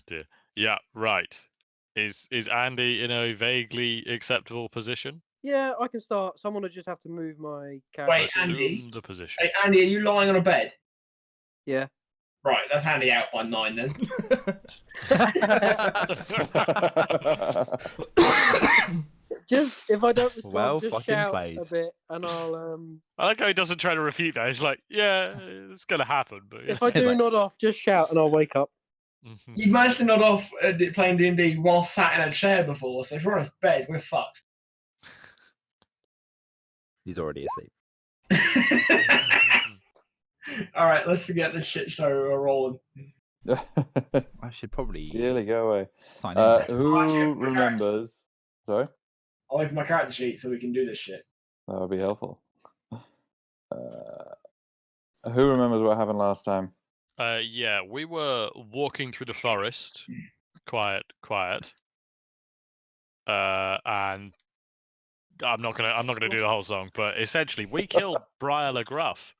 Dear. Yeah, right. Is Andy in a vaguely acceptable position? Yeah, I can start. Someone will just have to move my character. Wait, Andy. Assume the position. Hey, Andy, are you lying on a bed? Yeah. Right, that's Andy out by 9 then. Just if I don't respond, Well just fucking shout played. a bit, and I'll I like how he doesn't try to refute that. He's like, yeah, it's gonna happen, but If I It's do like- nod off, just shout, and I'll wake up. You managed to nod off playing D&D while sat in a chair before, so if we're on a bed, we're fucked. He's already asleep. All right, let's get this shit show rolling. I should probably Nearly go away. sign in. Who remembers? Sorry, I'll open my character sheet so we can do this shit. that would be helpful. Who remembers what happened last time? Yeah, we were walking through the forest, quiet. And I'm not gonna do the whole song, but essentially we killed Briar LeGruff.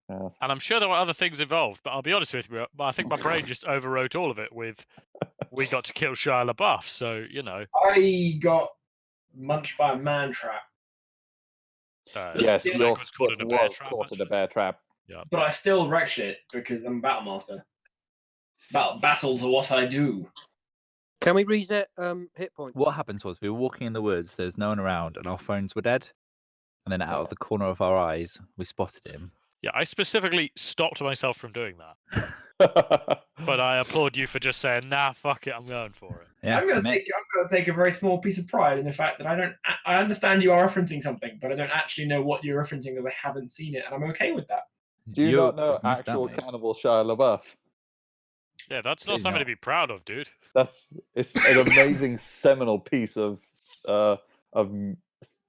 Yes. And I'm sure there were other things involved, but I'll be honest with you, I think my brain just overwrote all of it with we got to kill Shia LaBeouf, so you know. I got munched by a man trap, Yes, your your was caught in a foot bear was trap, caught in a actually. bear trap. Yeah. but I still wreck shit because I'm a battle master. Battles are what I do. Can we reset hit points? What happens was we were walking in the woods, there's no one around, and our phones were dead. And then out of the corner of our eyes, we spotted him. Yeah, I specifically stopped myself from doing that. But I applaud you for just saying, nah, fuck it, I'm going for it. Yeah, I'm gonna mate. take a very small piece of pride in the fact that I understand you are referencing something, but I don't actually know what you're referencing because I haven't seen it, and I'm okay with that. Do you not know missed out, actual mate. cannibal Shia LaBeouf? Yeah, that's not Please something not. to be proud of, dude. It's an amazing seminal piece of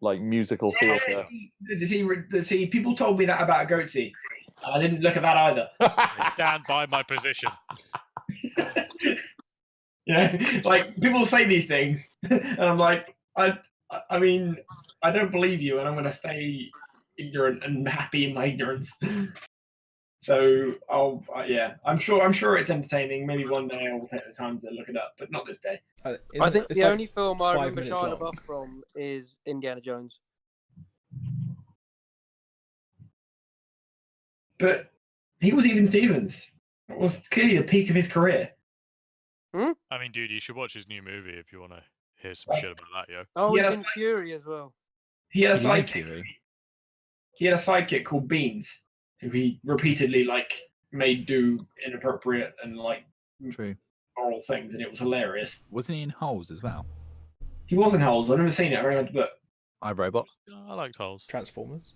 like musical theatre. See, people told me that about Goatsy. I didn't look at that either. I stand by my position. You know, like people say these things, and I'm like, I mean, I don't believe you, and I'm going to stay ignorant and happy in my ignorance. So yeah, I'm sure it's entertaining. Maybe one day I will take the time to look it up, but not this day. I think It's the like only film I 5 remember minutes Shia long. LaBeouf from is Indiana Jones. But he was Even Stevens. It was clearly the peak of his career. I mean, dude, you should watch his new movie if you want to hear some shit about that, yo. Oh, Yeah, he's that's in Fury as well. He had a You like sidekick. Fury? He had a sidekick called Beans, who he repeatedly made do inappropriate and True. moral things, and it was hilarious. Wasn't he in Holes as well? He was in Holes. I've never seen it. I read the book. iRobot. I liked Holes. Transformers.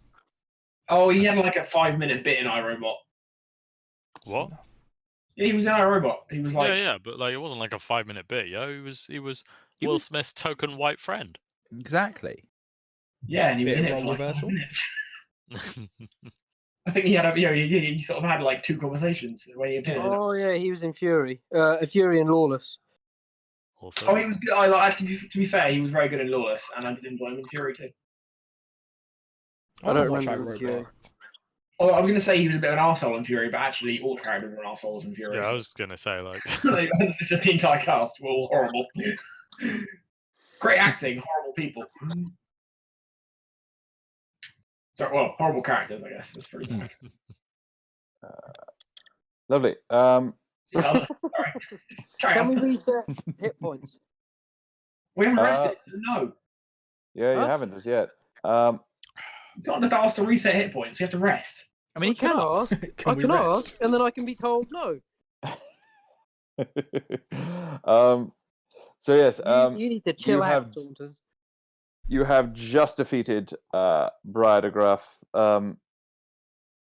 Oh, he had like a 5-minute bit in iRobot. That's What? enough. Yeah, he was in iRobot. He was like, Yeah, but like it wasn't like a 5-minute bit, yo. He was He Will was- Smith's token white friend. Exactly. yeah, and he was Bit in of it for like 5 reversal. minutes. I think he had he sort of had like 2 conversations where he appeared. Oh yeah, he was in Fury. Fury and Lawless. Also, Oh, he was good. Actually, to be fair, he was very good in Lawless, and I did enjoy him in Fury too. I don't watch remember iRobot. Fury. Oh, I was going to say he was a bit of an arsehole in Fury, but actually all characters were assholes in Fury. yeah, I was gonna say like It's just the entire cast were all horrible. Great acting, horrible people. So, well, horrible characters, I guess. That's pretty much. Lovely. Sorry. Carry Can we on. reset hit points? We haven't rested, so no. Yeah, you Huh? haven't as yet. You can't just ask to reset hit points. We have to rest. I mean, I he can can ask. ask. Can I we can rest? ask, and then I can be told no. So yes, You need to chill out, have- Saunders. you have just defeated Briar DeGruff,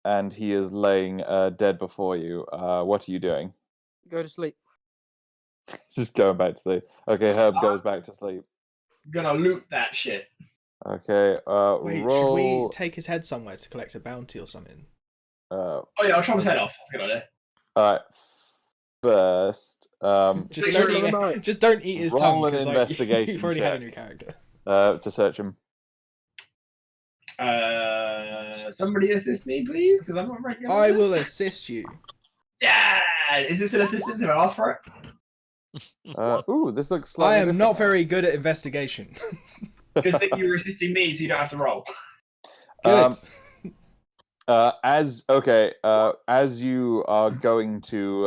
and he is laying dead before you. What are you doing? Go to sleep. Just going back to sleep. Okay, Herb goes back to sleep. Gonna loot that shit. Okay, Wait, should roll. we take his head somewhere to collect a bounty or something? Oh yeah, I'll chop his head off. That's a good idea. All right. First, Just Take don't it eat. from the It, just don't eat his Roll tongue an because investigation you've already had a check. new character. to search him. Somebody assist me, please, because I'm not very good. at I will this. assist you. Yeah. Is this an assistance if I ask for it? Ooh, this looks slightly I am not different. very good at investigation. Good thing you're assisting me, so you don't have to roll. Good. As you are going to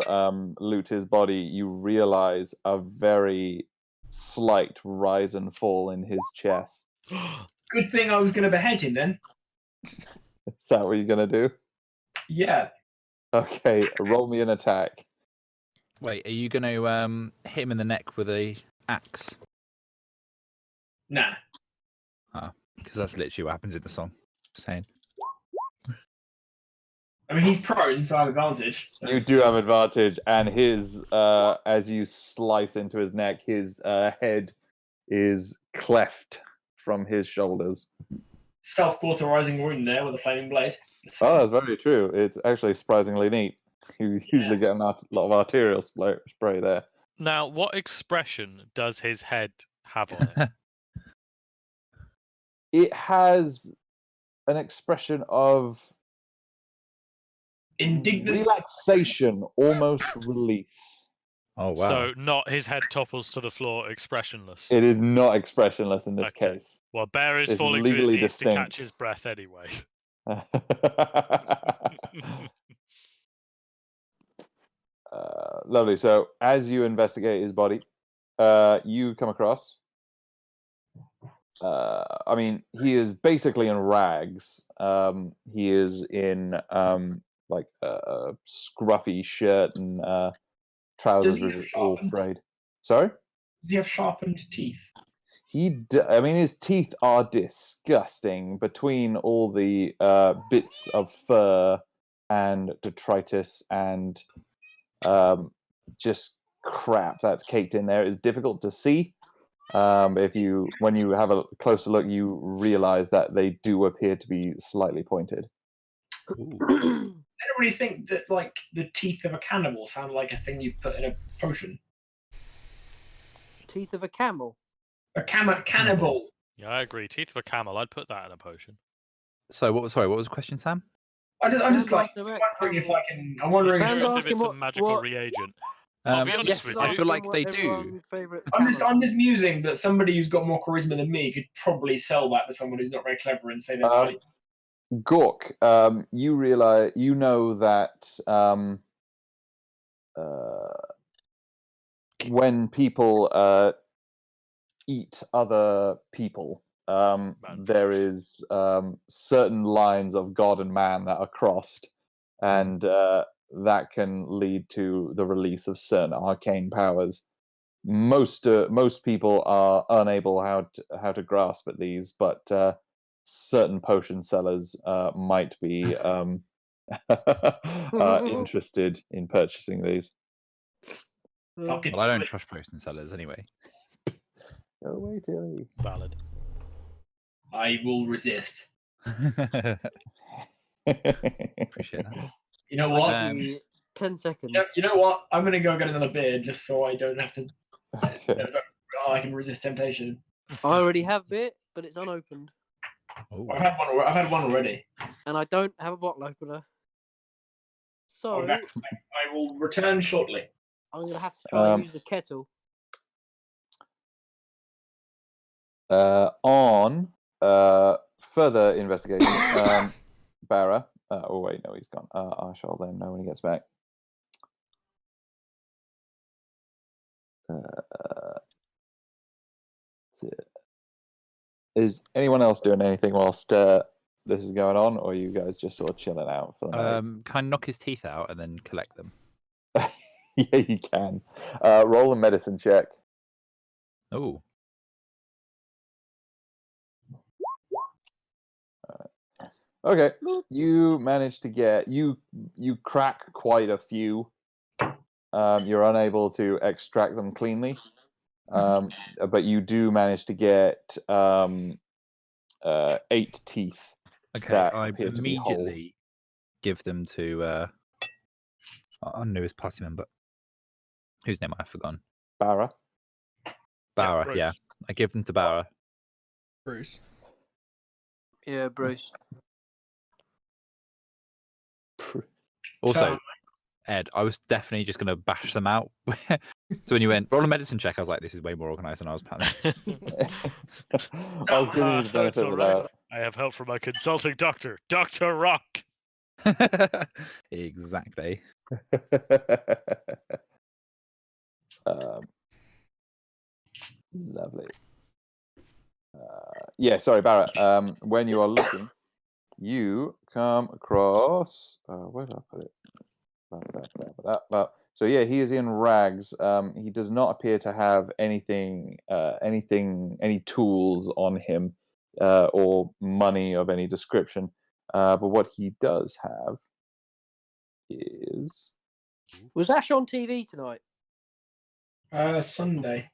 loot his body, you realize a very slight rise and fall in his chest. Good thing I was going to behead him then. Is that what you're gonna do? Yeah. Okay, roll me an attack. Wait, are you going to hit him in the neck with a axe? Nah. Because that's literally what happens in the song. Saying. I mean, he's prone, so I have advantage. You do have advantage, and his as you slice into his neck, his head is cleft from his shoulders. Self-cauterizing wound there with a flaming blade. Oh, that's very true. It's actually surprisingly neat. You usually get a lot of arterial spray there. Now, what expression does his head have on it? It has an expression of Indignant. relaxation, almost release. Oh wow. So, not his head topples to the floor, expressionless. It is not expressionless in this Okay. case. Well, Bear is It's falling to his legally knees to catch distinct. his breath anyway. Lovely. So, as you investigate his body, you come across. I mean, he is basically in rags. He is in like a scruffy shirt and trousers Does he have which are all sharpened- frayed. Sorry. Does he have sharpened teeth? I mean, his teeth are disgusting. Between all the bits of fur and detritus and just crap that's caked in there, it's difficult to see. When you have a closer look, you realize that they do appear to be slightly pointed. Ooh. I don't really think that, like, the teeth of a cannibal sound like a thing you put in a potion. Teeth of a camel. A cannibal. Yeah, I agree. Teeth of a camel, I'd put that in a potion. So what was the question, Sam? I'm just like Sounds like wondering if camel. I can. I'm wondering. Sounds If, If asking it's a what- magical what- reagent. I'll be honest Yes, with I you. feel like What they do. everyone's favourite I'm just camel. musing that somebody who's got more charisma than me could probably sell that to someone who's not very clever and say they're valuable. Gork, you know that when people eat other people, there is certain lines of God and man that are crossed, and that can lead to the release of certain arcane powers. Most people are unable how to grasp at these, but certain potion sellers might be interested in purchasing these. Fucking Well, I don't trust potion sellers anyway. Go away, Tilly. Valid. I will resist. Appreciate that. You know what? Um, 10 seconds. You know what? I'm gonna go get another beer just so I don't have to. Okay. I can resist temptation. I already have beer, but it's unopened. Oh. I've had one already. And I don't have a bottle opener. So, Okay. I will return shortly. I'm going to have to try and Um, use the kettle. On further investigation, Barra. Oh wait, no, he's gone. I shall let him know when he gets back. Is anyone else doing anything whilst this is going on, or are you guys just sort of chilling out for the night? Can I knock his teeth out and then collect them? Yeah, you can. Roll a medicine check. Oh. Okay, you manage to get you crack quite a few. You're unable to extract them cleanly, but you do manage to get 8 teeth. Okay, That I appear to be whole. immediately give them to our newest party member. Whose name I've forgotten. Barra. Barra, Bruce. yeah. I give them to Barra. Bruce. Yeah, Bruce. Also, So- Ed, I was definitely just going to bash them out So when you went roll a medicine check, I was like, this is way more organized than I was planning. I was giving you the That's benefit all of right. that. I have help from my consulting doctor, Dr. Rock. Exactly. Lovely. Yeah, sorry, Barrett. When you are looking, you come across. Where did I put it? So yeah, he is in rags. He does not appear to have any tools on him, or money of any description. But what he does have is Was Ash on TV tonight? Sunday.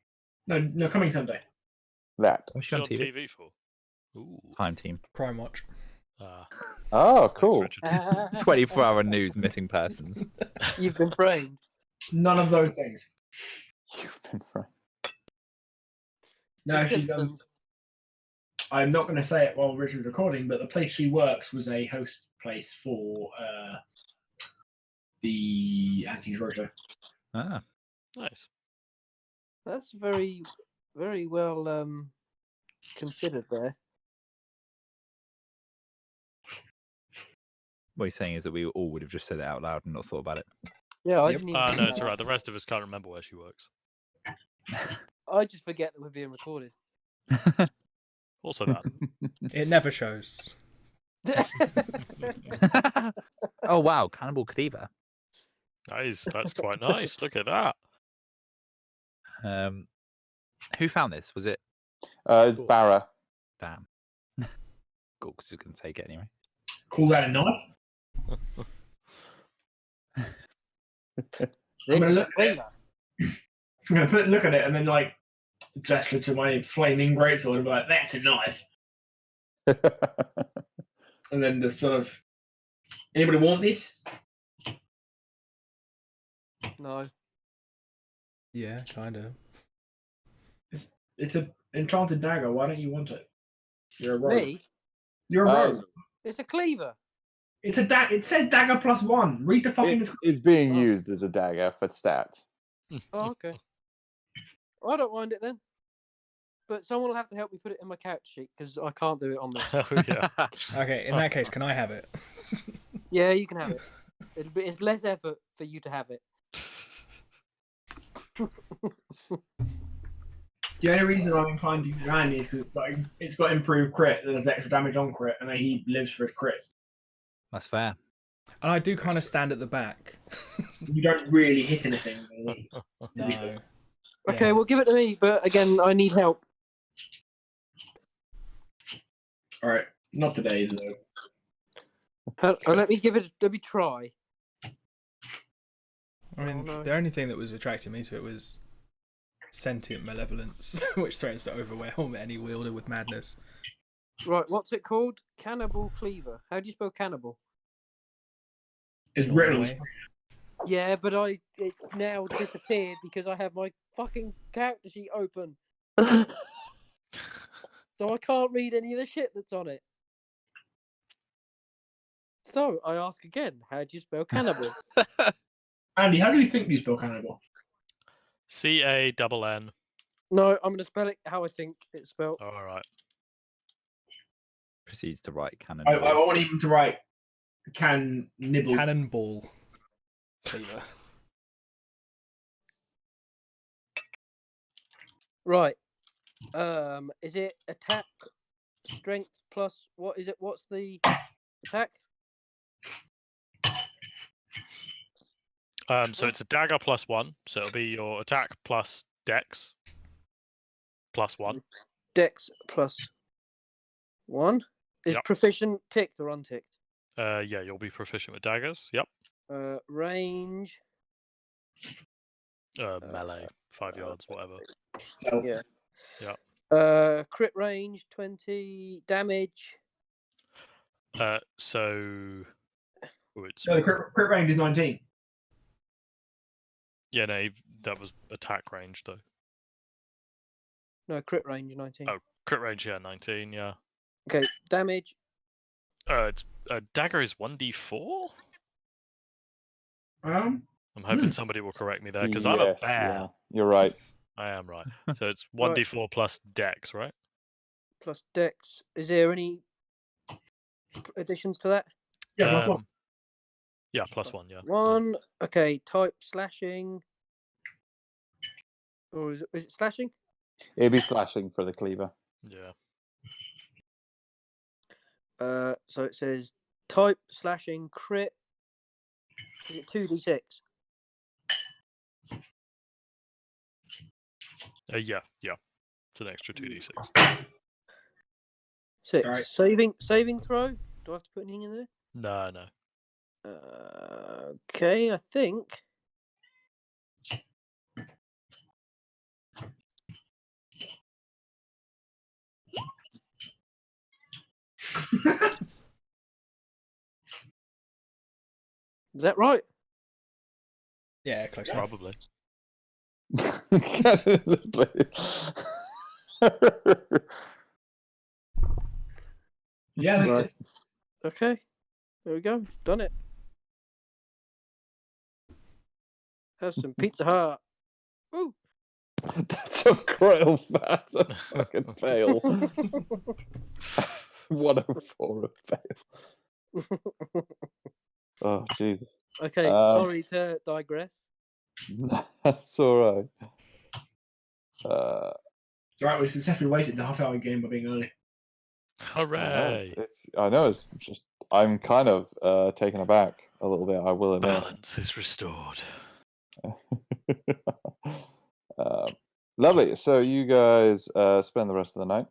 No, coming Sunday. that. What's What's she she on on TV? TV for? Ooh. Time team. Prime Watch. Oh, thanks, cool. Richard. 24-hour news missing persons. You've been framed. None of those things. You've been right. No, The she's Simpsons. I'm not going to say it while Richard's recording, but the place she works was a host place for the Antiques Roadshow. Ah, Nice. That's very, very well considered there. what he's saying is that we all would have just said it out loud and not thought about it. Yeah, I Yep. didn't even. No, think it's about all right. The rest of us can't remember where she works. that. I just forget that we're being recorded. Also that. It never shows. Oh wow, Cannibal Cleaver. That's quite nice. Look at that. Who found this? Was it It's Cool. Barra. Damn? Cool, because he's gonna take it anyway. Call that a knife? This gonna is look a at it. cleaner. I'm going to look at it and then, like, gesture to my flaming greatsword and be like, that's a knife. And then just sort of, anybody want this? No. Yeah, kind of. It's an enchanted dagger. Why don't you want it? You're a rogue. Me? You're a rogue. It's a cleaver. It's a it says dagger +1. Read the fucking description. It's being Oh. used as a dagger for stats. Oh, okay. I don't mind it then. But someone will have to help me put it in my character sheet because I can't do it on this. Oh, yeah. Okay, in that case, can I have it? Yeah, you can have it. It's less effort for you to have it. The only reason I'm inclined to use Randy is because it's got improved crit, and there's extra damage on crit, and he lives for his crits. That's fair. And I do kind of stand at the back. You don't really hit anything. Really. No. Okay, Yeah. well, give it to me. But again, I need help. All right, not today though. Let me try. I mean, Oh, no. the only thing that was attracting me to it was sentient malevolence, which threatens to overwhelm any wielder with madness. Right, what's it called? Cannibal Cleaver. How do you spell cannibal? It's written on Norway. Yeah, but it's now disappeared because I have my fucking character sheet open. So I can't read any of the shit that's on it. So I ask again, how do you spell cannibal? Andy, how do you think you spell cannibal? CANN. No, I'm going to spell it how I think it's spelled. All right. Proceeds to write cannon. I want him to write can nibble. Cannonball cleaver. Right. Is it attack, strength plus, what is it? What's the attack? So it's a dagger +1, so it'll be your attack plus dex +1. Dex plus 1. Is Yep. proficient ticked or unticked? Yeah, you'll be proficient with daggers. Yep. Range. Melee, 5 yards, whatever. So, Yeah. Yep. Crit range 20, damage. So ooh, it's so the crit range is 19. yeah, no, that was attack range though. No, crit range 19. Oh. Crit range, yeah, 19. Yeah. Okay, damage. It's dagger is 1d4. I'm hoping somebody will correct me there because I'm a Yes, bear. yeah, you're right. I am right. So it's 1d4 plus dex, right? Plus Dex. Is there any additions to that? Yeah, plus one. Yeah, +1. Yeah. 1. Okay. Type slashing. Or is it slashing? It'd be slashing for the cleaver. Yeah. So it says type slashing crit. Is it 2d6? Yeah. It's an extra 2d6. 6. Alright. Saving throw. Do I have to put anything in there? No. Okay, I think. Is that right? Yeah, close enough. Probably. Yeah, I think Right. Okay. There we go. Done it. Has some Pizza Hut. Woo! That's a critical. That's a fucking fail. 104 a fail. Oh Jesus. Okay, sorry to digress. That's all right. it's alright. We successfully wasted the half-hour game by being early. Hooray! I know. It's just I'm kind of taken aback a little bit. I will admit. Balance is restored. Lovely. So you guys spend the rest of the night.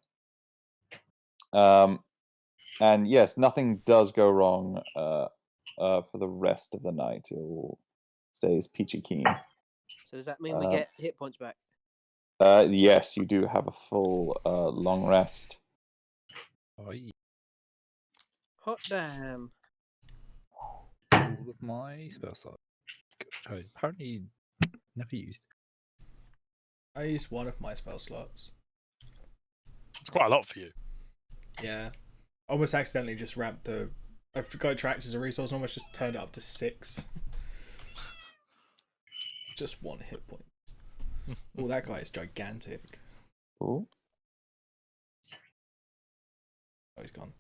And yes, nothing does go wrong for the rest of the night. It all stays peachy keen. So does that mean we get hit points back? Yes, you do have a full long rest. Hot damn. All of my spell slots, which I apparently never used. I used one of my spell slots. It's quite a lot for you. Yeah. Almost accidentally just ramped the. I forgot tracks as a resource and almost just turned it up to 6. Just 1 hit point. Oh, that guy is gigantic. Cool. Oh, he's gone.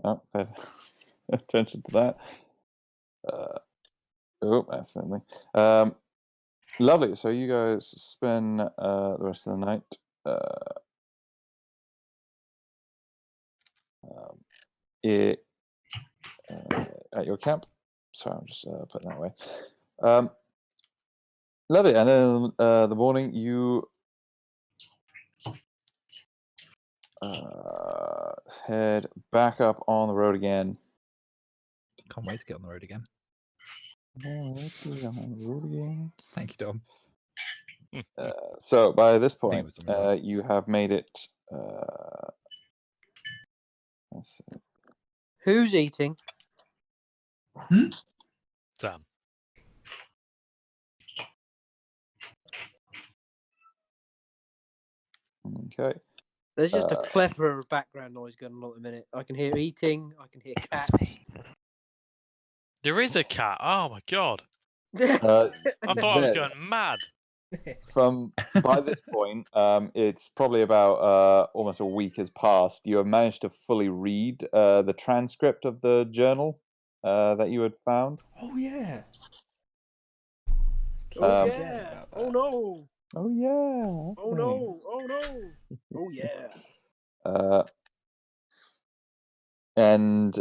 Oh, pay attention to that. Oh, accidentally. Lovely. So you guys spend the rest of the night at your camp. Sorry, I'm just putting that away. Lovely. And then the morning you head back up on the road again. Can't wait to get on the road again. Thank you, Dom. So by this I think it point, was something like you have made it. Let's see. Who's eating? Sam. Okay. There's just a plethora of background noise going on at the minute. I can hear eating. I can hear cats. There is a cat. Oh my god. Uh, I thought I was There. going mad. From by this point, it's probably about almost a week has passed. You have managed to fully read the transcript of the journal that you had found. Oh, yeah. Oh forgetting yeah! about Oh that. no! Oh yeah. Oh no! Oh no! Oh yeah! And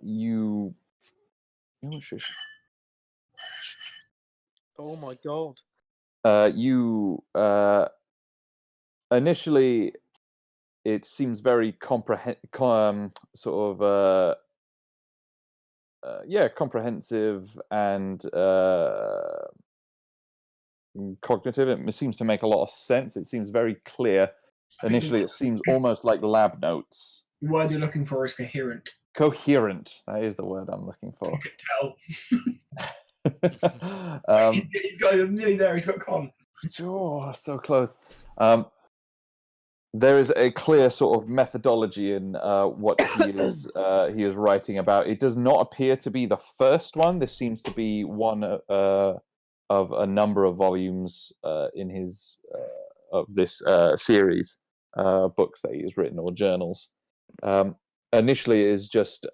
you. Oh, shush. Oh my god! You initially, it seems very comprehensive and cognitive. It seems to make a lot of sense. It seems very clear. Initially, it seems almost like lab notes. The word you're looking for is coherent. Coherent. That is the word I'm looking for. You could tell. He's got nearly there. He's got con. Sure, so close. there is a clear sort of methodology in what he is writing about. It does not appear to be the first one. This seems to be one of a number of volumes in his of this series, books that he has written or journals. Initially, it is just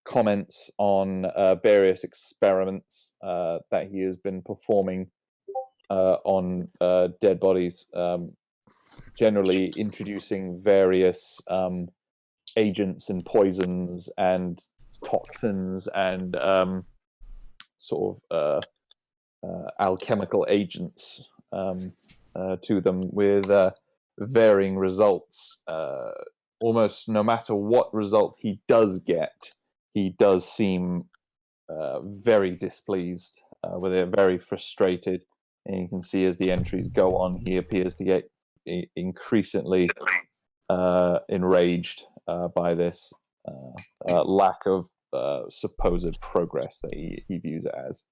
comments on various experiments that he has been performing on dead bodies. Generally introducing various agents and poisons and toxins and sort of alchemical agents to them with varying results. Almost no matter what result he does get, he does seem very displeased with it, very frustrated. And you can see as the entries go on, he appears to get increasingly enraged by this lack of supposed progress that he views it as.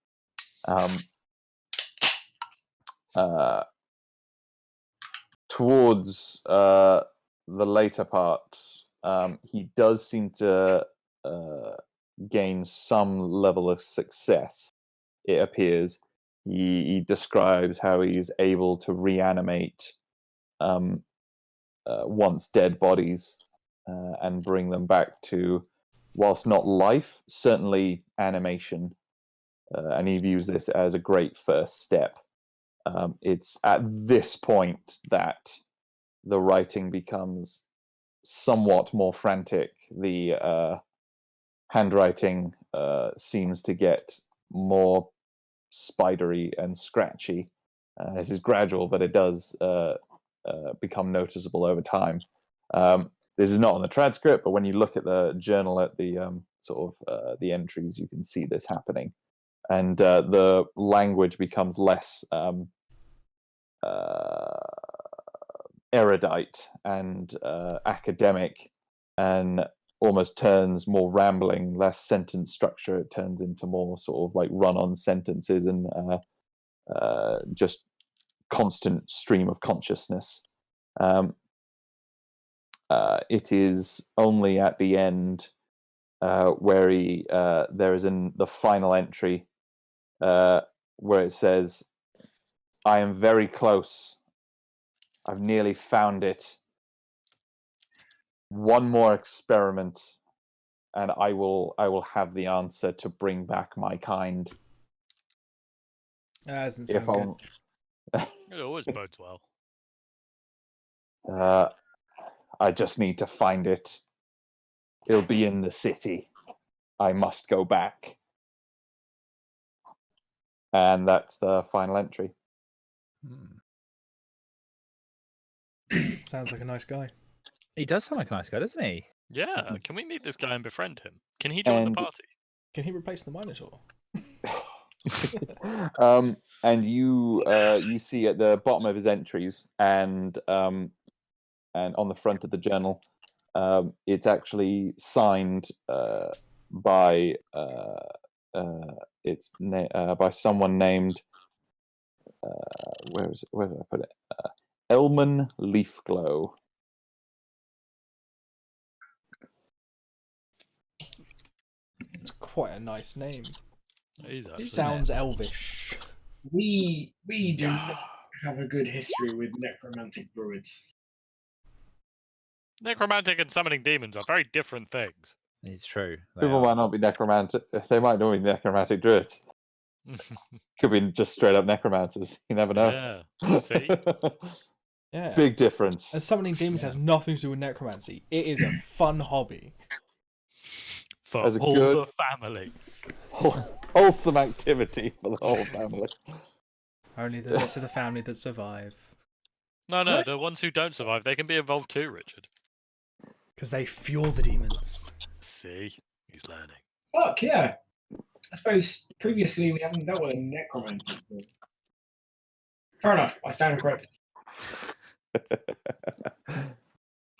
Towards the later part, he does seem to gain some level of success, it appears. He describes how he's able to reanimate once dead bodies and bring them back to, whilst not life, certainly animation. And he views this as a great first step. It's at this point that the writing becomes somewhat more frantic. The handwriting seems to get more spidery and scratchy. This is gradual, but it does become noticeable over time. This is not on the transcript, but when you look at the journal, at the the entries, you can see this happening, and the language becomes less erudite and academic, and almost turns more rambling, less sentence structure. It turns into more sort of like run-on sentences and just constant stream of consciousness. It is only at the end where there is in the final entry where it says, "I am very close. I've nearly found it. One more experiment, and I will have the answer to bring back my kind." That doesn't sound good. It always bodes well. I just need to find it. It'll be in the city. I must go back. And that's the final entry. Sounds like a nice guy. He does sound like a nice guy, doesn't he? Yeah, can we meet this guy and befriend him? Can he join the party? Can he replace the Minotaur? And you see at the bottom of his entries and on the front of the journal, it's actually signed by by someone named where did I put it? Elman Leafglow. It's quite a nice name. He's It sounds elvish. We do not have a good history with necromantic druids. Necromantic and summoning demons are very different things. It's true. People might not be necromantic. They might not be necromantic druids. Could be just straight up necromancers. You never know. Yeah. See? Yeah. Big difference. And summoning demons has nothing to do with necromancy. It is a fun hobby. For As a all good- the family. Wholesome activity for the whole family. Only the bits of the family that survive. No, the ones who don't survive, they can be involved too, Richard. Because they fuel the demons. See? He's learning. Fuck yeah! I suppose previously we haven't dealt with a necromantic druid. Fair enough. I stand corrected.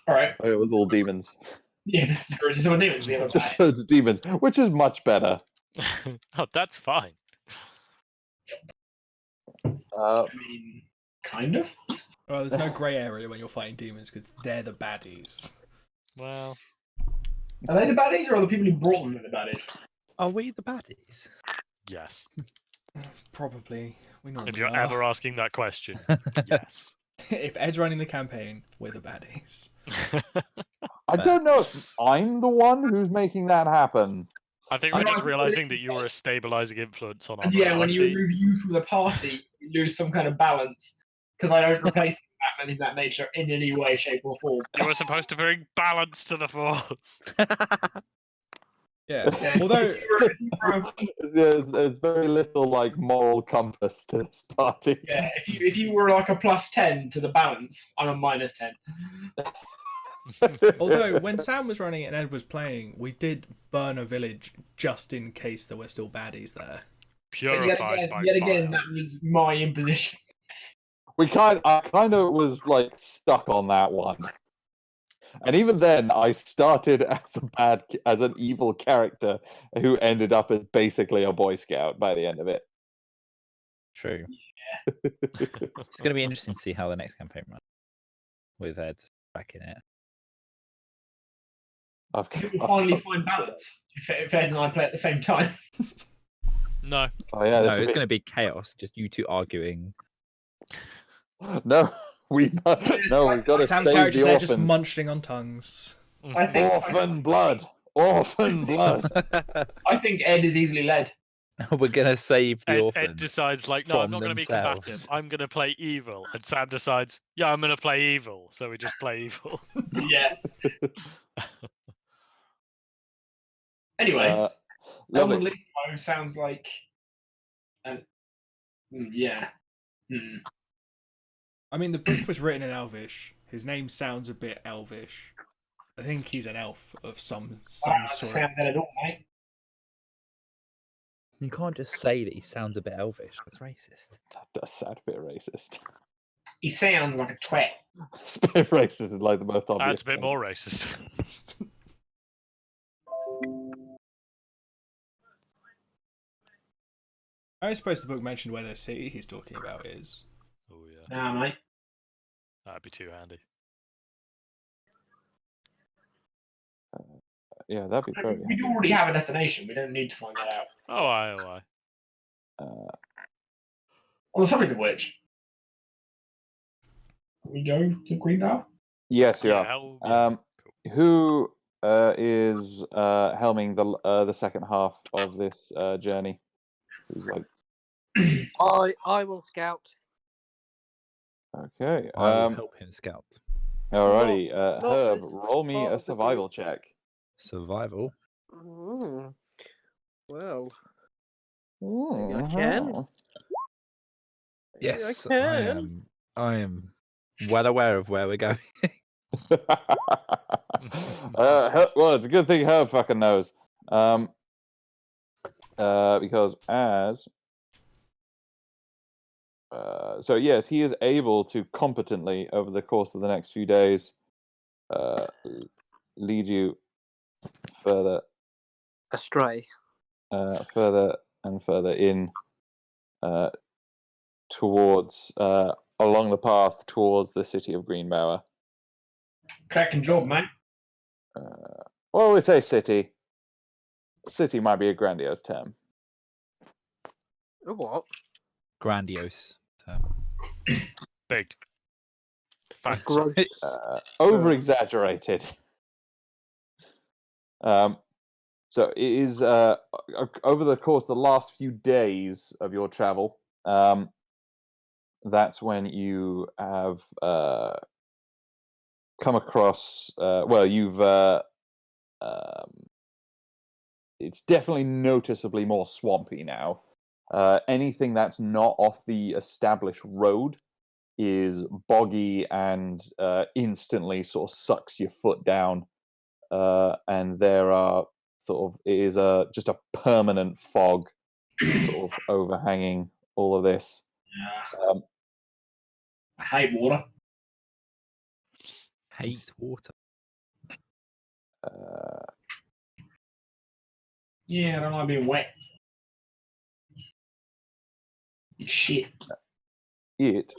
All right. It was all demons. Yeah, just all demons the other Just day. loads of demons, which is much better. Oh, that's fine. I mean, kind of. Well, there's no grey area when you're fighting demons because they're the baddies. Well, Are they the baddies or are the people who brought them the baddies? Are we the baddies? yes. Probably. We normally If you're are. ever asking that question, yes. If Ed's running the campaign, we're the baddies. I don't know if I'm the one who's making that happen. I think I we're know, just I think realizing that you're a stabilizing influence on our And yeah, when you morality. remove you from the party, you lose some kind of balance. Because I don't replace Batman in that nature in any way, shape, or form. You were supposed to bring balance to the force. Yeah. Yeah, Although, if you were- There's very little like moral compass to this party. yeah, if you were like a +10 to the balance, I'm a -10. although when Sam was running it and Ed was playing, we did burn a village just in case there were still baddies there. But Purified by yet again, fire. that was my imposition. I kind of was like stuck on that one. And even then, I started as an evil character who ended up as basically a Boy Scout by the end of it. True. It's going to be interesting to see how the next campaign runs with Ed back in it. We'll finally find balance if Ed and I play at the same time. No. Oh yeah, No, this it's is going to be chaos. Just you two arguing. no, we've got to Sam's save character's the there just orphans. munching on tongues. I think Orphan blood, orphan blood. I think Ed is easily led. We're going to save the Ed orphans. decides, like, no, I'm from not going to be themselves. combative. I'm going to play evil. And Sam decides, yeah, I'm going to play evil. So we just play evil. Yeah. Anyway, Lovely. Elden Ring sounds like, yeah. Hmm. I mean, the book was written in Elvish. His name sounds a bit Elvish. I think he's an elf of some I don't sort. understand that at all, mate. You can't just say that he sounds a bit elvish. That's racist. That does sound a bit racist. He sounds like a twat. It's a bit racist is like the most obvious. That's a bit thing. more racist. I suppose the book mentioned where the city he's talking about is. Oh, yeah. Nah, mate. That'd be too handy. Yeah, that'd be very. We do already have a destination. We don't need to find that out. Oh, aye. On the subject of which, we go to Greenvale? Yes, you Yeah, are. hell, yeah. Who is helming the second half of this journey? Who's like, I will scout. okay. I will help him scout. Alrighty, not Herb, this roll me part a of the survival group. check. Survival. Well, Ooh, I can. Yes, I I can. am well aware of where we're going. Well, it's a good thing Herb fucking knows. Because as so yes, he is able to competently over the course of the next few days lead you further Astray. further and further in towards along the path towards the city of Greenbower. Cracking job, mate. Well, we say city. City might be a grandiose term. A what? Grandiose. Big. Fancy. Gross. Over exaggerated. So it is over the course of the last few days of your travel. That's when you have come across. Well, you've. It's definitely noticeably more swampy now. Anything that's not off the established road is boggy and instantly sort of sucks your foot down. And there are sort of it is just a permanent fog sort of overhanging all of this. Yeah. I hate water. Hate water. Yeah, I don't like being wet. It's shit. It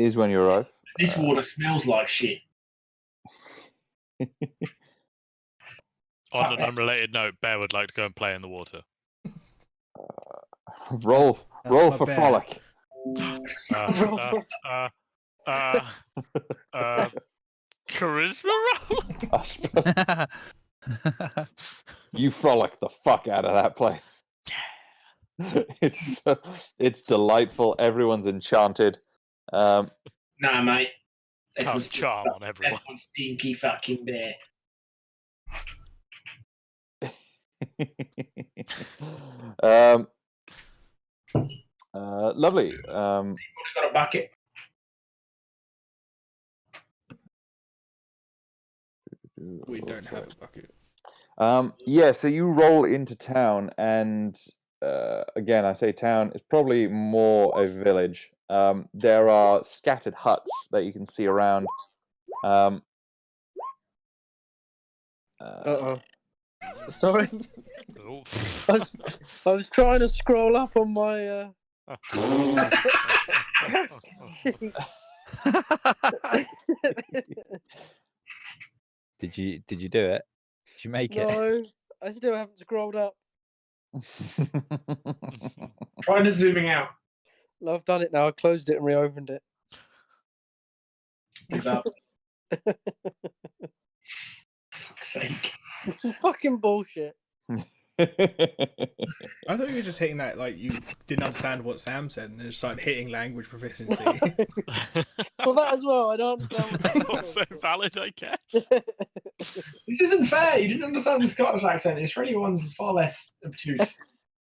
is when you arrive. This water smells like shit. On Fuck an it. unrelated note, Bear would like to go and play in the water. Roll That's roll my for bear. frolic. Charisma roll? I suppose you frolic the fuck out of that place. It's delightful. Everyone's enchanted. Nah, mate. Cast charm on everyone. That's one stinky fucking bear. Lovely. Got a bucket. We don't have a bucket. Yeah, so you roll into town, and again, I say town. It's probably more a village. There are scattered huts that you can see around. Sorry. Oh. I was trying to scroll up on my. Did you do it? Did you make it? No, I still haven't scrolled up. Try to zooming out. No, I've done it now. I closed it and reopened it. Good up. Fuck's sake. This is fucking bullshit. I thought you were just hitting that like you didn't understand what Sam said and just started hitting language proficiency. Well, that as well. I don't understand. Also valid, I guess. This isn't fair. You didn't understand the Scottish accent. The Australian one's is far less obtuse.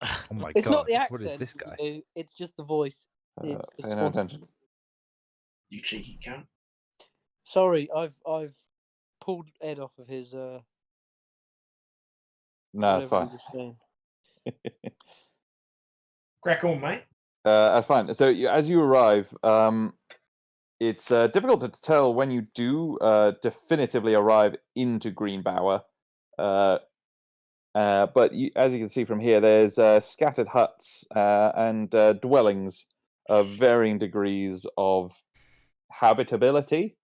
Oh my It's god! not the accent. What is this guy? It's just the voice. It's the Pay no attention. You cheeky cunt. Sorry, I've pulled Ed off of his. No, it's whatever fine. he was saying. Crack on, mate. That's fine. So as you arrive, it's difficult to tell when you do definitively arrive into Greenbower. But as you can see from here, there's scattered huts and dwellings of varying degrees of habitability.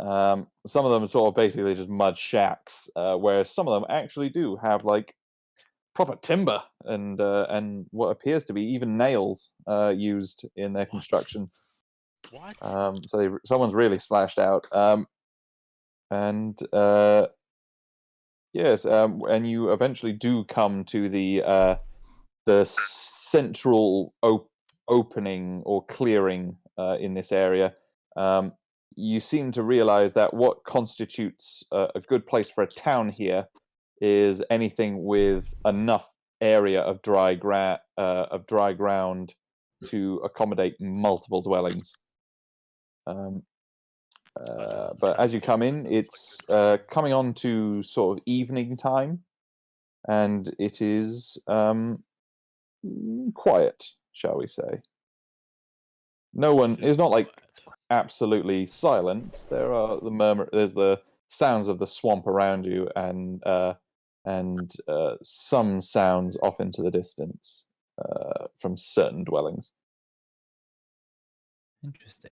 Some of them are sort of basically just mud shacks, whereas some of them actually do have like proper timber and what appears to be even nails used in their construction. What? So someone's really splashed out. Yes, and you eventually do come to the central opening or clearing in this area. You seem to realize that what constitutes a good place for a town here is anything with enough area of dry ground to accommodate multiple dwellings. But as you come in, it's coming on to sort of evening time, and it is quiet, shall we say. No one is not like absolutely silent. There are the murmur. There's the sounds of the swamp around you, and some sounds off into the distance from certain dwellings. Interesting.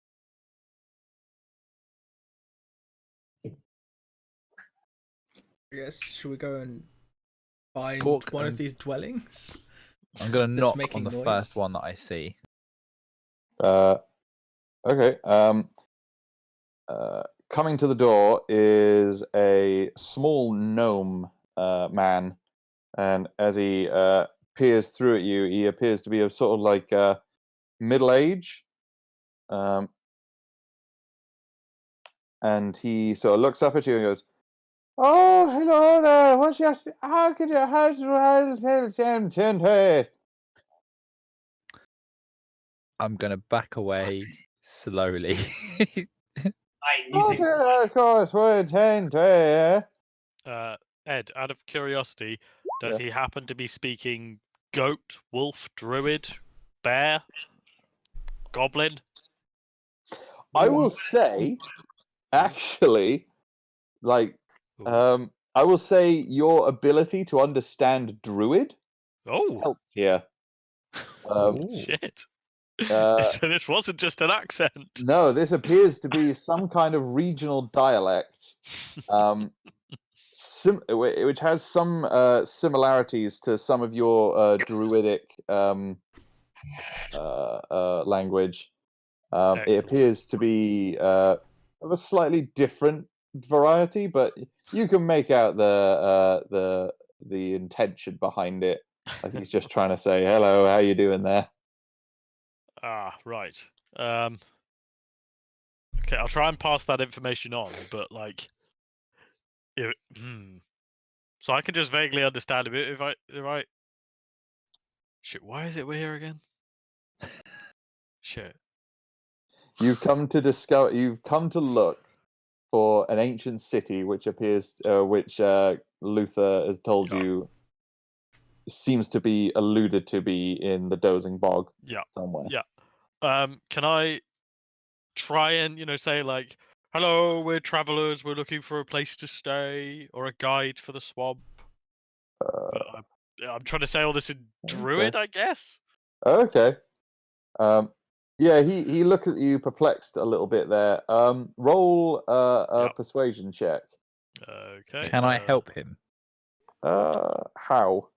I guess should we go and find Talk one of and- these dwellings? I'm gonna Just knock on making the noise. first one that I see. Okay. Coming to the door is a small gnome man, and as he peers through at you, he appears to be of sort of like middle age. And he sort of looks up at you and goes, "Oh, hello there. What's your? How could you? How's your? I'm gonna back away slowly. Of course, we're 10 Ed, out of curiosity, does he happen to be speaking goat, wolf, druid, bear, goblin? I will say, actually, like, Ooh. I will say your ability to understand druid Oh, helps here. shit. So this wasn't just an accent. No, this appears to be some kind of regional dialect, which has some similarities to some of your druidic language. It Excellent. appears to be of a slightly different variety, but you can make out the intention behind it. Like he's just trying to say, "Hello, how you doing there?" Ah, right. Okay, I'll try and pass that information on, but like, so I can just vaguely understand a bit if I. Shit, why is it we're here again? Shit. You've come to discover. You've come to look for an ancient city, which appears, which Luther has told Yeah. you seems to be alluded to be in the Dozing Bog. Yeah. Somewhere. Yeah. Can I try and say like, hello, we're travelers, we're looking for a place to stay or a guide for the swamp. But I'm trying to say all this in Druid, I guess. Okay. Yeah, he looked at you perplexed a little bit there. Roll a Yep. persuasion check. Okay. Can I help him? How?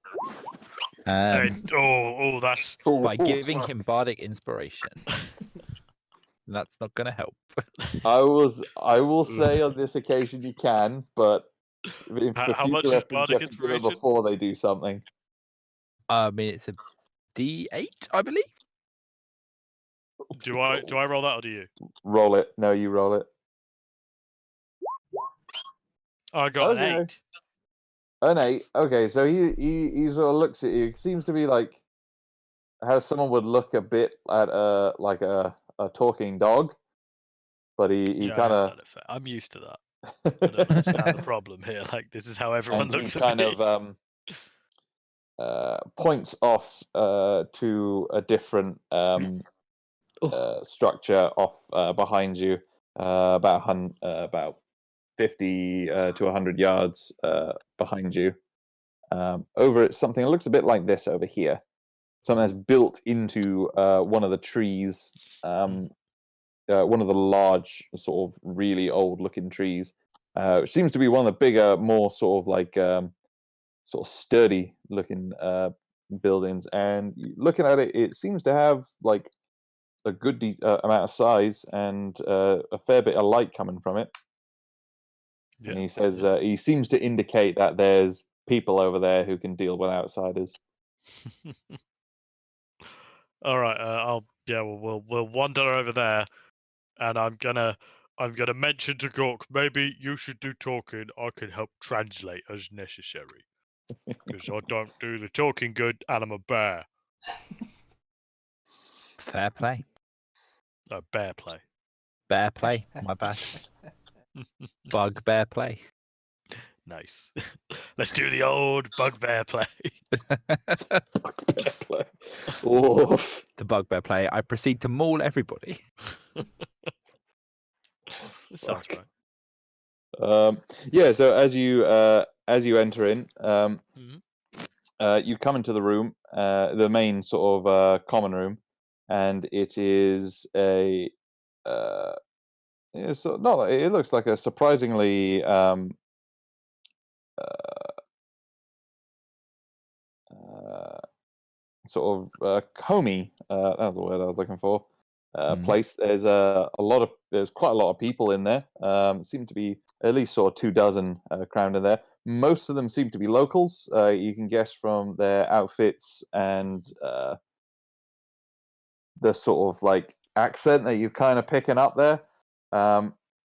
That's By giving him bardic inspiration. That's not going to help. I will say on this occasion you can, but How much is bardic have to give it inspiration? before they do something. I mean, it's a D8, I believe. Do I roll that or do you? Roll it. No, you roll it. Oh, I got Okay. an 8. An 8. Okay, so he sort of looks at you. It seems to be like how someone would look a bit at a talking dog, but he Yeah, kind I of have done it fair. I'm used to that. I don't understand the problem here. Like, this is how everyone and he looks at kind me. of points off to a different structure off behind you, about 50 to 100 yards behind you. Over it, something that looks a bit like this over here. Something that's built into one of the trees, one of the large, sort of really old-looking trees, which seems to be one of the bigger, more sort of like sort of sturdy-looking buildings. And looking at it, it seems to have like a good amount of size and a fair bit of light coming from it. Yeah. And he says he seems to indicate that there's people over there who can deal with outsiders. All right. We'll wander over there, and I'm gonna mention to Gork, maybe you should do talking. I can help translate as necessary, because I don't do the talking good, and I'm a bear. Fair play. Bear play. Bear play. My bad. Bugbear play. Nice. Let's do the old bugbear play. Oof. The bugbear play. I proceed to maul everybody. This sounds Fuck. right. Yeah. So as you enter in, Mhm. you come into the room, the main sort of common room, and it is a. It's not. It looks like a surprisingly sort of homey. That was the word I was looking for. Place. There's there's quite a lot of people in there. Seem to be at least sort of 24 crammed in there. Most of them seem to be locals. You can guess from their outfits and the sort of like accent that you're kind of picking up there.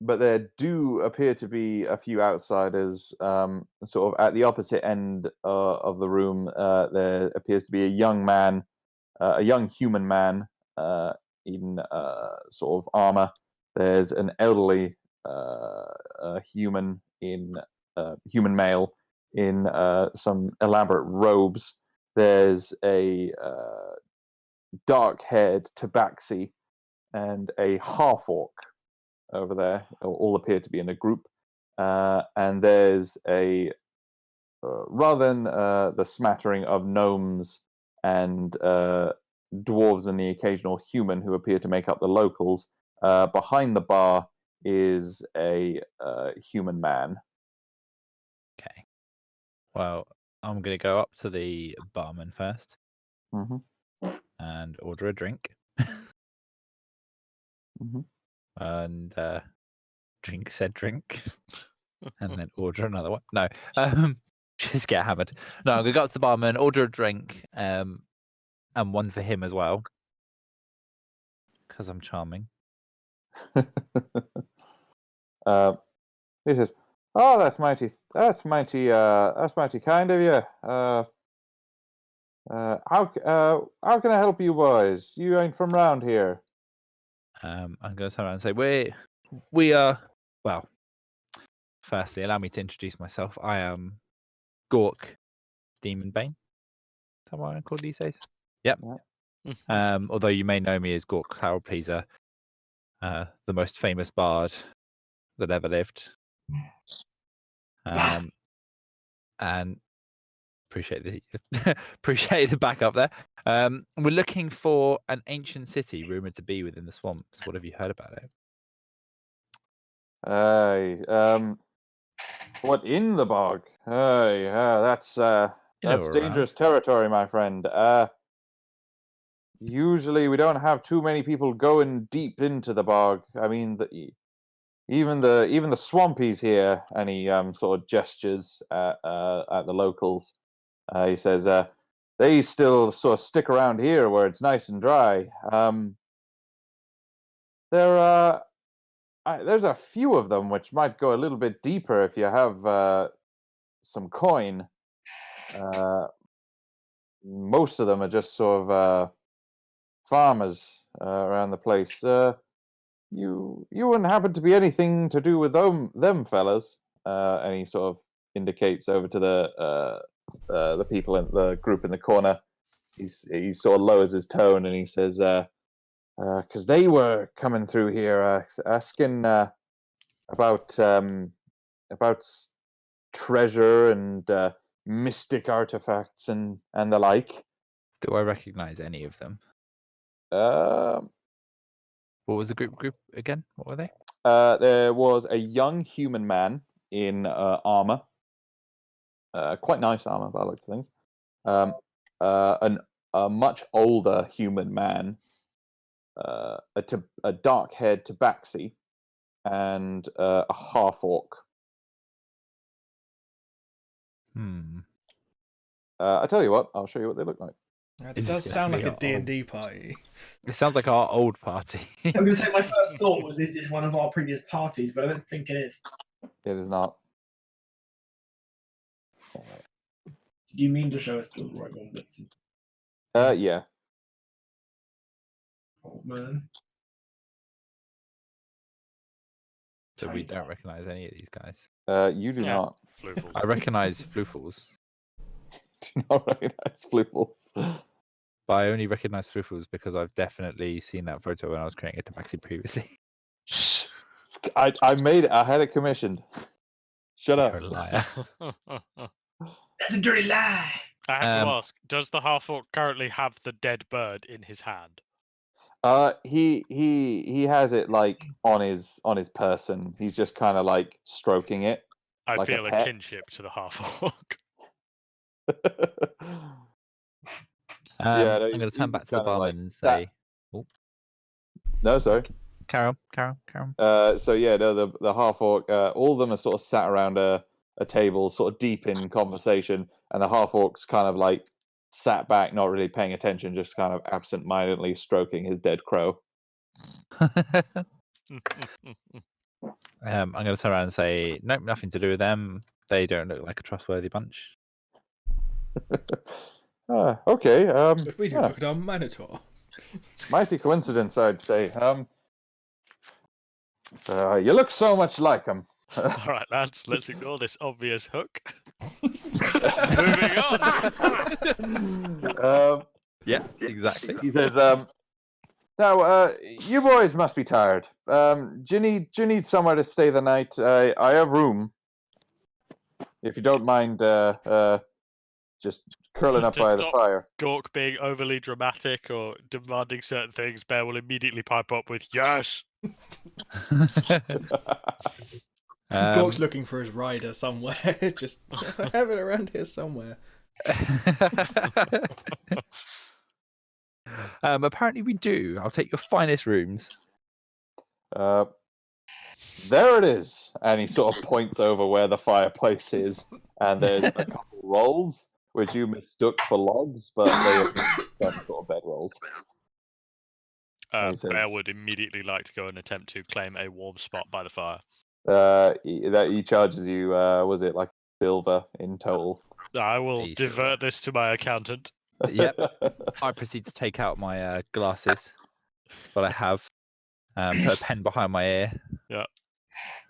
But there do appear to be a few outsiders. Sort of at the opposite end of the room, there appears to be a young man, a young human man, in sort of armor. There's an elderly human in human male in some elaborate robes. There's a dark-haired tabaxi and a half-orc over there, all appear to be in a group. And there's a rather than the smattering of gnomes and dwarves and the occasional human who appear to make up the locals. Behind the bar is a human man. Okay. Well, I'm going to go up to the barman first Mm-hmm. and order a drink. Mhm. And drink said drink. And then order another one. No. Just get hammered. No, I'm going to go up to the barman, order a drink, and one for him as well. Because I'm charming. He says, "Oh, that's mighty kind of you. How can I help you boys? You ain't from round here." I'm going to turn around and say, we are, well, firstly, allow me to introduce myself. I am Gork Demonbane. Is that what I'm called these days? Yep. Although you may know me as Gork Cloudpleaser, the most famous bard that ever lived. And appreciate the backup there. We're looking for an ancient city rumored to be within the swamps. What have you heard about it? What, in the bog? That's around. dangerous territory, my friend. Usually we don't have too many people going deep into the bog. I mean, even the swampies here, and he sort of gestures at the locals. He says, they still sort of stick around here where it's nice and dry. There's a few of them which might go a little bit deeper if you have some coin. Most of them are just sort of farmers around the place. You wouldn't happen to be anything to do with them fellas? And he sort of indicates over to the people in the group in the corner. He sort of lowers his tone and he says, because they were coming through here asking about treasure and mystic artifacts and the like. Do I recognize any of them? What was the group again? What were they? There was a young human man in armor, quite nice armor by the looks of things. A much older human man, a dark-haired tabaxi, and a half-orc. I tell you what, I'll show you what they look like. It does sound like a D&D party. It sounds like our old party. I'm going to say my first thought was, is this one of our previous parties? But I don't think it is. It is not. Do you mean to show us the right one, Bitsy? Yeah. Oh, man. So we don't recognize any of these guys. You do Yeah. not. Floofles. I recognize Floofles, Do not recognize Floofles. but I only recognize Floofles because I've definitely seen that photo when I was creating a tabaxi previously. Shh. I made it. I had it commissioned. Shut up. You're a liar. That's a dirty lie. I have to Um, ask, does the half-orc currently have the dead bird in his hand? He has it like on his person. He's just kind of like stroking it. I Like a feel a pet? kinship to the half-orc. Yeah, no, I'm going to turn he's back to the kinda like barman and that. say, No, sorry. Carol, Carol. So yeah, no, the half orc, all of them are sort of sat around a table, sort of deep in conversation, and the half orc's kind of like sat back, not really paying attention, just kind of absent-mindedly stroking his dead crow. I'm going to turn around and say, nope, nothing to do with them. They don't look like a trustworthy bunch. Okay. If we do yeah, look at our Minotaur. mighty coincidence, I'd say. You look so much like him. All right, lads, let's ignore this obvious hook. Moving on. Yeah, exactly. He says, now, you boys must be tired. Do you need somewhere to stay the night? I have room. If you don't mind, just curling up To by the stop fire. Gork being overly dramatic or demanding certain things, Bear will immediately pipe up with "Yes." Gork's looking for his rider somewhere. Just I have it around here somewhere. Apparently we do. I'll take your finest rooms. There it is. And he sort of points over where the fireplace is. And there's a couple rolls, which you mistook for logs, but they are some sort of bed rolls. He says- Bear would immediately like to go and attempt to claim a warm spot by the fire. He charges you, was it like silver in total? I will Easy. divert this to my accountant. Yep. I proceed to take out my glasses, what I have, put a pen behind my ear. Yeah.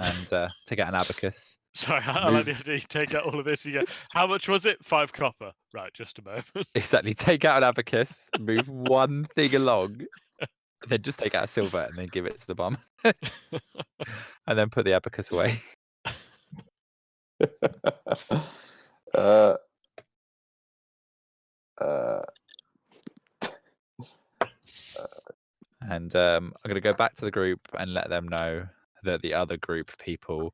And take out an abacus. Sorry, I like the idea. You take out all of this. You go, how much was it? 5 copper. Right, just a moment. Exactly. Take out an abacus, move one thing along, then just take out a silver and then give it to the bum. And then put the abacus away. And I'm going to go back to the group and let them know that the other group of people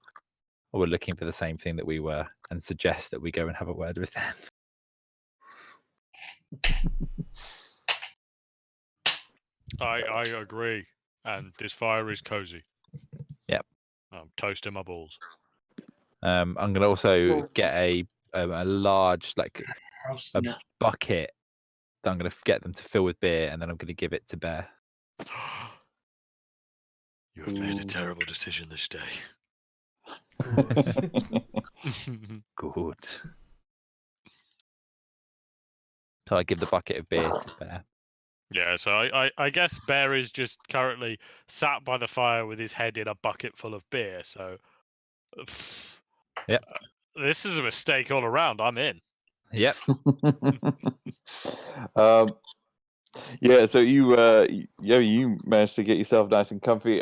were looking for the same thing that we were, and suggest that we go and have a word with them. I agree. And this fire is cozy. Yep. I'm toasting my balls. I'm going to also Well- get a large, like, Oh, snap. bucket that I'm going to get them to fill with beer, and then I'm going to give it to Bear. You have made a Ooh. terrible decision this day. Good. So I give the bucket of beer to Bear. Yeah, so I guess Bear is just currently sat by the fire with his head in a bucket full of beer. So, Yep. This is a mistake all around. I'm in. Yep. Yeah, so you managed to get yourself nice and comfy.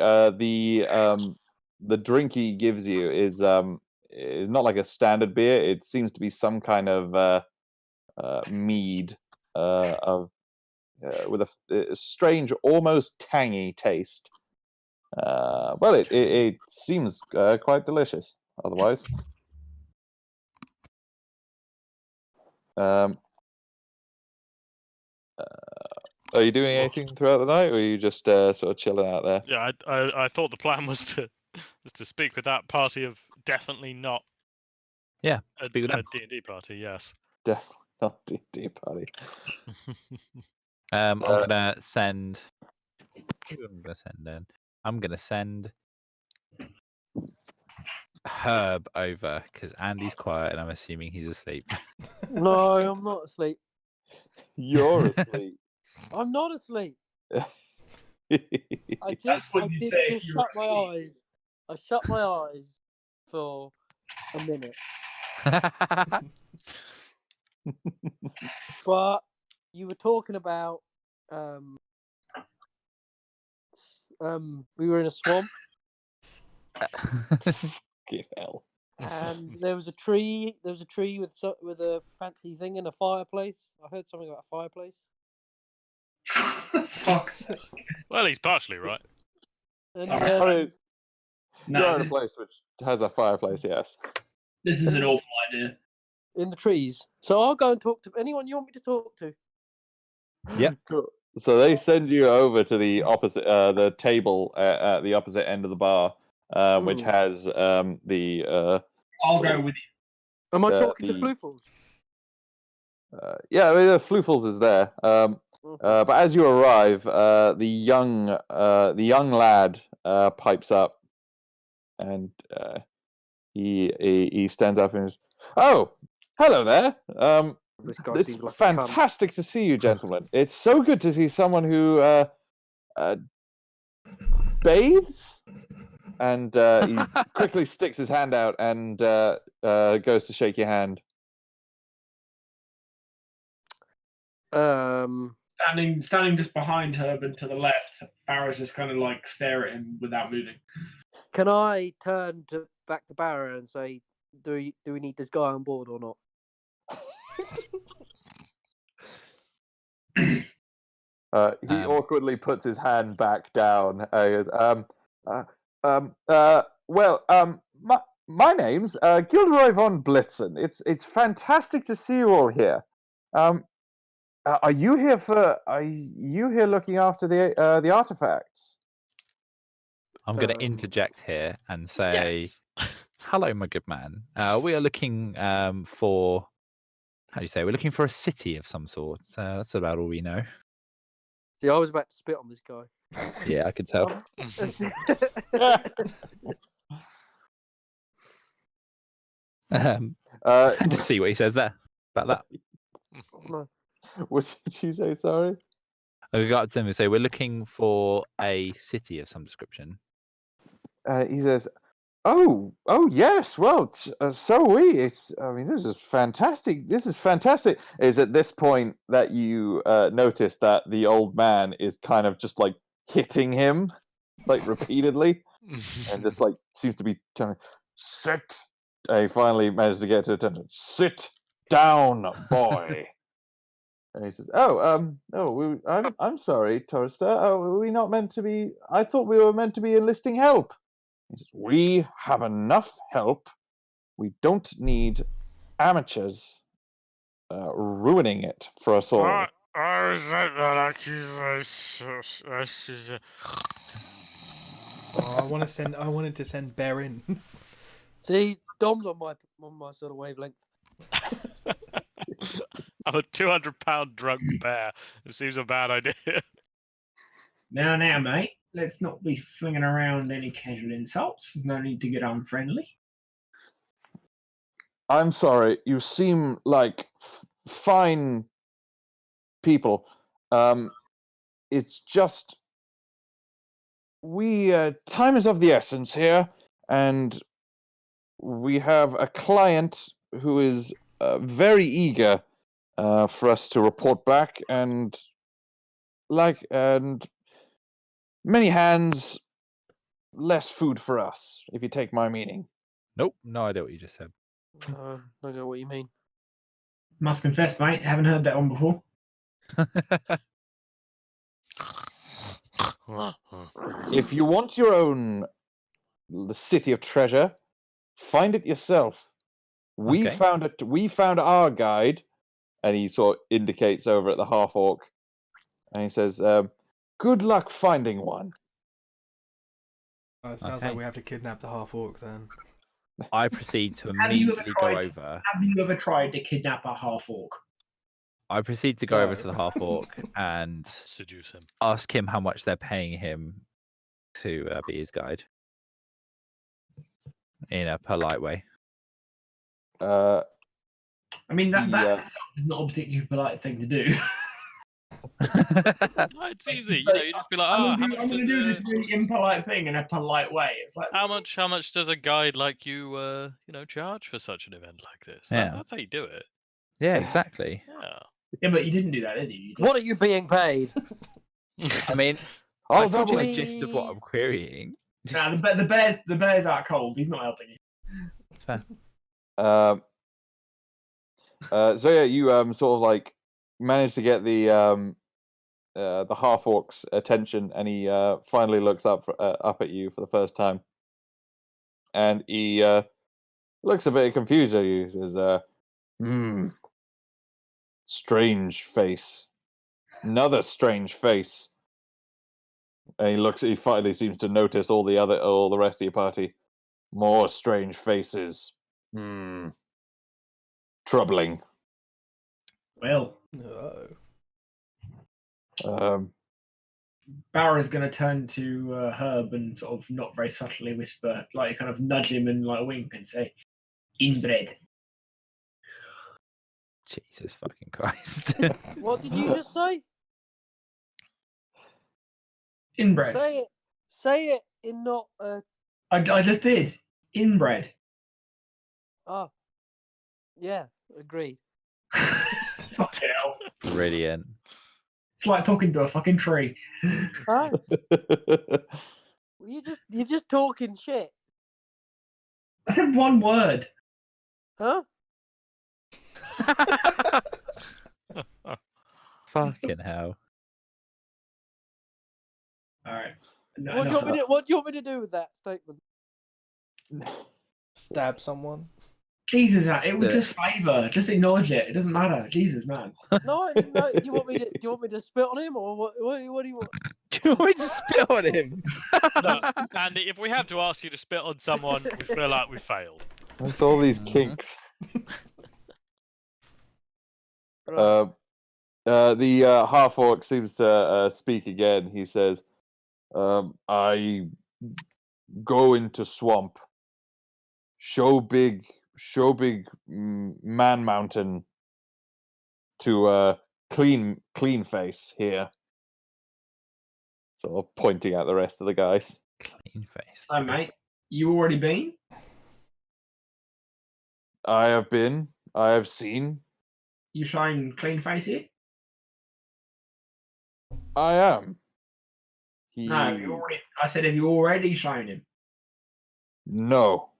The drink he gives you is not like a standard beer. It seems to be some kind of mead with a strange, almost tangy taste. Well, it seems quite delicious. Otherwise, are you doing anything throughout the night, or are you just sort of chilling out there? Yeah, I thought the plan was to speak with that party of definitely not Yeah. a Speak with them. D&D party. Yes. Definitely not D&D party. I'm gonna send. Who am I gonna send then? I'm gonna send Herb over because Andy's quiet and I'm assuming he's asleep. No, I'm not asleep. You're asleep. I'm not asleep. I That's just what I you did say if just you're shut my asleep. eyes. I shut my eyes for a minute. But you were talking about we were in a swamp Fucking hell. and there was a tree with a fancy thing and a fireplace. I heard something about a fireplace. Fuck's sake. Well, he's partially right. And All right. I mean, No, you're in a this, place which has a fireplace, yes. this is an awful idea. in the trees. So I'll go and talk to anyone you want me to talk to. Yep. Cool. So they send you over to the opposite, the table at the opposite end of the bar, which Ooh. has the. I'll So- go with you. Am I The- talking to the- Floofles? Yeah, I mean, the Floofles is there. But as you arrive, the young lad pipes up, and he stands up and is, "Oh, hello there. This guy It's seems like a cunt. fantastic to see you, gentlemen. It's so good to see someone who bathes." And he quickly sticks his hand out and goes to shake your hand. Standing just behind Herb and to the left, Barra's just kind of like stare at him without moving. Can I turn back to Barra and say, do we need this guy on board or not? He awkwardly puts his hand back down. He goes, my name's Gilderoy von Blitzen. It's fantastic to see you all here. Are you here looking after the artifacts? I'm going to interject here and say, Yes. hello, my good man. We are looking for, how do you say, we're looking for a city of some sort. That's about all we know. See, I was about to spit on this guy. Yeah, I could tell. Just see what he says there about that. No. What did you say? Sorry. I got to him and say, we're looking for a city of some description. He says, "Oh, yes. Well, so are we. This is fantastic. This is fantastic." Is at this point that you notice that the old man is kind of just like hitting him, like repeatedly, and just like seems to be telling, "Sit." He finally managed to get to attention. "Sit down, boy." And he says, I'm sorry, Torster. Were we not meant to be? I thought we were meant to be enlisting help." He says, "We have enough help. We don't need amateurs ruining it for us all." I resent that accusation. Oh, I wanted to send Bear in. See, Dom's on my sort of wavelength. I'm a 200-pound drunk bear. It seems a bad idea. Now, mate, let's not be flinging around any casual insults. There's no need to get unfriendly. "I'm sorry. You seem like fine people. It's just time is of the essence here, and we have a client who is very eager for us to report back, and many hands, less food for us, if you take my meaning." Nope, no idea what you just said. I don't know what you mean. Must confess, mate, haven't heard that one before. If you want your own city of treasure, find it yourself. We Okay. found it. We found our guide, and he sort of indicates over at the half orc, and he says, "Good luck finding one." It sounds Okay. like we have to kidnap the half orc then. I proceed to Have you ever immediately go tried- over. Have you ever tried to kidnap a half orc? I proceed to go over No. to the half orc and Seduce him. ask him how much they're paying him to be his guide in a polite way. I mean, that Yeah. itself is not a particularly polite thing to do. No, it's easy. You just be like, I'm how going much to do this really impolite thing in a polite way. It's like, how much does a guide like you charge for such an event like this? Yeah. That's how you do it. Yeah, exactly. Yeah. yeah, but you didn't do that, did you? You What just- are you being paid? I mean, I'll I told you double the it. gist of what I'm querying. Nah, Just- the bears are cold. He's not helping you. it's fair. So yeah, you sort of like manage to get the half orc's attention, and he finally looks up at you for the first time, and he looks a bit confused at you. He says, strange face, another strange face." And he finally seems to notice all the rest of your party. "More strange faces. Troubling." Well, Oh. Bauer is going to turn to Herb and sort of not very subtly whisper, like kind of nudge him and like wink and say, "Inbred." Jesus fucking Christ. What did you just say? Inbred. Say it in not I just did. Inbred. Oh. Yeah, agreed. Fucking hell. Brilliant. It's like talking to a fucking tree. Huh? You're just talking shit. I said one word. Huh? Fucking hell. All right. No, What do you want me to do with that statement? Stab someone. Jesus, it was Yeah. just flavor. Just acknowledge it. It doesn't matter. Jesus, man. No. Do you want me to spit on him or what? What do you want? Do you want me to spit on him? Look, Andy, if we have to ask you to spit on someone, we feel like we failed. With all these Mhm. kinks. Right. The half orc seems to speak again. He says, "I go into swamp. Show big man mountain to clean face here." Sort of pointing at the rest of the guys. Clean face. So, mate, you already been? I have been. I have seen. You showing clean face here? I am. No, you already. I said, have you already shown him? No.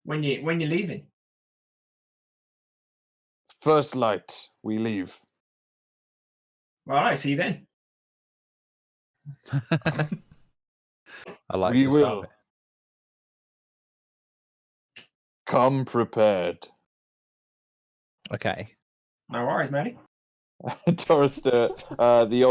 When you leaving? First light, we leave. Well, I see you then. I like We this will. topic. Come prepared. Okay. No worries, Matty. Torrister, the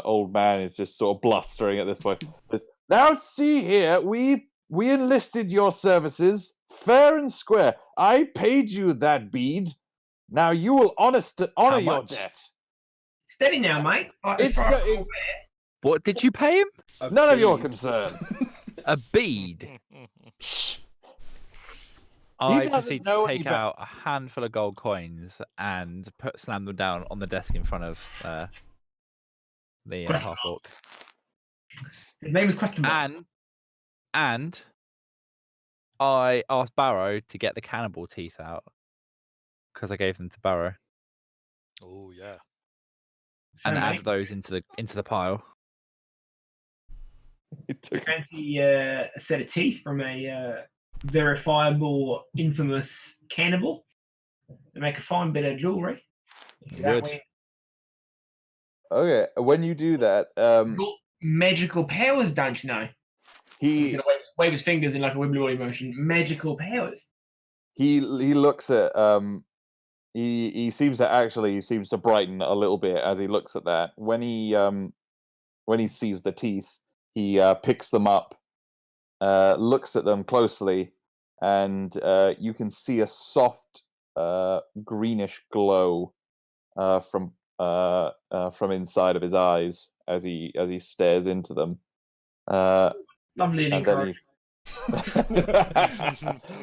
old man is just sort of blustering at this point. Says, "Now see here, we enlisted your services fair and square. I paid you that bead. Now you will honor your much? debt. Steady now, mate. It's far as go- I'm aware, What did you pay him? A None of your bead. concern." A bead. He I doesn't proceed know to any take better. out a handful of gold coins and slam them down on the desk in front of the Question half orc. his name is Question Mark. And I asked Barrow to get the cannibal teeth out because I gave them to Barrow Oh yeah. So, and add mate, those into the pile. He took- fancy a set of teeth from a verifiable, infamous cannibal. They make a fine bit of jewellery. It That would. way, Okay, when you do that, got magical powers, don't you know? He's he gonna wave his fingers in like a wibbly wobbly motion. Magical powers. he looks at he seems to brighten a little bit as he looks at that. When he sees the teeth, he picks them up, looks at them closely, and you can see a soft greenish glow from inside of his eyes as he stares into them. Lovely and And then encouraging.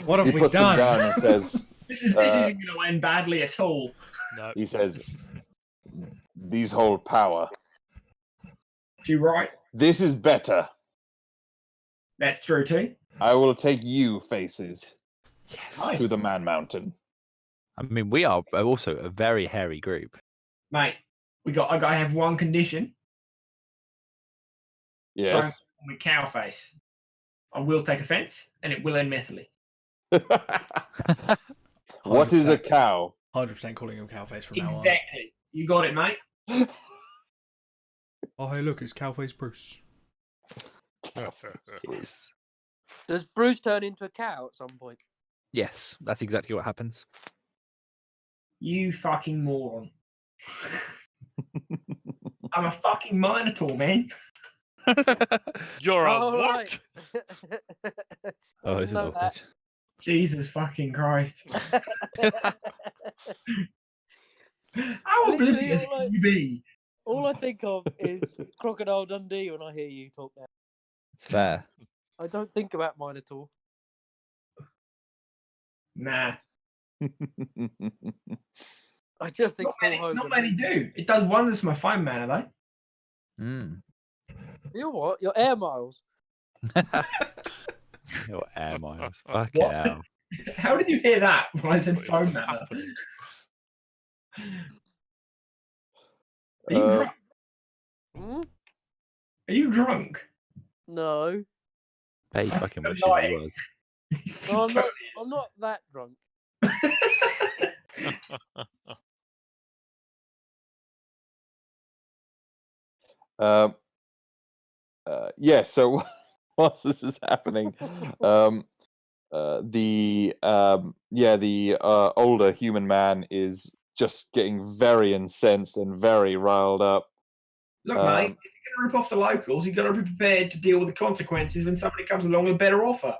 What have he we puts them done? down and says, This isn't going to end badly at all. No. he says, "These hold power. You're right. This is better. That's true too. I will take you, faces, Yes. to the Man Mountain." I mean, we are also a very hairy group. Mate, I gotta have one condition. Don't Yes. call me cow face. I will take offence and it will end messily. What is a 100%. cow? 100% calling him Cowface from now on. Exactly. You got it, mate. Oh, hey, look, it's Cowface Bruce. Yes. Does Bruce turn into a cow at some point? Yes, that's exactly what happens. You fucking moron. I'm a fucking Minotaur, man. You're a Oh, what? right. Oh, this is Know awkward. Jesus fucking Christ. How Literally, oblivious all can you be? All I think of is Crocodile Dundee when I hear you talk now. It's fair. I don't think about Minotaur. Nah. I just think Not Paul Hogan. many do. It does wonders for my phone mana, though. Mm. You're what? Your air miles. Your air miles. Fucking What? hell. How did you hear that when I said What is phone mana? happening? Are you drunk? Hmm? Are you drunk? No. He fucking wishes lying. he was. He's No, totally- I'm not that drunk. Yeah. So whilst this is happening, the older human man is just getting very incensed and very riled up. Look, mate, if you're going to rip off the locals, you've got to be prepared to deal with the consequences when somebody comes along with a better offer.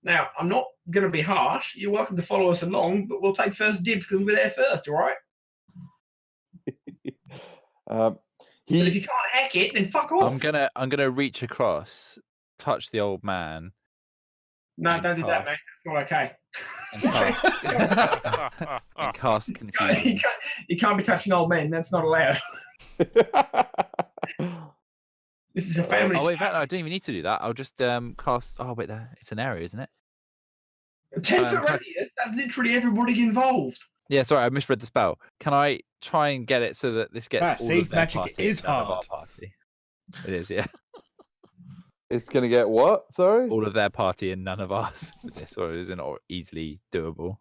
Now, I'm not going to be harsh. You're welcome to follow us along, but we'll take first dibs because we're there first, all right? But if you can't hack it, then fuck off. I'm gonna reach across, touch the old man, No, don't do that, mate. That's not okay. and cast confusion. You can't be touching old men. That's not allowed. This is a family. Oh wait, no, I don't even need to do that. I'll just cast. Oh wait, there. It's an area, isn't it? 10-foot radius. That's literally everybody involved. Yeah, sorry, I misread the spell. Can I try and get it so that this gets all see, of their magic party? is none of our hard. party? It is, yeah. It's gonna get what? Sorry. All of their party and none of ours with this, or it isn't easily doable.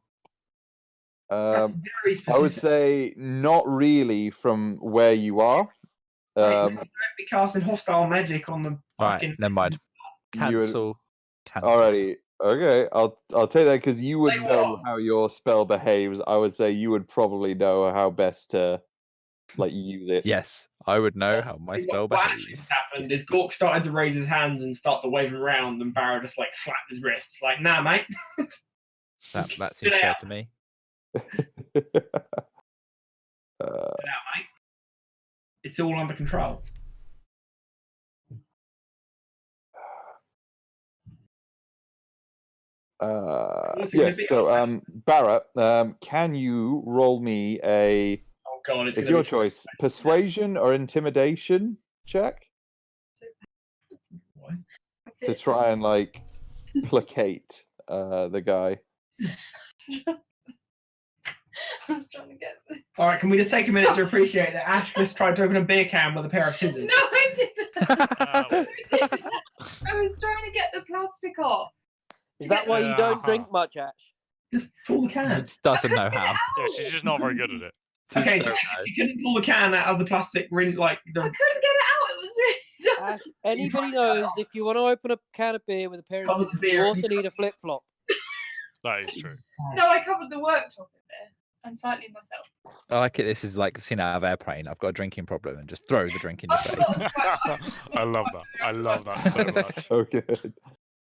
That's very specific. I would say not really from where you are. Don't be casting hostile magic on the Right, fucking. never mind. You would- Cancel. Cancel. Alrighty. Okay, I'll take that because you would Say know what? how your spell behaves. I would say you would probably know how best to use it. Yes, I would know how my See, spell what actually behaves. happened is Gork started to raise his hands and start to wave them around, and Barrow just like slapped his wrists, like, "Nah, mate." That seems Get fair out. to me. Get out, mate. It's all under control. What's it gonna Yes. be? So, Barrett, can you roll me a? Oh god, it's It's gonna your be choice: persuasion or intimidation check What? to try and like placate the guy. I was trying to get. All right, can we just take a minute to appreciate that Ash just tried to open a beer can with a pair of scissors? No, I didn't. Uh, I was trying to get the plastic off. Is that why you don't Uh-huh. drink much, Ash? Just pull the He can. just doesn't know how. yeah, she's just not very good at it. Okay, so So you couldn't pull the can out of the plastic ring, like I the. couldn't get it out. It was really dark. Ash, anybody knows if you want to open a can of beer with a pair of Cover the scissors, beer. you also need a flip flop. That is true. No, I covered the worktop in there and slightly myself. I like it. This is like the scene out of Airplane. I've got a drinking problem and just throw the drink in your face. I love that. I love that so much. So good.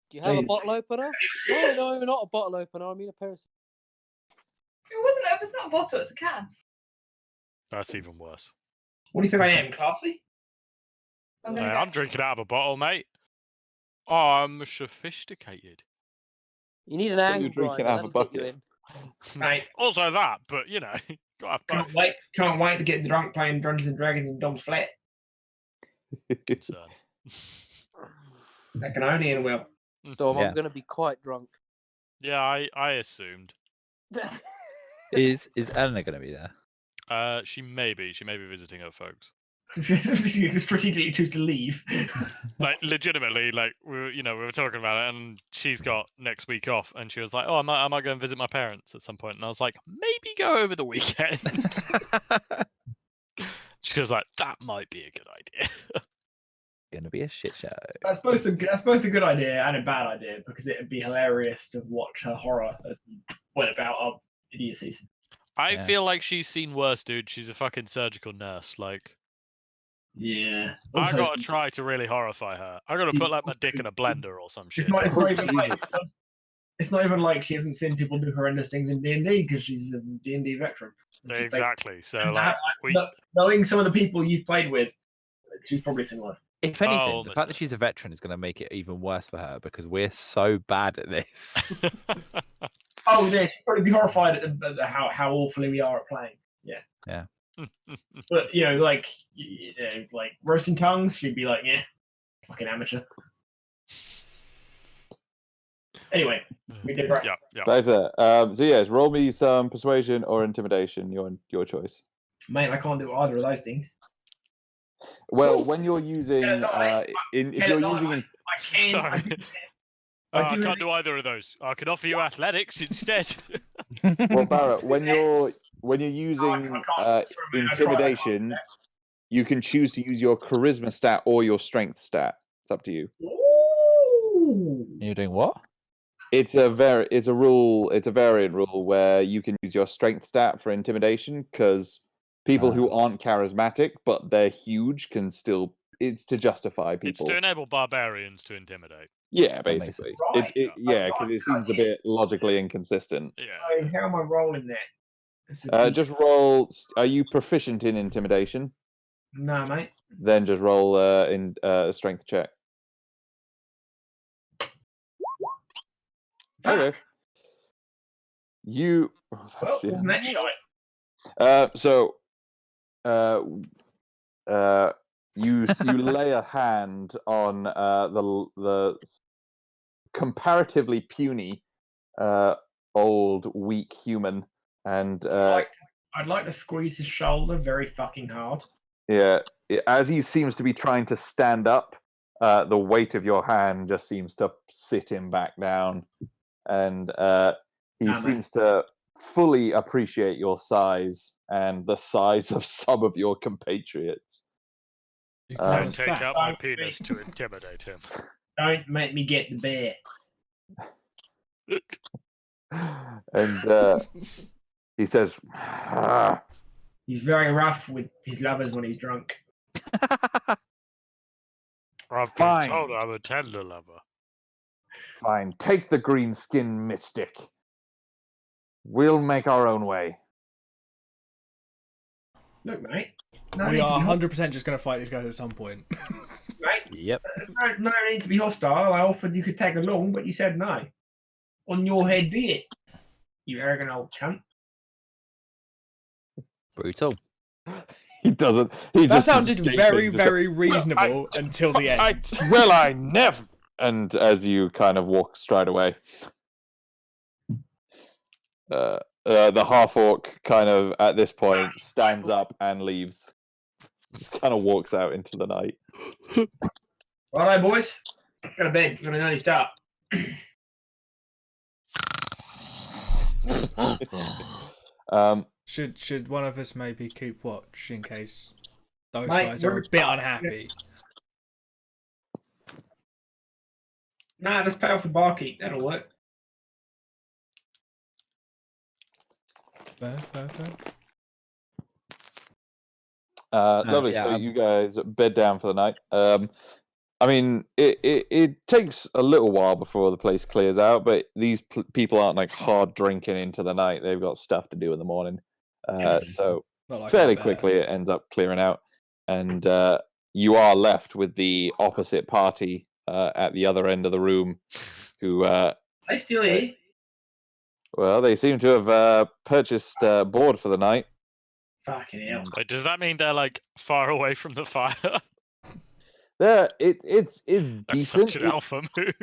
Do you have a Please. bottle opener? No, not a bottle opener. I mean a pair of. It's not a bottle, it's a can. That's even worse. What do you think I am, classy? I'm Hey, gonna I'm go. drinking out of a bottle, mate. I'm sophisticated. You need an Thought you angle were drinking grinder. out of a That'll get you bucket. in. Right. Also that, but you know, gotta have Can't both. wait to get drunk playing Dungeons and Dragons in Dom's flat. So. That can only end well. Dom, Yeah. I'm going to be quite drunk. Yeah, I assumed. Is Eleanor going to be there? She may be visiting her folks. You strategically choose to leave. Like legitimately, like we were talking about it, and she's got next week off, and she was like, "Oh, I might go and visit my parents at some point," and I was like, "Maybe go over the weekend." She was like, "That might be a good idea." Gonna be a shit show. That's both a good idea and a bad idea because it'd be hilarious to watch her horror as we went about our idiocies. I Yeah. feel like she's seen worse, dude. She's a fucking surgical nurse. Like, Yeah. I Also, gotta try to really horrify her. I gotta put like my dick in a blender or some shit. It's not even like it's not even like she hasn't seen people do horrendous things in D&D because she's a D&D veteran. And she's like- Exactly. So and like, we. knowing some of the people you've played with, she's probably seen worse. If anything, the almost fact that she's a veteran is going to make it even worse for her because we're so bad at this. Oh yeah, she'd probably be horrified at how awfully we are at playing. Yeah. But like roasting tongues, she'd be like, yeah, fucking amateur. Anyway, we digress. Yeah. That's it. So yes, roll me some persuasion or intimidation. Your choice. Mate, I can't do either of those things. Well, when you're using if you're using I can. Sorry. I I do can't do either of those. I can offer you athletics instead. well, Barrett, when you're using I can't. Sorry, mate, I tried. intimidation, you can choose to use your charisma stat or your strength stat. It's up to you. Ooh. You're doing what? It's a variant rule where you can use your strength stat for intimidation because people who aren't charismatic but they're huge can still. It's to justify It's people. to enable barbarians to intimidate. Yeah, That makes basically. sense. Yeah, because it seems a bit logically inconsistent. Yeah. So how am I rolling that? It's a Just roll. Are you proficient in intimidation? no, mate. Then just roll in a strength check. Okay. Fuck. You. Well, That's it. wasn't that shite? You lay a hand on the comparatively puny old weak human, and I'd like to squeeze his shoulder very fucking hard. yeah, as he seems to be trying to stand up, the weight of your hand just seems to sit him back down, and he Mate. seems to fully appreciate your size and the size of some of your compatriots. You Um, call Don't us take fat. out my penis to intimidate him. Don't make me get the bear. And he says, "Ah, He's very rough with his lovers when he's drunk. I've Fine. been told I'm a tender lover. fine, take the green skin mystic. We'll make our own way." Look, mate. No We need to are be 100% just going to fight these guys at some point. mate. Yep. There's no need to be hostile. I offered you could tag along, but you said no. On your head be it, you arrogant old cunt. Brutal. He doesn't. He That just sounded gaping, very, just very reasonable until the end. well, I never. And as you kind of stride away, the half orc kind of at this point stands up and leaves. Just kind of walks out into the night. Righto, boys. Go to bed. Got an early start. Should one of us maybe keep watch in case those Mate, guys are a we're- bit unhappy? Nah, just pay off the barkeep. That'll work. Fair. Lovely. yeah, So I'm- you guys bed down for the night. I mean, it takes a little while before the place clears out, but these people aren't like hard drinking into the night. They've got stuff to do in the morning. So Not like fairly our bear. quickly it ends up clearing out, and you are left with the opposite party at the other end of the room, who They still here. well, they seem to have purchased board for the night. Fucking hell. Wait, does that mean they're like far away from the fire? It's That's decent. such an alpha move.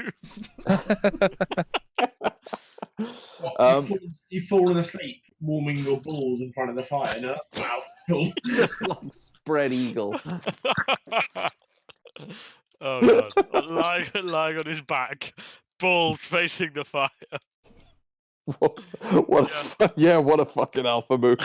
What, you've fallen asleep warming your balls in front of the fire. No, that's not cool. Spread eagle. Oh god, lying on his back, balls facing the fire. What a fucking alpha move.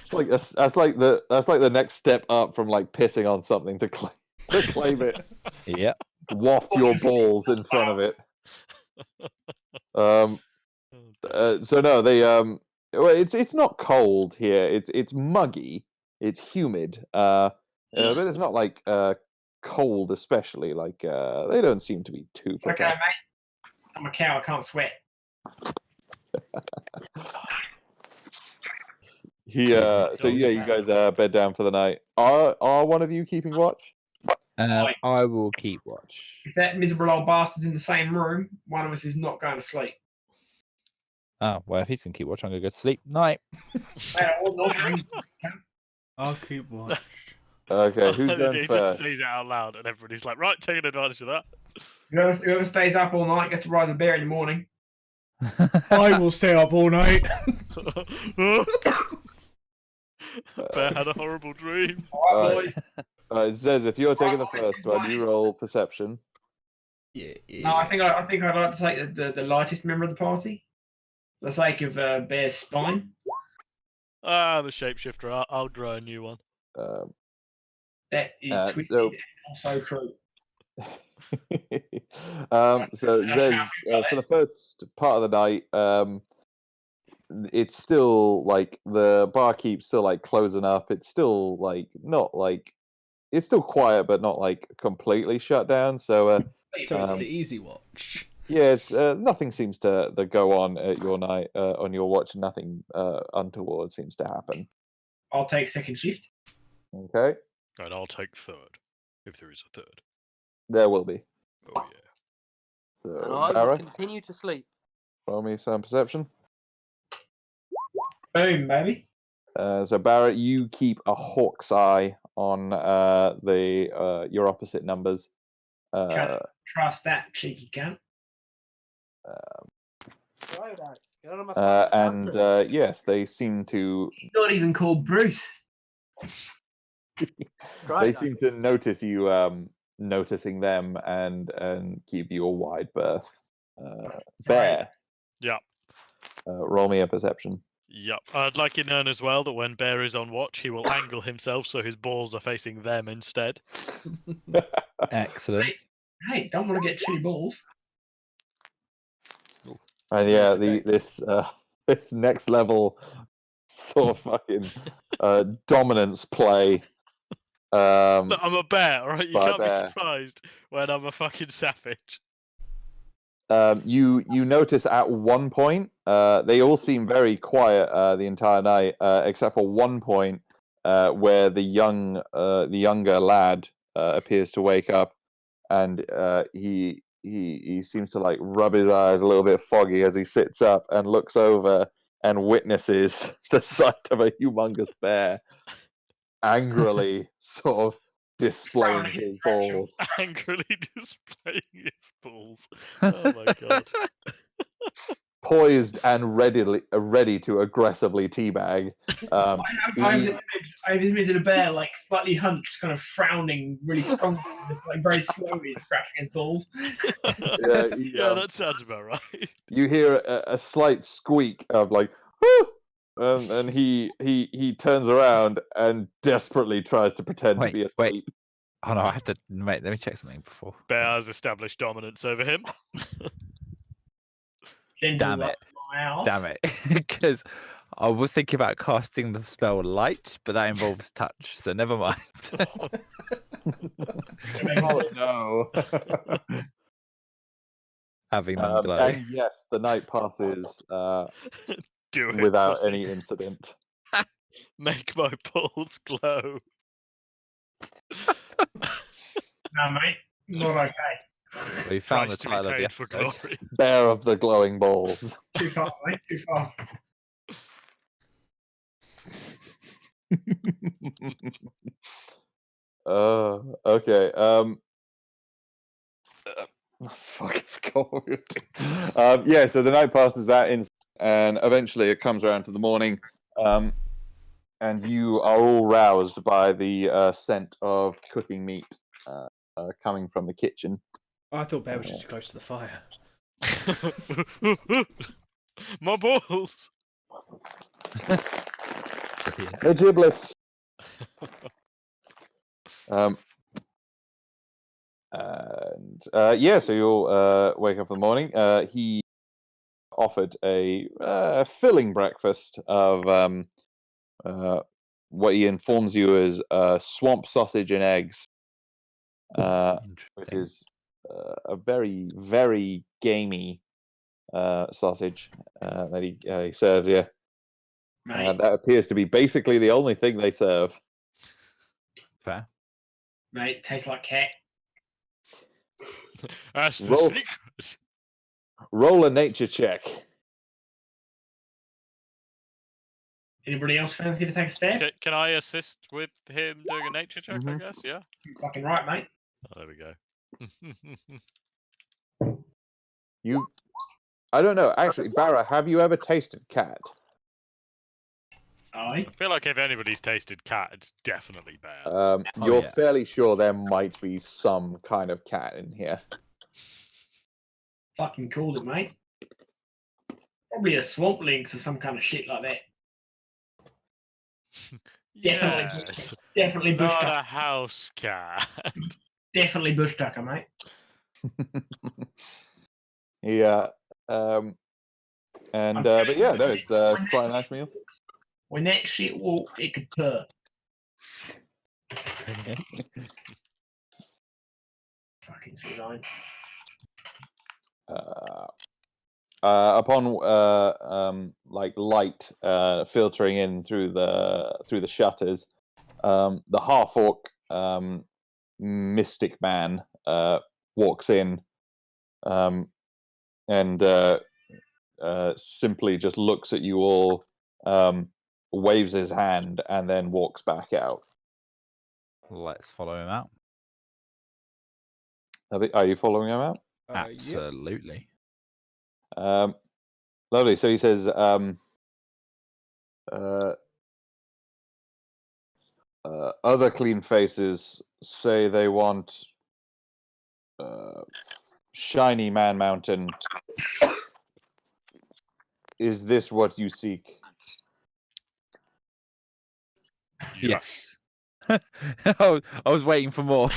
It's like that's like the next step up from like pissing on something to claim it. Yep. Waft your balls in front of it. So no, they well, it's not cold here. It's muggy. It's humid. But it's not like cold, especially. Like they don't seem to be too Okay, prepared. mate. I'm a cow. I can't sweat. So yeah, you guys bed down for the night. Are one of you keeping watch? I will keep watch. If that miserable old bastard's in the same room, one of us is not going to sleep. Oh, well, if he's going to keep watch, I'm going to go to sleep. Night. Mate, I wasn't offering. I'll keep watch. Okay, who's He going just first? says it out loud, and everybody's like, "Right, taking advantage of that." Whoever stays up all night gets to ride the bear in the morning. I will stay up all night. Bear had a horrible dream. All right, Right. boys. It says if you're taking the Right, first one, you roll perception. Yeah. No, I think I'd like to take the lightest member of the party, for the sake of Bear's spine. I'm a shapeshifter. I'll draw a new one. That is twisted so- and also true. So Zez, for the first part of the night, it's still like the barkeep's still like closing up. It's still like not like it's still quiet, but not like completely shut down. So So it's Um, the easy watch. yeah, it's nothing seems to go on at your night on your watch. Nothing untoward seems to happen. I'll take second shift. Okay, Right, I'll take third, if there is a third. there will be. Oh yeah. And So I will Barra, continue to sleep. roll me some perception. Boom, baby. So Barrett, you keep a hawk's eye on your opposite numbers. Trust that cheeky cunt. And yes, they seem to He's not even called Bruce. they seem to notice you noticing them and give you a wide berth. Bear, Yeah. roll me a perception. Yep. I'd like you to know as well that when Bear is on watch, he will angle himself so his balls are facing them instead. Excellent. Hey, don't want to get shitty balls. And yeah, Nice effect. this next level sort of fucking dominance play. Look, I'm a bear, alright? You by can't Bear. be surprised when I'm a fucking savage. You notice at one point, they all seem very quiet the entire night, except for one point where the younger lad appears to wake up, and he seems to like rub his eyes a little bit foggy as he sits up and looks over and witnesses the sight of a humongous bear angrily sort of displaying Frowning his expression. balls. Angrily displaying his balls. Oh my god. Poised and ready to aggressively teabag. I have this image of a bear, like slightly hunched, kind of frowning, really strongly, just like very slowly scratching his balls. Yeah, Yeah, that sounds about right. You hear a slight squeak of like, and he turns around and desperately tries to pretend to be Wait. asleep. Oh no, I have to wait. Let me check something before. Bear has established dominance over him. Gentle Damn like it. my ass. Damn it, because I was thinking about casting the spell light, but that involves touch, so never mind. Oh no! Having them glow. And yes, the night passes Do it. without pussy. any incident. Make my balls glow. No, mate, not okay. We found Price the to be title of the paid for episode. glory. Bear of the glowing balls. Too far, mate, too far. Okay. Fuck, I forgot what we were doing. Yeah, so the night passes that in, and eventually it comes around to the morning, and you are all roused by the scent of cooking meat coming from the kitchen. I thought Bear was just too close to the fire. My balls. Brilliant. The giblets. And yeah, so you'll wake up in the morning. He offered a filling breakfast of what he informs you is swamp sausage and eggs, which Interesting. is a very, very gamey sausage that he serves you. Mate, That appears to be basically the only thing they serve. Fair. mate, tastes like cat. That's the Roll. secret. Roll a nature check. Anybody else fancy to take a stab? Can I assist with him doing a nature check, I Mhm. guess? Yeah? You're fucking right, mate. Oh, there we go. I don't know. Actually, Barra, have you ever tasted cat? Aye. I feel like if anybody's tasted cat, it's definitely Bear. You're yeah. fairly sure there might be some kind of cat in here. Fucking called it, mate. Probably a swamp lynx or some kind of shit like that. Definitely, Yes. definitely bush Not tucker. a house cat. Definitely bush tucker, mate. Yeah. But yeah, no, it's quite a nice meal. When that shit walked, it could purr. Fucking design. Upon like light filtering in through the shutters, the half orc mystic man walks in, and simply just looks at you all, waves his hand, and then walks back out. Let's follow him out. Are you following him out? Yep. Absolutely. Lovely. So he says, other clean faces say they want shiny Man Mountain. Is this what you seek? Yes. I was waiting for more.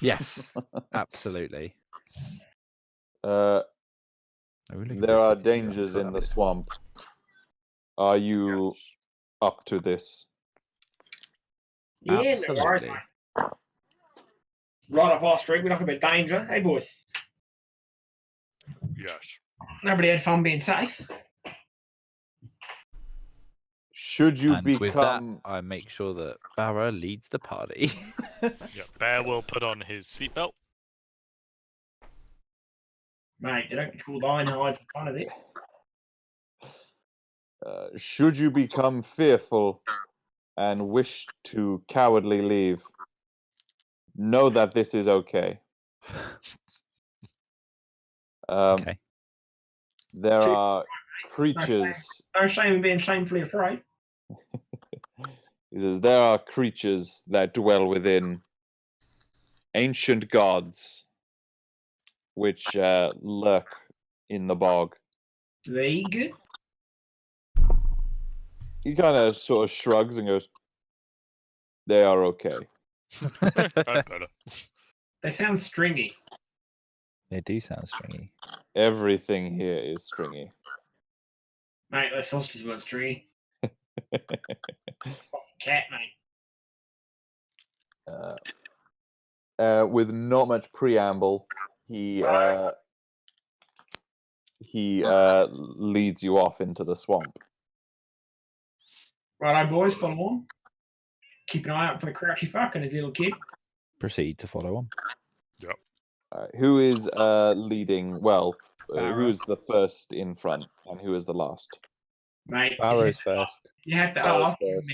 Yes, absolutely. There Look at are this city. dangers in the swamp. Are you Yes. up to this? Yeah, no worries, Absolutely. mate. Right up our street, we look a bit danger. Hey, boys. Yes. Nobody had fun being safe. Should you And with that, become I make sure that Barra leads the party. Yeah. Bear will put on his seatbelt. Mate, they don't call die and hide for fun of it. should you become fearful and wish to cowardly leave, know that this is okay. Okay. There are creatures. No shame in being shamefully afraid. He says there are creatures that dwell within ancient gods, which lurk in the bog. Do they eat good? He kind of sort of shrugs and goes, "They are okay." Better. They sound stringy. They do sound stringy. Everything here is stringy. Mate, those sausages weren't stringy. Cat, mate. With not much preamble, he leads you off into the swamp. Righto, boys, follow on. Keep an eye out for the crouchy fuck and his little kid. Proceed to follow on. Who is leading? Well, who Barra. is the first in front, and who is the last? Mate, Barra's first. you have to Barra's ask. first.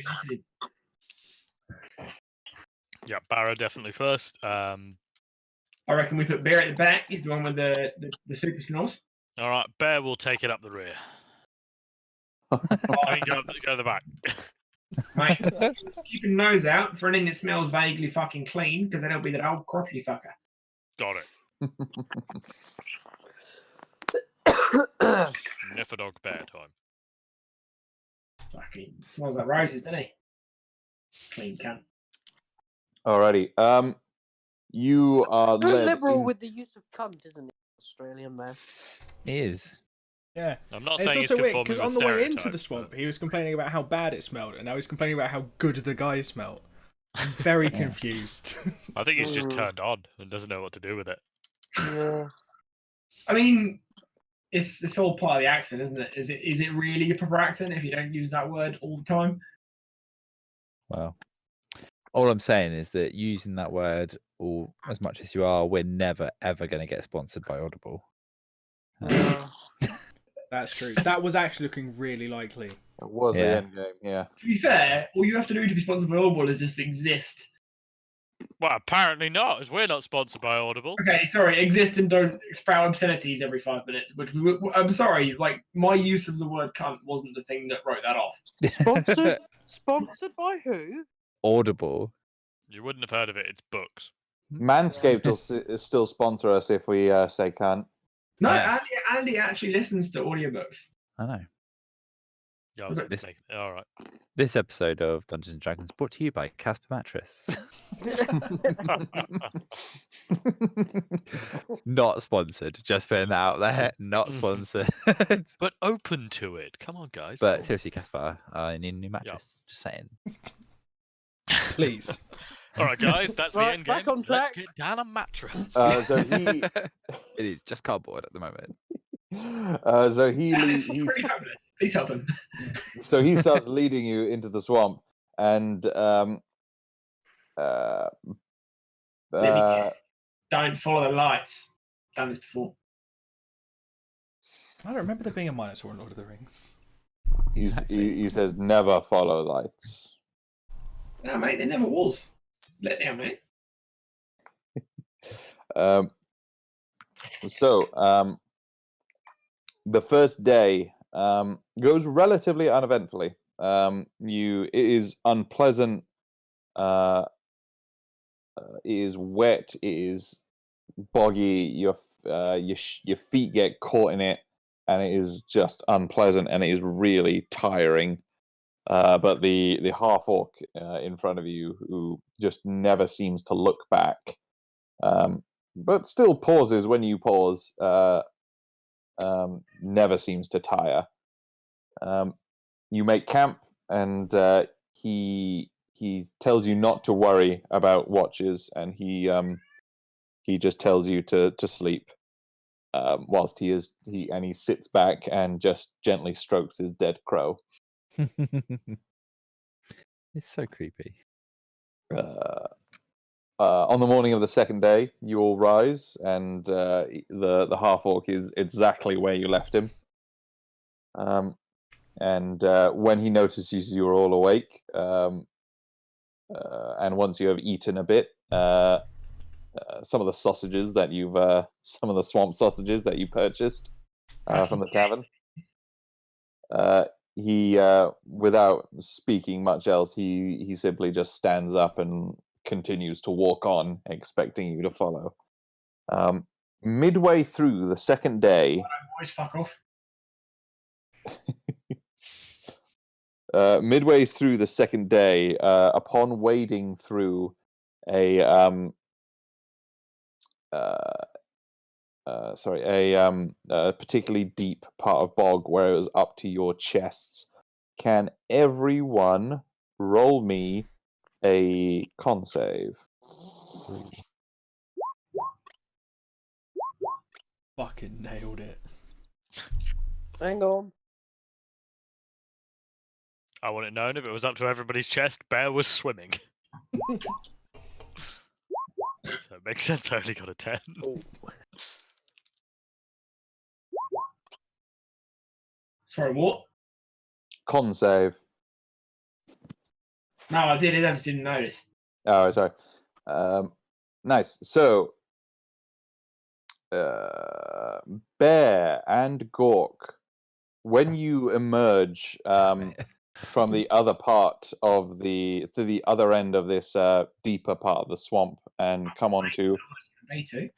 Yeah. Barra definitely first. I reckon we put Bear at the back. He's the one with the super snores. All right. Bear will take it up the rear. I mean, go to the back. Mate, keep your nose out for anything that smells vaguely fucking clean, because then it'll be that old crotchety fucker. Got it. Niffer dog bear time. Fucking smells like roses, doesn't he? Clean cunt. Alrighty. You are Very led. liberal in- with the use of cunt, isn't it? Australian man. It is. Yeah. I'm not It's saying it's also weird conforming because with on the way into the stereotypes, swamp, but- he was complaining about how bad it smelled, and now he's complaining about how good the guy smelled. I'm very confused. I think he's just turned on and doesn't know what to do with it. Yeah. I mean, it's all part of the accent, isn't it? Is it really a proper accent if you don't use that word all the time? Well, all I'm saying is that using that word, or as much as you are, we're never ever going to get sponsored by Audible. That's true. That was actually looking really likely. It was the Yeah. end game, yeah. To be fair, all you have to do to be sponsored by Audible is just exist. Well, apparently not, as we're not sponsored by Audible. Okay, sorry, exist and don't sprout obscenities every 5 minutes. Which I'm sorry, like my use of the word cunt wasn't the thing that wrote that off. Sponsored? Sponsored by who? Audible. You wouldn't have heard of it. It's books. Manscaped will still sponsor us if we say can't. No, Yeah. Andy actually listens to audiobooks. I know. Yeah, I was This- making, all right. This episode of Dungeons and Dragons brought to you by Casper Mattress. Not sponsored. Just putting that out there. Not sponsored. But open to it. Come on, guys. But come seriously, Caspar, I need a new mattress. Just saying. Please. on. All right, guys. That's the Right, end game. back on Let's track. get down a mattress. So he, It is just cardboard at the moment. so he, It's he's, pretty hopeless. Please help him. so he starts leading you into the swamp, and Let me guess. Don't follow the lights. Done this before. I don't remember there being a Minotaur in Lord of the Rings. he says never follow lights. No, mate, there never was. Let down, mate. The first day goes relatively uneventfully. It is unpleasant. It is wet. It is boggy. Your feet get caught in it, and it is just unpleasant, and it is really tiring. But the half orc in front of you, who just never seems to look back, but still pauses when you pause, never seems to tire. You make camp, and he tells you not to worry about watches, and he just tells you to sleep. Whilst he sits back and just gently strokes his dead crow. It's so creepy. On the morning of the second day, you all rise, and the half orc is exactly where you left him. And when he notices you are all awake, and once you have eaten a bit, some of the sausages that some of the swamp sausages that you purchased from the tavern, he, without speaking much else, he simply just stands up and continues to walk on, expecting you to follow. Midway through the second day, Boys, fuck off. midway through the second day, upon wading through a particularly deep part of bog where it was up to your chests, can everyone roll me a con save? Fucking nailed it. Hang on. I want it known if it was up to everybody's chest, Bear was swimming. So it makes sense I only got a 10. Sorry, what? Con save. No, I did it. I just didn't notice. Oh, sorry. Nice. So, Bear and Gork, when you emerge from the other part of to the other end of this deeper part of the swamp and come onto Me too.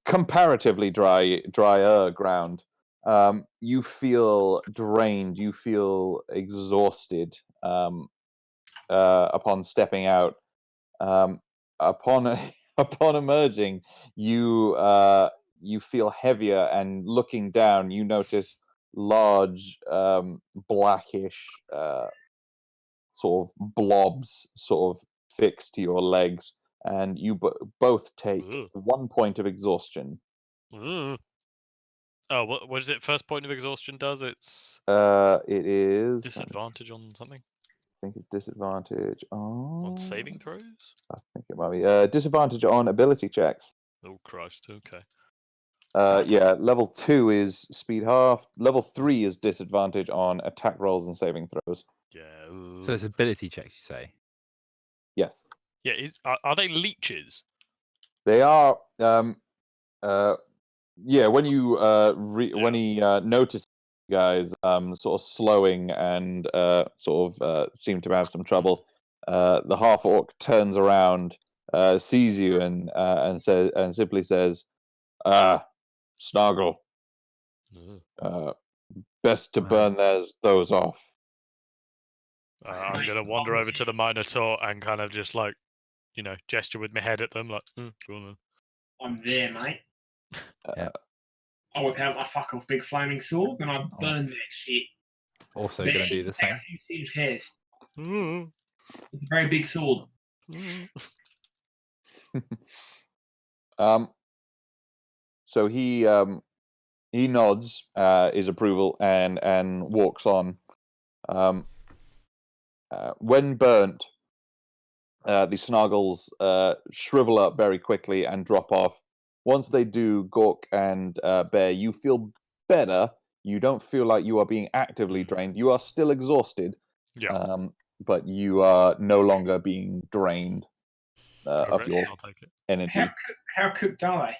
comparatively drier ground, you feel drained. You feel exhausted upon stepping out. Upon emerging, you feel heavier, and looking down, you notice large blackish sort of blobs sort of fixed to your legs, and you both take Ooh. 1 point of exhaustion. Ooh. Oh, what is it? First point of exhaustion does? It's It is disadvantage on something? I think it's disadvantage On saving throws? I think it might be disadvantage on ability checks. Oh, Christ. Okay. Yeah, level 2 is speed half. Level 3 is disadvantage on attack rolls and saving throws. Yeah. So it's ability checks, you say? Yes, Yeah, are they leeches? they are. Yeah, when you when he noticed you guys sort of slowing and sort of seem to have some trouble, the half orc turns around, sees you, and says, and simply says, Snargle, Ugh. best to burn those off. I'm Nice. gonna wander over to the Minotaur and kind of just like, gesture with my head at them, like, go on then. I'm there, mate. Yeah. I whip out my fuck off big flaming sword and I burn that shit. Also Then going to do the take same. a few singed hairs. Mm, It's a very big sword. mm. So he nods his approval and walks on. When burnt, the snoggles shrivel up very quickly and drop off. Once they do, Gork and Bear, you feel better. You don't feel like you are being actively drained. You are still exhausted, Yeah. but you are no longer being drained of Progress, your I'll take it. energy. How cooked are they?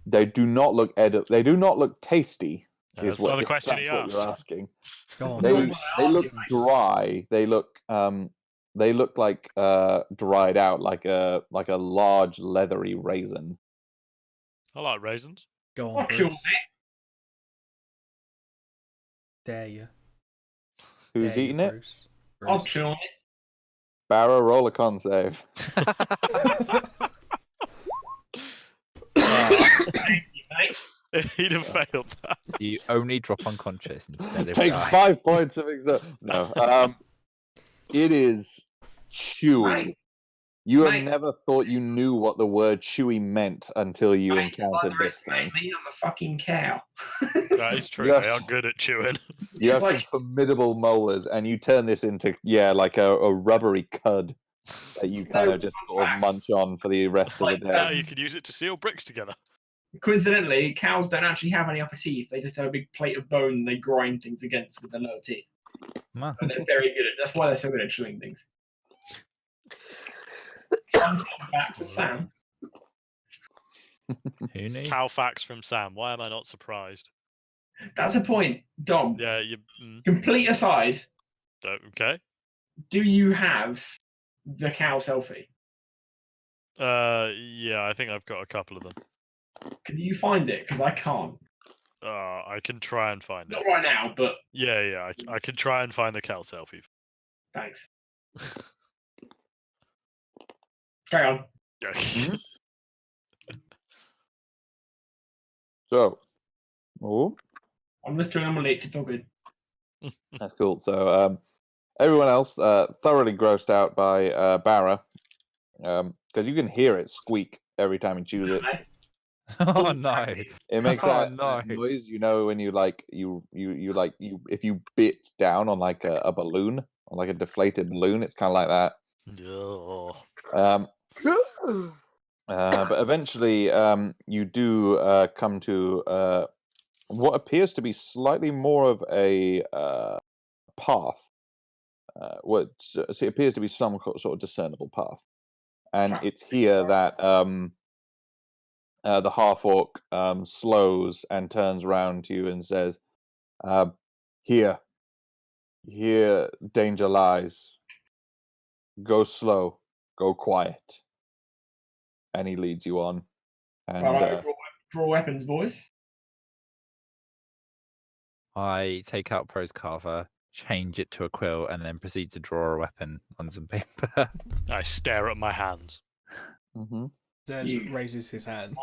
They do not look they do not look tasty. That's not the if question he that's what you're asked. asking. Go on, They Bruce. they look dry. They look like dried out, like a large leathery raisin. I like raisins. Go I'll on, kill Bruce. that. Dare you? Who's Dare you, eating it? Bruce? I'll Bruce. chill on Barra, roll a con save. it. Thank you, mate. He'd have failed that. You only drop unconscious instead of Take die. 5 points of No. It is chewy. Mate. You have Mate. never thought you knew what the word chewy meant until you Mate, encountered this thing. underestimate me, I'm a fucking cow. That is true. Yes. They are good at chewing. You have some Like- formidable molars, and you turn this into like a rubbery cud that you kind of just sort of facts. munch on for the rest of Like, the day. Now you could use it to seal bricks together. Coincidentally, cows don't actually have any upper teeth. They just have a big plate of bone they grind things against with their lower teeth. Man. And they're very good at That's why they're so good at chewing things. Fun fact for Sam. Who knew? Cow facts from Sam. Why am I not surprised? That's a point. Dom, Yeah, you. complete aside, Okay. do you have the cow selfie? Yeah, I think I've got a couple of them. Can you find it? Because I can't. I can try and find it. Not right now, but Yeah, I can try and find the cow selfie. thanks. Carry on. Yeah. Mhm. So, I'm just chewing on my lips. It's all good. that's cool. So, everyone else thoroughly grossed out by Barra, because you can hear it squeak every time he chews it. Oh no! It makes Oh, that no. noise, when you if you bit down on like a balloon, on like a deflated balloon, it's kind of like that. Ugh. But eventually, you do come to what appears to be slightly more of a path. So it appears to be some sort of discernible path, and it's here that the half orc slows and turns around to you and says, "Here, danger lies. Go slow, go quiet." And he leads you on. And Right, draw weapons, boys. I take out Pro's carver, change it to a quill, and then proceed to draw a weapon on some paper. I stare at my hands. mhm. Zez You- raises his hands.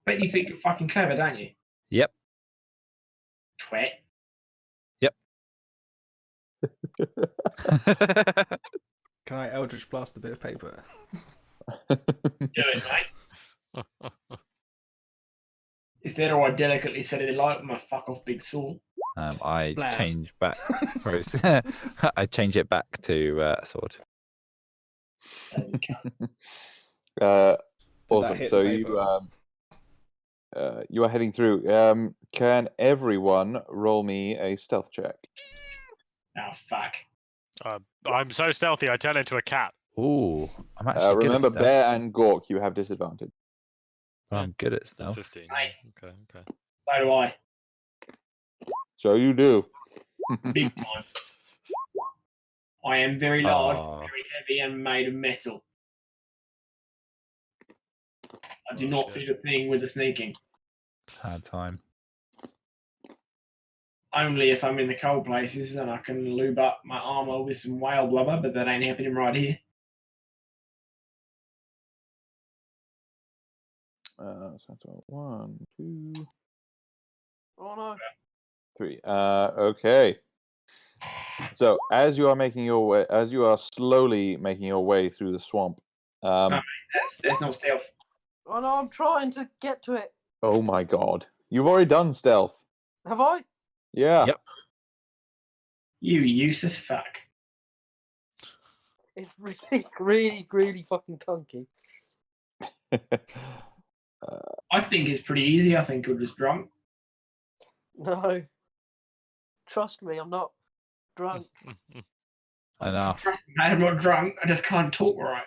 Bet you think you're fucking clever, don't you? Yep. Twat. Can I Eldritch Blast a bit of paper? Do it, mate. Instead, or I delicately set it alight with my fuck off big sword. I Blam. change back. Pro's- I change it back to a sword. Awesome. hit So the you paper? you are heading through. Can everyone roll me a stealth check? Oh, fuck. I'm so stealthy. I turn into a cat. Ooh, I'm actually good Remember, at stealth. Bear and Gork, you have disadvantage. I'm good at stealth. 15. Right. Okay. So do I. So you do. Big time. I am very large, Aw. very heavy, and made of metal. I do Oh, not shit. do the thing with the sneaking. Bad time. only if I'm in the cold places and I can lube up my armor with some whale blubber, but that ain't happening right here. So that's 1, 2, Oh no. 3. Okay. So as you are slowly making your way through the swamp. That's no stealth. Oh no, I'm trying to get to it. Oh my god, you've already done stealth. Have I? Yeah. Yep. You useless fuck. It's really, really, really fucking clunky. I think it's pretty easy. I think you're just drunk. No. Trust me, I'm not drunk. I know. Trust me, I'm not drunk. I just can't talk right.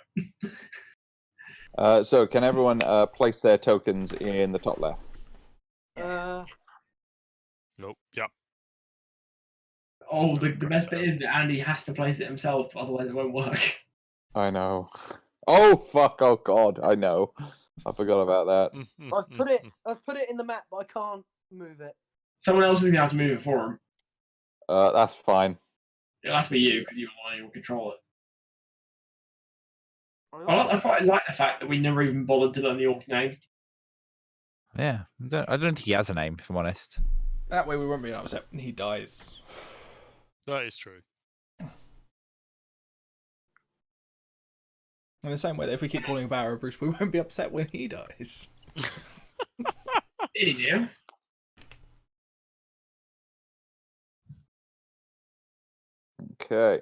So can everyone place their tokens in the top left? Nope. Yep. Oh, the best bit is that Andy has to place it himself, otherwise it won't work. I know. Oh fuck! Oh god! I know. I forgot about that. I've put it in the map, but I can't move it. Someone else is going to have to move it for him. That's fine. It'll have to be you, because you're the one who will control it. I I quite like the fact that we never even bothered to learn the orc name. Yeah, I don't think he has a name, if I'm honest. That way we won't be upset when he dies. That is true. In the same way that if we keep calling him Barrow Bruce, we won't be upset when he dies. Silly dear. Okay.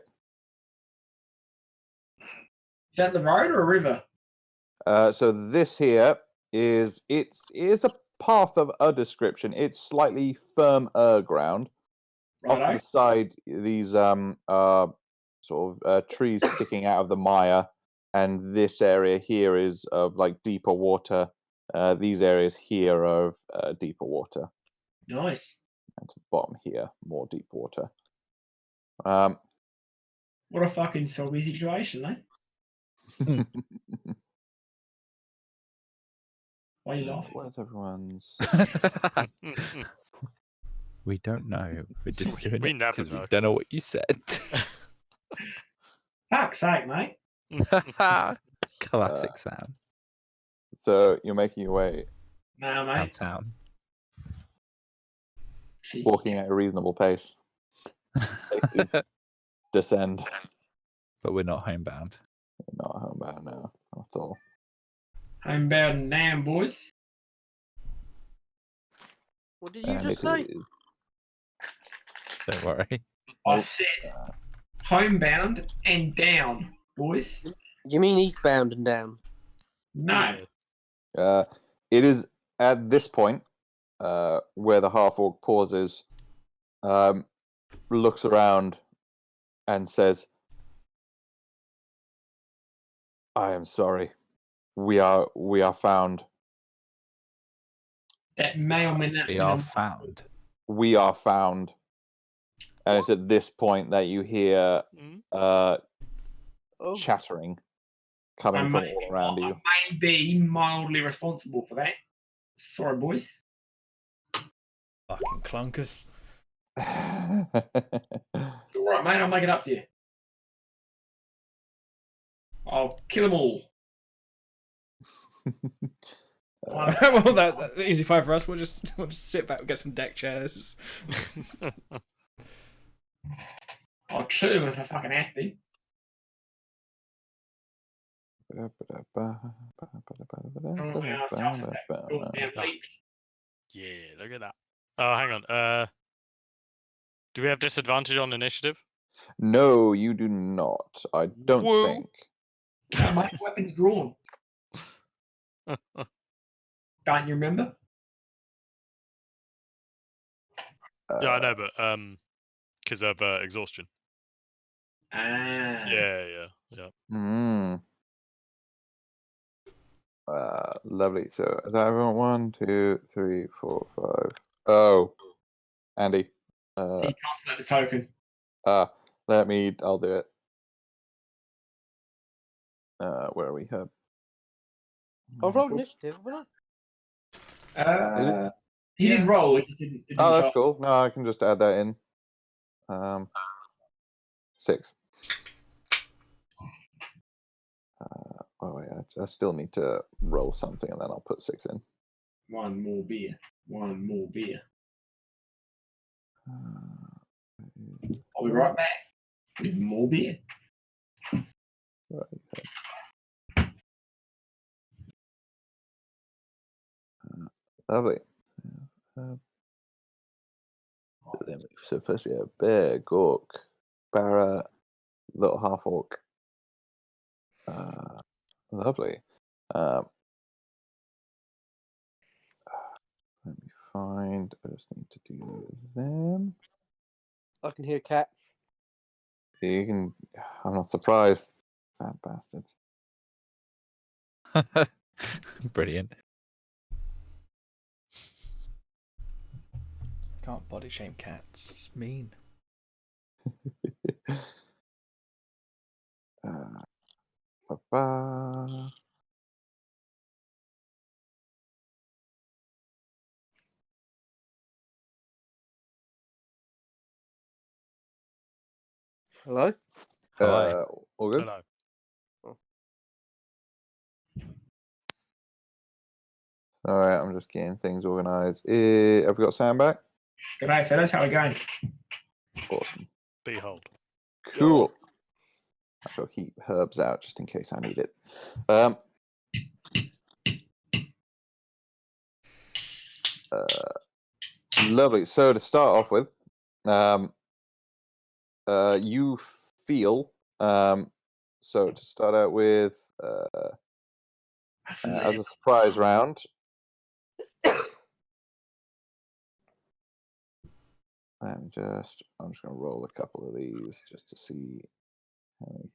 Is that the road or a river? So this here is it is a path of a description. It's slightly firmer ground. Off to Righto. the side, these sort of trees sticking out of the mire, and this area here is of like deeper water. These areas here are of deeper water, Nice. and to the bottom here, more deep water. What a fucking soggy situation, eh? Why are you laughing? Where's everyone's? We don't know. We're just doing We it never because we know. don't know what you said. Fuck's sake, mate. Classic Sam. So you're making your way, Nah, mate. Downtown. Jeez. walking at a reasonable pace. Faces descend. But we're not homebound. Not homebound now at all. Homebound and damn, boys. What did you And just it say? is- Don't worry. I said homebound and down, boys. You mean eastbound and down? No. It is at this point where the half orc pauses, looks around, and says, "I am sorry. We are found. That may or may not. We are found. We are found." And it's at this point that you hear Oh, chattering coming from all around you. I may be mildly responsible for that. Sorry, boys. Fucking clunkers. It's all right, mate. I'll make it up to you. I'll kill them all. Well, that easy fine for us. We'll just sit back and get some deck chairs. I'll shoot them if I fucking have to. Goddamn leap. Yeah, look at that. Oh, hang on. Do we have disadvantage on initiative? No, you do not. I don't Whoa. think. No, mate, weapons drawn. Don't you remember? Yeah, I know, but because of exhaustion. Ah. Yeah. Lovely. So is that everyone? 1, 2, 3, 4, 5. Oh, Andy. He can't select the token. I'll do it. Where are we? I've rolled initiative, haven't I? He Yeah. did roll. It just didn't. It Oh, didn't that's cool. No, I can just add that in. 6. Oh yeah, I still need to roll something, and then I'll put 6 in. One more beer. One more beer. I'll be right back with more beer. Lovely. So first we have Bear, Gork, Barra, Little Half Orc. Lovely. Let me find. I just need to do them. I can hear Cat. You can. I'm not surprised. Fat bastards. Brilliant. Can't body shame cats. It's mean. Ba-ba. Hello? Hi. All good. Hello. All right, I'm just getting things organized. Have we got Sam back? Good night, fellas. How are we going? Awesome. Behold. Cool. I shall keep herbs out just in case I need it. Lovely. So to start off with, you feel. So to start out with, as a surprise round. I'm just going to roll a couple of these just to see how they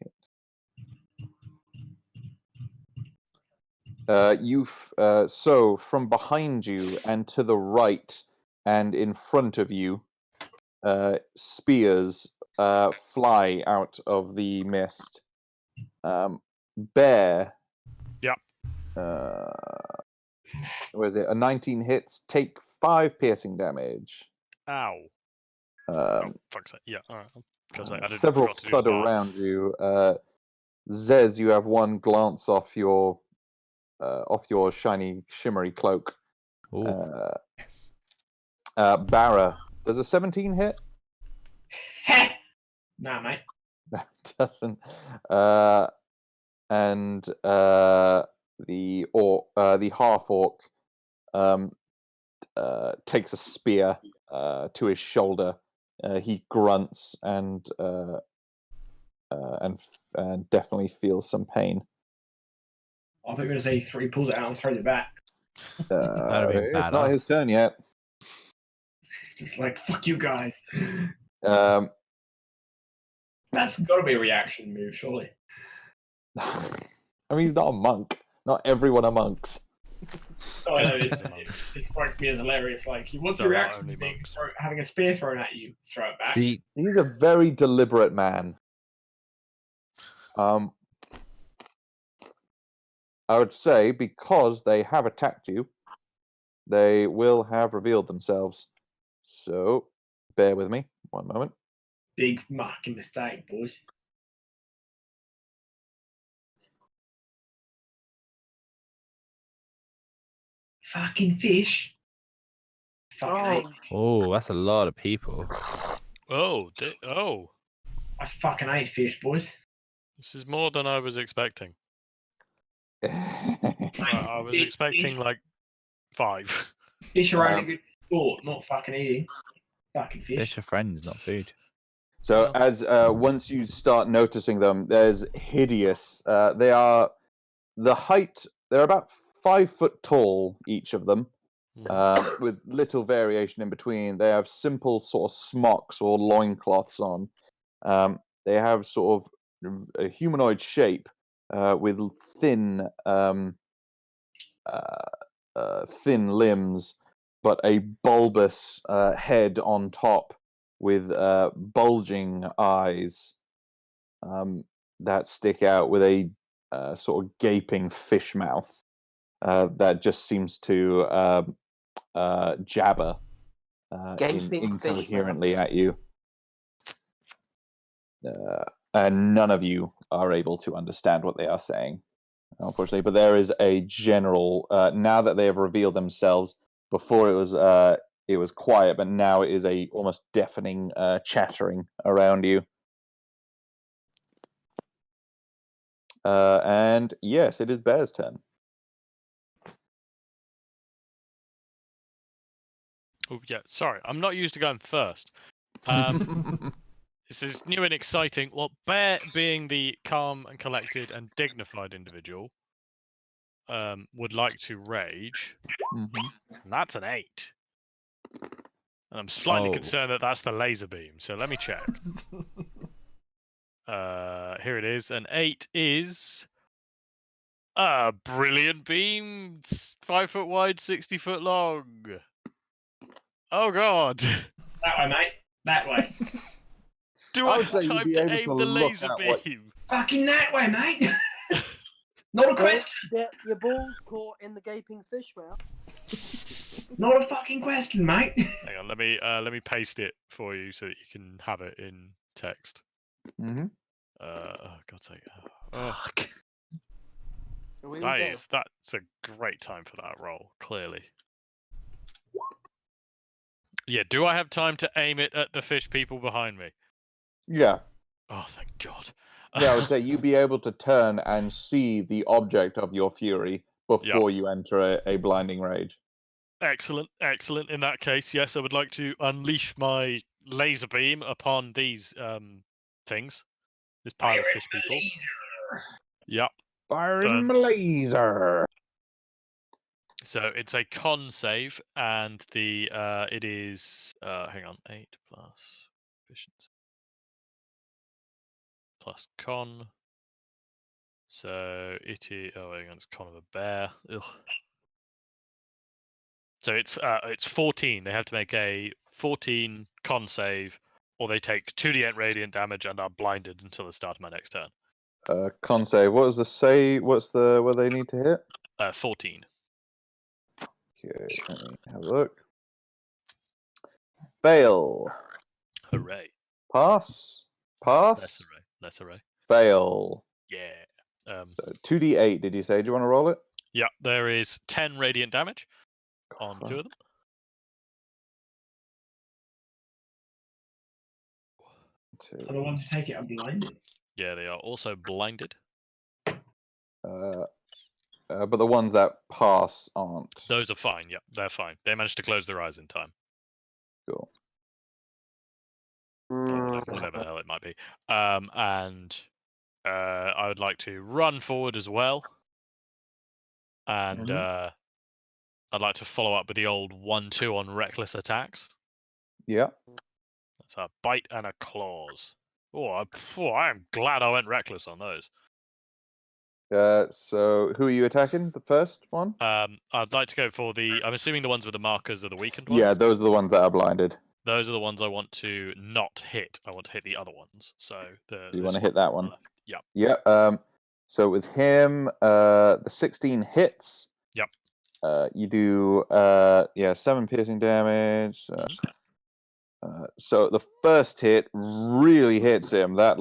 hit. So from behind you and to the right and in front of you, spears fly out of the mist. Bear. Yep. What is it? A 19 hits, take 5 piercing damage. Ow. Um, Oh, fuck's sake. Yeah, alright. Because I didn't several forgot to do thud bar. around you. Zez, you have one glance off your shiny, shimmery cloak. Ooh. Yes. Barra, does a 17 hit? Nah, mate. No, it doesn't. And the half orc takes a spear to his shoulder. He grunts and definitely feels some pain. I thought you were going to say 3 pulls it out and throws it back. That'd be It's not badass. his turn yet. Just like, fuck you guys. That's got to be a reaction move, surely. I mean, he's not a monk. Not everyone are monks. Oh, I know. He's a monk. It strikes me as hilarious. Like, what's There your are reaction only to being monks. having a spear thrown at you? Throw it back. The He's a very deliberate man. I would say because they have attacked you, they will have revealed themselves. So, bear with me. One moment. Big fucking mistake, boys. Fucking fish. Fucking Oh, that's a lot of people. Oh, I fucking hate fish, boys. this is more than I was expecting. I was Fish- expecting like 5. Fish are only good for sport, not fucking eating. Fucking fish. Fish are friends, not food. So as once you start noticing them, there's hideous. They are the height. They're about 5 foot tall, each of them, with little variation in between. They have simple sort of smocks or loincloths on. They have sort of a humanoid shape with thin, thin limbs, but a bulbous head on top, with bulging eyes that stick out, with a sort of gaping fish mouth that just seems to jabber Gaping fish incoherently at you. And none of you are able to understand what they are saying, unfortunately. But there is a general, now that they have revealed themselves. Before it was quiet, but now it is a almost deafening chattering around you. And yes, it is Bear's turn. Oh yeah, sorry, I'm not used to going first. This is new and exciting. Well, Bear, being the calm and collected and dignified individual, would like to rage. Mhm. And that's an 8. And I'm slightly Oh. concerned that that's the laser beam. So let me check. Here it is. An 8 is a brilliant beam, 5 foot wide, 60 foot long. Oh god. That way, mate. That way. Do I I would have say you'd time be to able aim to the look laser at what- beam? Fucking that way, mate. Not a Well, question. get your balls caught in the gaping fish mouth. Not a fucking question, mate. Hang on, let me paste it for you so that you can have it in text. Mhm. Oh God's sake. Oh, Are we all dead? that's a great time for that roll, clearly. Yeah, do I have time to aim it at the fish people behind me? Yeah. Oh, thank God. Yeah, I would say you'd be able to turn and see the object of your fury before you enter a blinding rage. Excellent, excellent. In that case, yes, I would like to unleash my laser beam upon these things. This pile of fish people. Yep. Fire in my laser. So it's a con save, and the it is hang on, 8 plus efficiency plus con. So it is hang on, it's con of a bear. Ugh. So it's 14. They have to make a 14 con save, or they take 2d8 radiant damage and are blinded until the start of my next turn. Con save. What does the say? What's the what they need to hit? 14. Okay, let me have a look. Fail. Hooray. Pass. Pass. Less hooray. Less hooray. Fail. Yeah. So 2d8, did you say? Do you want to roll it? Yeah, there is 10 radiant damage on Fuck. 2 of them. And the ones who take it are blinded. Yeah, they are also blinded. But the ones that pass aren't. Those are fine. Yeah, they're fine. They managed to close their eyes in time. Cool. Or whatever the hell it might be. And I would like to run forward as well. And I'd like to follow up with the old 1-2 on reckless attacks. Yeah. That's a bite and a claws. I am glad I went reckless on those. So who are you attacking? The first one? I'd like to go for I'm assuming the ones with the markers are the weakened ones. Yeah, those are the ones that are blinded. Those are the ones I want to not hit. I want to hit the other ones. So You want to hit that one? Yeah. Yeah. So with him, the 16 hits. Yep. You do 7 piercing damage. So the first hit really hits him. That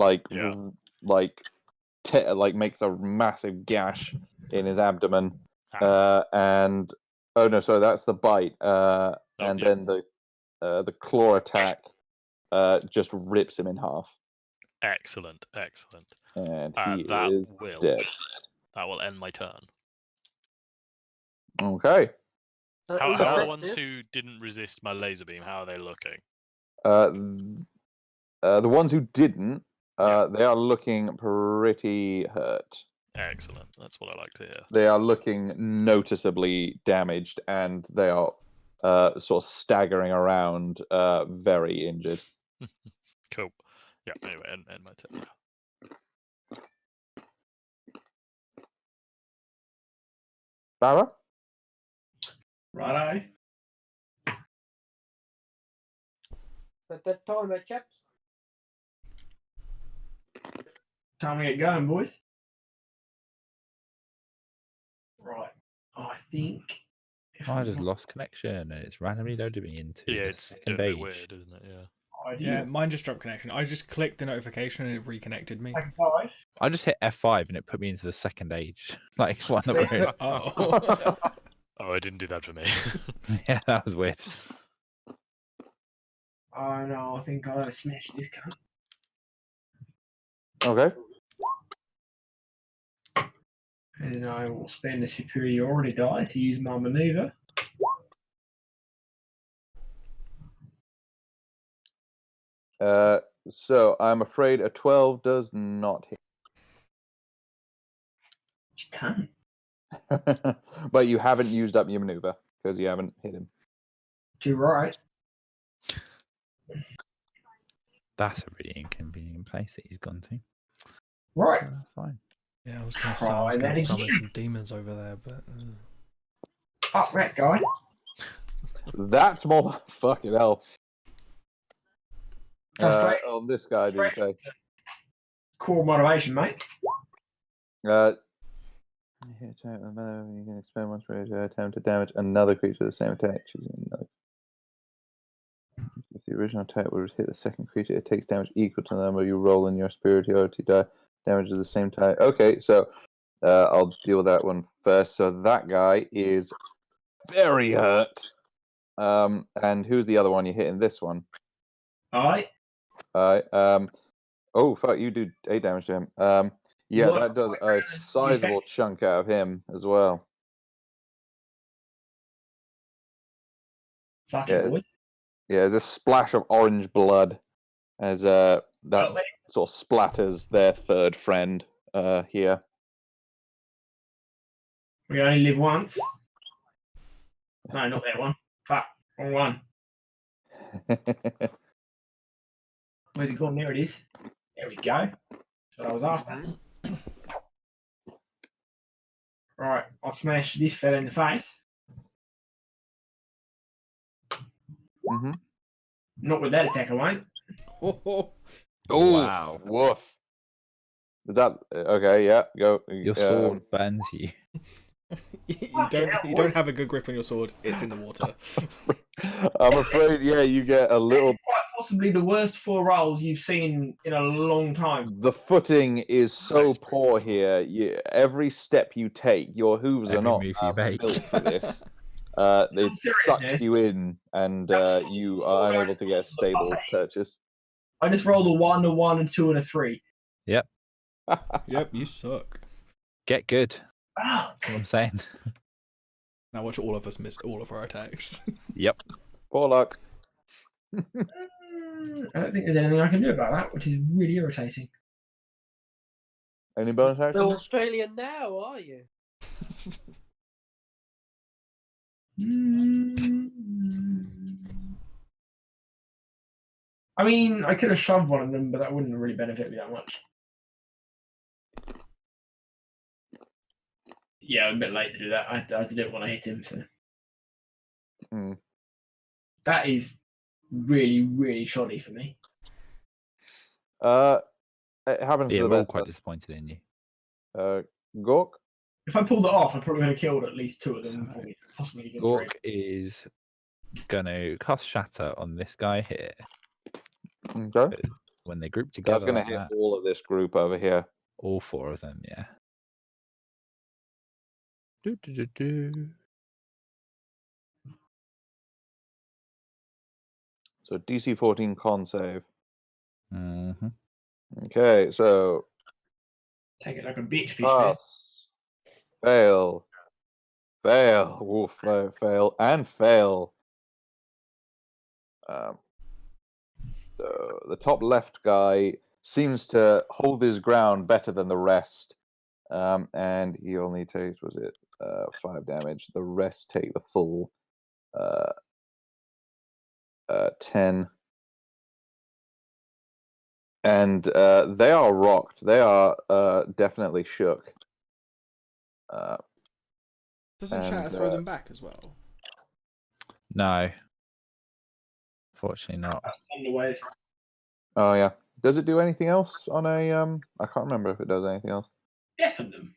makes a massive gash in his abdomen. And oh no, sorry, that's the bite. And then the claw attack just rips him in half. Excellent, excellent. And he that is will dead. That will end my turn. Okay. How are the ones who didn't resist my laser beam? How are they looking? The ones who didn't, they are looking pretty hurt. Excellent. That's what I like to hear. They are looking noticeably damaged, and they are sort of staggering around, very injured. Cool. Yeah. Anyway, end my turn. Barra? Righto. At that time, chaps. Time to get going, boys. Right. I think I just lost connection and it's randomly loaded me into Yeah, the it's a second bit age. weird, isn't it? Yeah. Yeah, mine just dropped connection. I just clicked the notification and it reconnected me. Second 5. I just hit F5 and it put me into the second age. Like one of the Oh. Oh, it didn't do that for me. Yeah, that was weird. Oh no, I think I smashed this cunt. Okay. And I will spend a superiority die to use my maneuver. So I'm afraid a 12 does not Cunt. hit. But you haven't used up your maneuver because you haven't hit him. Too right. That's a really inconvenient place that he's gone to. Right. So that's fine. Yeah, I was going to Try that summon again. some demons over there, but Fuck that guy. That's more fucking hell. Frustrate. On this guy, did you say? Core motivation, mate. You can expend once per attempt to damage another creature with the same attack. Choosing another. If the original attack would hit the second creature, it takes damage equal to the number you roll in your superiority die. Damage is the same type. Okay, so I'll deal with that one first. So that guy is very hurt. And who's the other one you hit in this one? Alright. Alright. Oh fuck! You do 8 damage to him. Yeah, What? that does a sizable chunk out of him as well. Fucking Yeah, boy. Yeah, there's a splash of orange blood as that Well, sort of splatters their third friend here. we only live once. No, not that one. Fuck. Wrong one. Where's it gone? There it is. There we go. That's what I was after. Right, I'll smash this fella in the face. Mm-hmm. Not with that attack, I won't. oh, Oh, Wow. woof. Is that okay? Yeah, go. Your sword burns you. you don't have a good grip on your sword. It's in the water. I'm afraid, yeah, you get a little. Quite possibly the worst 4 rolls you've seen in a long time. The footing is so poor here. Every step you take, your hooves are Every not move you make. built for this. It serious sucks here. you in, and you are unable to get a stable purchase. I just rolled a 1, a 1, and 2, and a 3. Yep, you suck. Get good. Oh, That's what I'm saying. Now watch all of us miss all of our attacks. Yep. Poor luck. I don't think there's anything I can do about that, which is really irritating. Any bonus No actions? Australian now, are you? I mean, I could have shoved one of them, but that wouldn't really benefit me that much. Yeah, I'm a bit late to do that. I had to do it when I hit him, so. Hmm. That is really, really shoddy for me. It happens Yeah, to the we're all best. quite disappointed in you. Gork. If I pulled it off, I probably would have killed at least 2 of them, So, probably, possibly even 3. Gork is gonna cast Shatter on this guy here. Okay. Because when they group That's together, gonna like hit that, all of this group over here. all 4 of them, yeah. Do. So DC 14 con save. Mm-hmm. Okay, so Take it like a bitch, fish. pass, fail, fail, fail, and fail. So the top left guy seems to hold his ground better than the rest, and he only takes 5 damage. The rest take the full 10. And they are rocked. They are definitely shook. Doesn't Shatter And, throw them back as well? No. Fortunately not. That's on the way. Oh yeah. Does it do anything else on a I can't remember if it does anything else. Deafen them.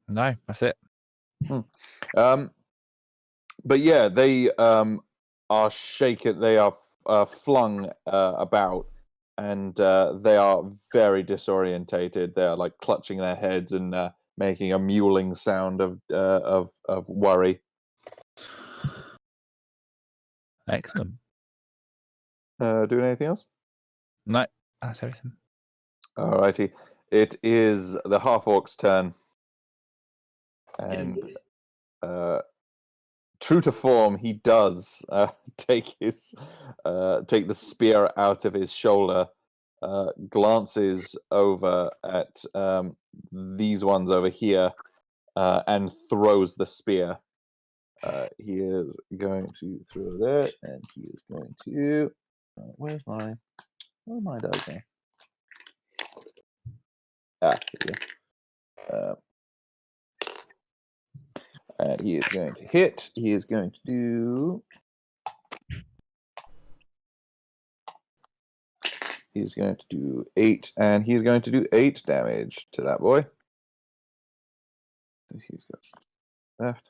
No, that's it. but yeah, they are shaken. They are flung about, and they are very disorientated. They are like clutching their heads and making a mewling sound of worry. Excellent. Doing anything else? No, that's everything. Alrighty. It is the half-orc's turn. And true to form, he does take the spear out of his shoulder, glances over at these ones over here, and throws the spear. He is going to throw that, and he is going to. Where are my dice now? Here we go. And he is going to hit. He is going to do. He's going to do 8, and he's going to do 8 damage to that boy. He's got left.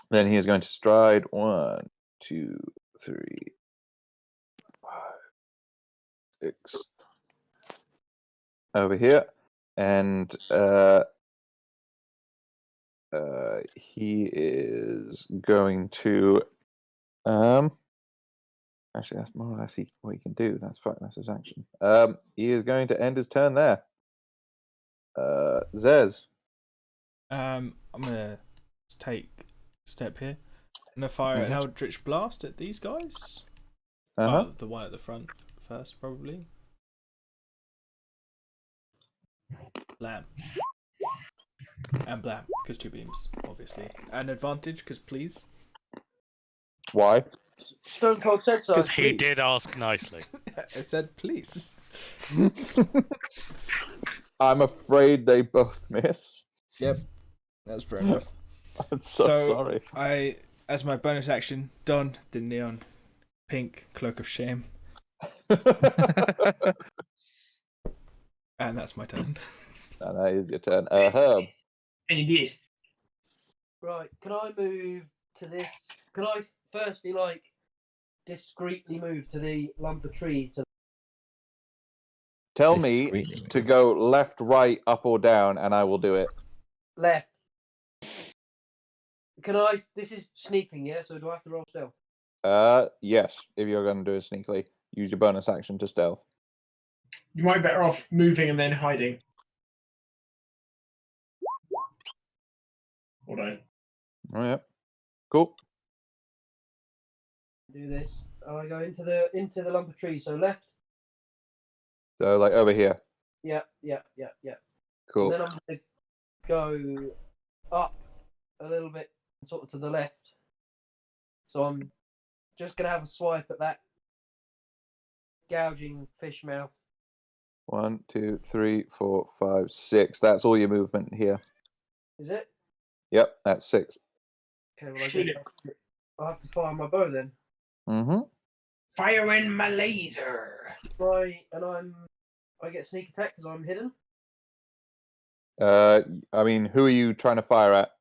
Then he is going to stride 1, 2, 3, 5, 6 over here, and he is going to actually that's more or less what he can do. That's fine. That's his action. He is going to end his turn there. Zez. I'm gonna take a step here. I'm gonna fire an Eldritch Blast at these guys. Uh-huh. The one at the front first, probably. Blam. And blam, because 2 beams, obviously. And advantage, because please. Why? Stone Cold said so. Because he did ask nicely. I said please. I'm afraid they both miss. Yep, that's fair enough. I'm so sorry. I, as my bonus action, don the neon pink cloak of shame. And that's my turn. And that is your turn. Herb. And you did. Right, can I move to this? Can I firstly, discreetly move to the lump of trees? Tell me to go left, right, up, or down, and I will do it. Left. Can I? This is sneaking, yeah? So do I have to roll stealth? Yes. If you're going to do it sneakily, use your bonus action to stealth. You might be better off moving and then hiding. Or don't. Oh, yeah. Cool. Do this. I go into the lump of trees. So left. So, like, over here. Yeah. Cool. And then I'm going to go up a little bit, sort of to the left. So I'm just going to have a swipe at that gouging fish mouth. 1, 2, 3, 4, 5, 6. That's all your movement here. Is it? Yep, that's 6. Okay, well, I guess I'll have to fire my bow then. Mm-hmm. Fire in my laser. I get sneak attack because I'm hidden. I mean, who are you trying to fire at?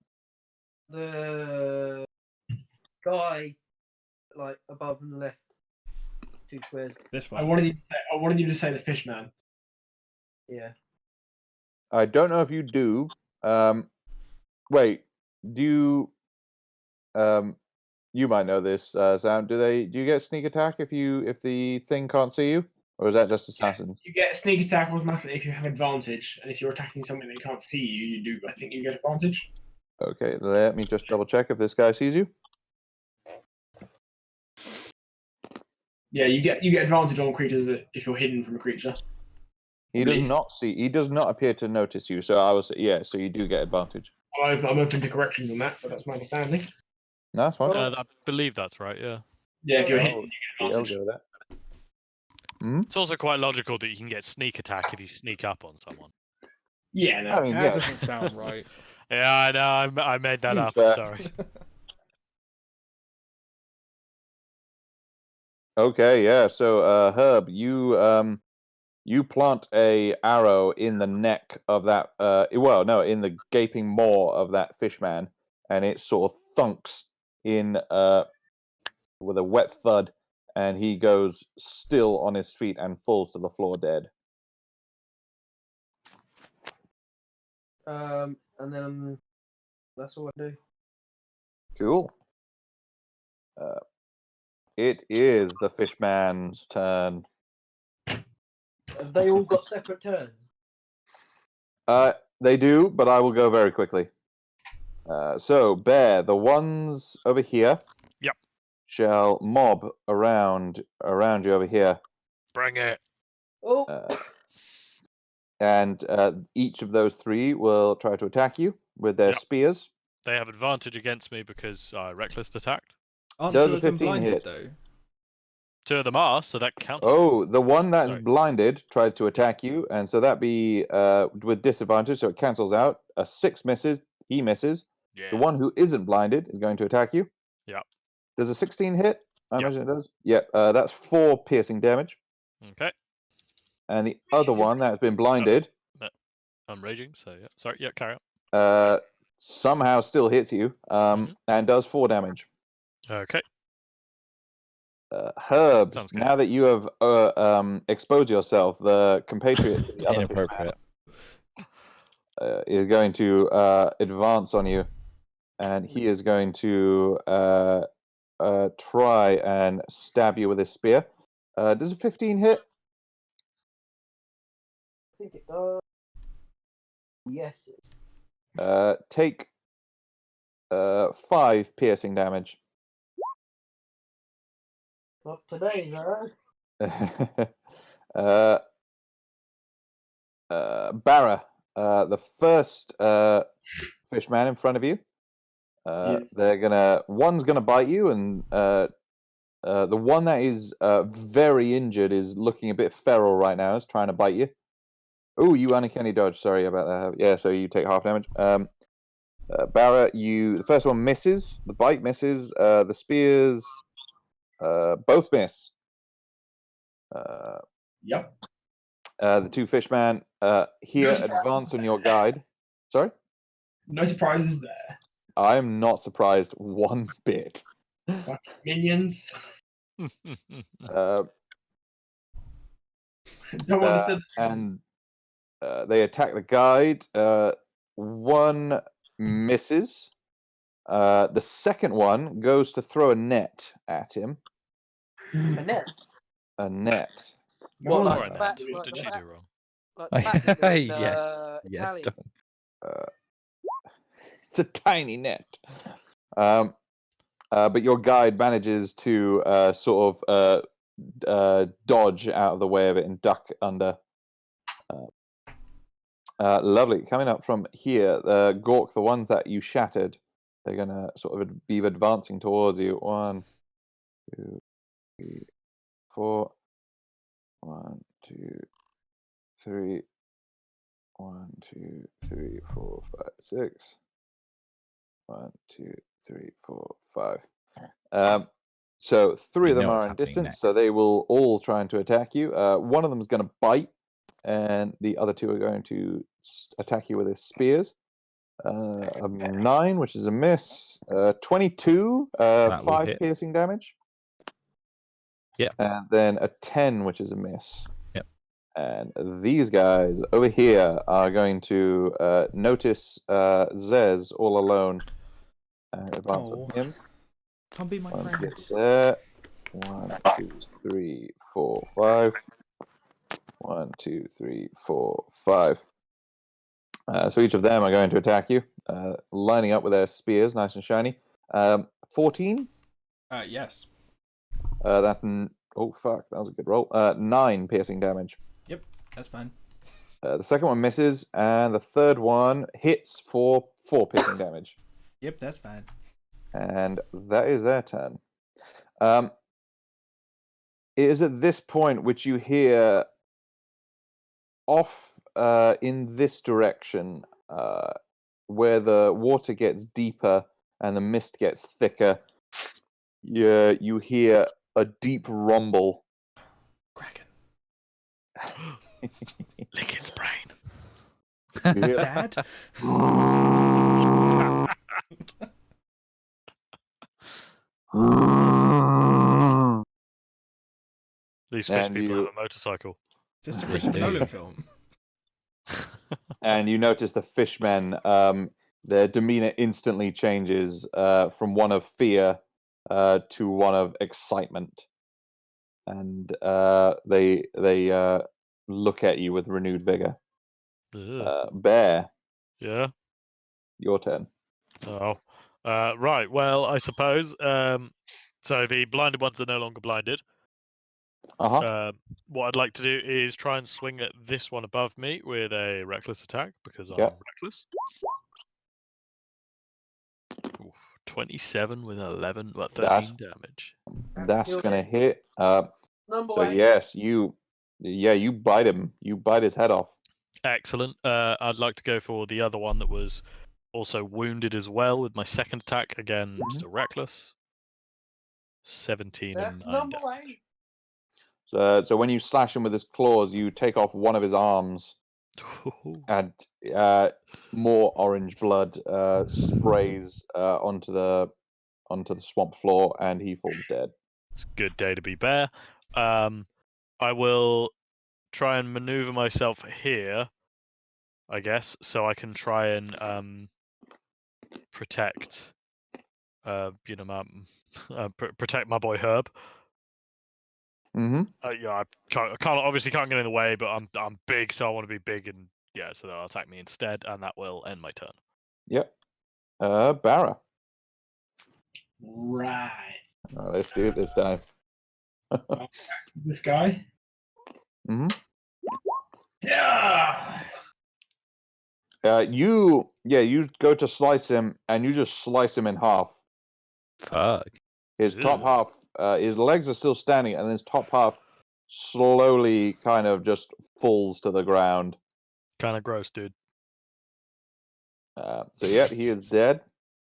The guy, above and left, 2 squares. This I one. wanted you to say the fish man. Yeah. I don't know if you do. Wait, do you? You might know this, Sam. Do you get sneak attack if the thing can't see you, or is that just assassins? You get sneak attack automatically if you have advantage, and if you're attacking something that can't see you, you do. I think you get advantage. Okay, let me just double check if this guy sees you. Yeah, you get advantage on creatures if you're hidden from a creature. He does not see. He does not appear to notice you. So I was so you do get advantage. I'm open to corrections on that, but that's my understanding. No, that's fine. I believe that's right, yeah. Yeah, if you're hidden, you Yeah, get I'll advantage. go with that. It's also quite logical that you can get sneak attack if you sneak up on someone. Yeah, no. I mean, That yeah. doesn't sound right. Yeah, I know. I made that up. Fair. Sorry. Okay, yeah. So, Herb, you plant a arrow in the neck of that. In the gaping maw of that fish man, and it sort of thunks in with a wet thud, and he goes still on his feet and falls to the floor dead. And then that's all I do. Cool. It is the fishman's turn. Have they all got separate turns? They do, but I will go very quickly. So, Bear, the ones over here Yep. shall mob around you over here. Bring it. Oh, And each of those three will try to attack you with their Yep. spears. They have advantage against me because I reckless attacked. Aren't Does two a of them 15 blinded hit? though? 2 of them are, so that counts. Oh, the one that's Sorry. blinded tried to attack you, and so that be with disadvantage, so it cancels out. A 6 misses, he misses. Yeah. The one who isn't blinded is going to attack you. Yep. Does a 16 hit? I Yep. imagine it does. Yep, that's 4 piercing damage. Okay. And the other one that has been blinded I'm raging, so yeah. Sorry, yeah, carry on. somehow still hits you and does 4 damage. Okay. Herb, Sounds good. now that you have exposed yourself, the compatriot to the other fishman, Inappropriate. is going to advance on you, and he is going to try and stab you with his spear. Does a 15 hit? I think it does. Yes. Take 5 piercing damage. Not today, though. Barra, the first fishman in front of you. Yes. One's gonna bite you, and the one that is very injured is looking a bit feral right now. Is trying to bite you. Oh, you uncanny dodge. Sorry about that. Yeah, so you take half damage. Barra, the first one misses. The bite misses. The spears both miss. Yep. The 2 fishman here advance on your guide. Sorry? No surprises there. I'm not surprised one bit. Minions. Uh, Don't understand. and they attack the guide. One misses. The second one goes to throw a net at him. A net. A net. No What, one Alright, like understands. Nat, that- what like did the she bat- do wrong? Like the fact that it's, Yes, Italian. Dom. It's a tiny net. But your guide manages to sort of dodge out of the way of it and duck under. Lovely. Coming up from here, Gork, the ones that you shattered, they're going to sort of be advancing towards you. 1, 2, 3, 4. 1, 2, 3. 1, 2, 3, 4, 5, 6. 1, 2, 3, 4, 5. So 3 of You them know what's are in happening distance, so next. they will all try to attack you. One of them is going to bite, and the other 2 are going to attack you with their spears. A 9, which is a miss. 22, That will 5 hit. piercing damage. Yep. And then a 10, which is a miss. Yep. And these guys over here are going to notice Zez all alone. Advance Oh. on him. Come be my One friend. gets there. 1, 2, 3, 4, 5. 1, 2, 3, 4, 5. So each of them are going to attack you, lining up with their spears, nice and shiny. 14. Yes. Oh fuck, that was a good roll. 9 piercing damage. That's fine. The second one misses, and the third one hits for 4 piercing damage. Yep, that's fine. And that is their turn. It is at this point which you hear off in this direction, where the water gets deeper and the mist gets thicker. You hear a deep rumble. Kraken. Lick his brain. You hear Dad? These fish And people you- have a motorcycle. Is this the They Christopher do. Nolan film? And you notice the fishmen, their demeanor instantly changes from one of fear to one of excitement, and they look at you with renewed vigor. Ugh. Bear, Yeah. your turn. Oh. Right. Well, I suppose. So the blinded ones are no longer blinded. Uh-huh. What I'd like to do is try and swing at this one above me with a reckless attack because I'm Yep. reckless. Oof, 27 with 11, what, 13 damage. That's Your gonna hit. hit. Number So 8. yes, you bite him. You bite his head off. Excellent. I'd like to go for the other one that was also wounded as well with my second attack. Again, still reckless. 17 and That's 9 number damage. So when you slash him with his claws, you take off one of his arms, and more orange blood sprays onto the swamp floor, and he falls dead. It's a good day to be bear. I will try and maneuver myself here, I guess, so I can try and protect, protect my boy Herb. Mm-hmm. Yeah, I obviously can't get in the way, but I'm big, so I want to be big, and yeah, so they'll attack me instead, and that will end my turn. Yep. Barra. Right. Let's do it this time. This guy. Mm-hmm. Yeah. You go to slice him, and you just slice him in half. Fuck. His top Ew. half, his legs are still standing, and his top half slowly kind of just falls to the ground. Kind of gross, dude. So yeah, he is dead.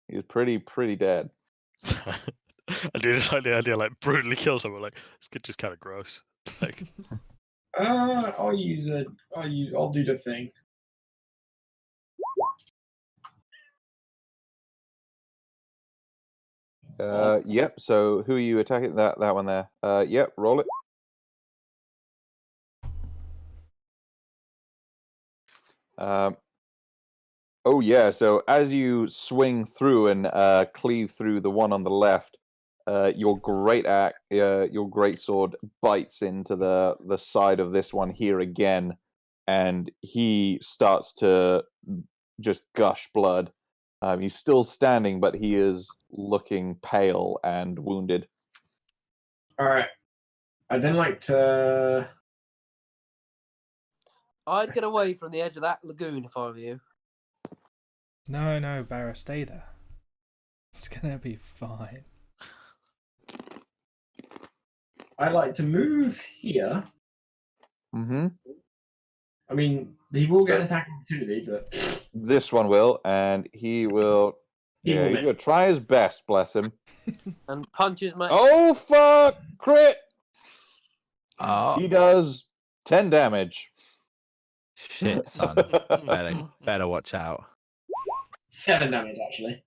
He's pretty dead. I do just like the idea, like brutally kill someone. Like this kid just kind of gross. Like I'll do the thing. Yep. So who are you attacking? That one there. Yep. Roll it. Oh yeah. So as you swing through and cleave through the one on the left, your great sword bites into the side of this one here again, and he starts to just gush blood. He's still standing, but he is looking pale and wounded. All right. I'd then like to. I'd get away from the edge of that lagoon if I were you. No, Barra, stay there. It's gonna be fine. I'd like to move here. Mm-hmm. I mean, he will get an attack opportunity, but This one will, and he will. He Yeah, will he's miss. gonna try his best. Bless him. And punches my. Oh fuck! Crit. Oh, He does 10 damage. shit, son. Better watch out. 7 damage actually.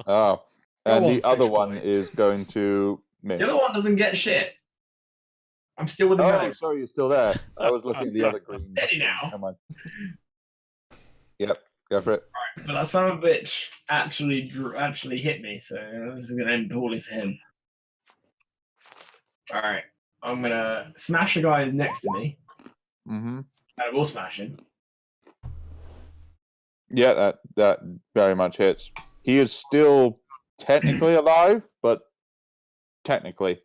Oh, and Go the on, other fish one boy. is going to miss. The other one doesn't get shit. I'm still with the Oh, melee. sorry, you're still there. I was looking at the other green. Steady now. Come on. Yep, go for it. But that son of a bitch actually hit me, so this is gonna end poorly for him. All right, I'm gonna smash the guy who's next to me, Mm-hmm. and I will smash him. Yeah, that very much hits. He is still technically alive, but technically.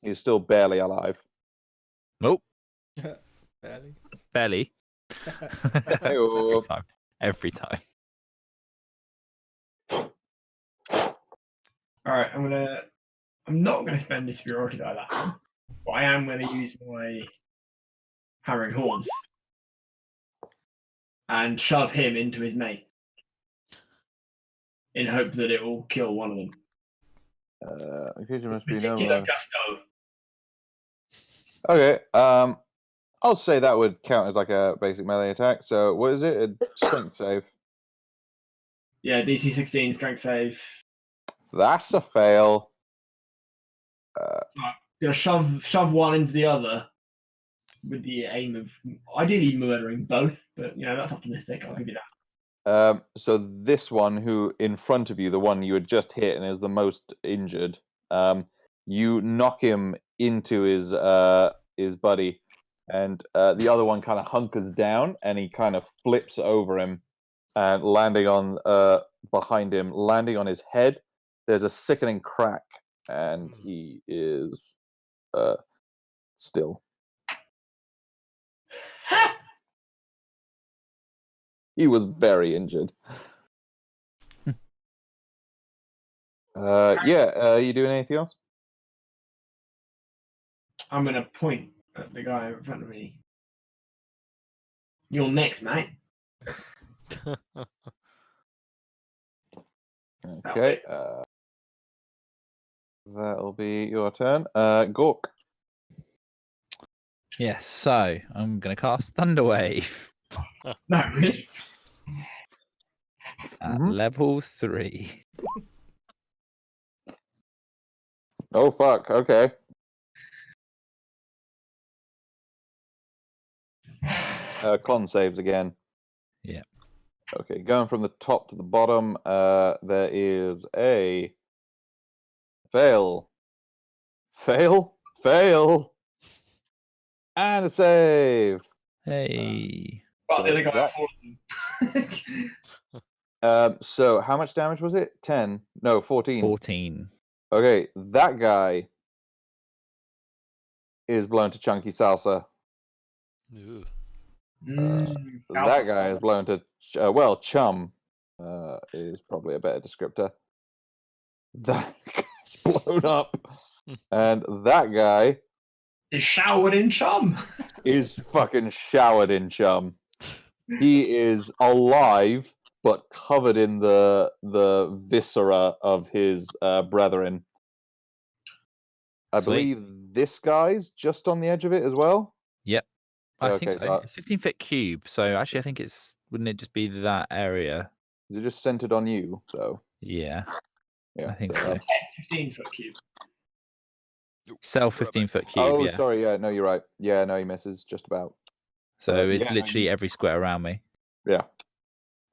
He's still barely alive. Nope. Barely. Belly. Hey-oh. Every time. All right, I'm not gonna spend the superiority die that time, but I am gonna use my hammering horns and shove him into his mate in hope that it will kill one of them. Occasion must be Particular no. gusto. Okay. I'll say that would count as like a basic melee attack. So what is it? A strength save. Yeah, DC 16 strength save. That's a fail. Gonna shove one into the other with the aim of ideally murdering both, but that's optimistic. I'll give you that. So this one, who in front of you, the one you had just hit and is the most injured, you knock him into his buddy, and the other one kind of hunkers down, and he kind of flips over him, and landing on behind him, landing on his head. There's a sickening crack, and he is still. He was very injured. You doing anything else? I'm gonna point at the guy in front of me. You're next, mate. Okay. That'll be your turn. Gork. Yes, so I'm going to cast Thunderwave No, really? at Mhm. level 3. Oh fuck. Okay. Con saves again. Yeah. Okay, going from the top to the bottom, there is a fail, and a save. Hey. But the other guy That- fallen. So how much damage was it? 10? No, 14. 14. Okay, that guy is blown to chunky salsa. Ew. That guy is blown to chum. Is probably a better descriptor. That guy's blown up, and that guy is showered in chum. is fucking showered in chum. He is alive, but covered in the viscera of his brethren. I Sweet. believe this guy's just on the edge of it as well. Yep. I think Okay, so. so It's 15-foot cube, so actually I think wouldn't it just be that area? is it just centered on you? So Yeah. yeah, I think so so. that's- 15-foot cube. Cell 15-foot cube, Oh, yeah. sorry. Yeah, no, you're right. Yeah, no, he misses just about. So it's yeah, no, literally every square around me. Yeah.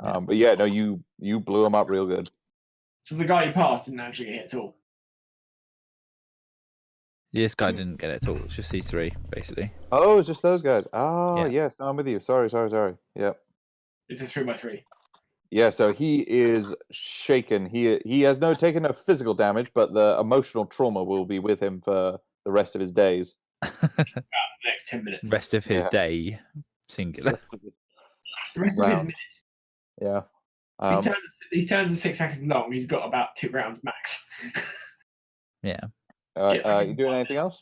Yeah. But yeah, no, you blew him up real good. So the guy you passed didn't actually get hit at all. This guy didn't get it at all. It's just these three, basically. Oh, it's just those guys. Oh, Yeah. yes, no, I'm with you. Sorry. Yep. It's a 3x3. Yeah, so he is shaken. He has taken no physical damage, but the emotional trauma will be with him for the rest of his days. The next 10 minutes. Rest of his Yeah. day, singular. The rest of his Round. minute. Yeah. These turns are 6 seconds long. He's got about 2 rounds max. Yeah. You doing anything else?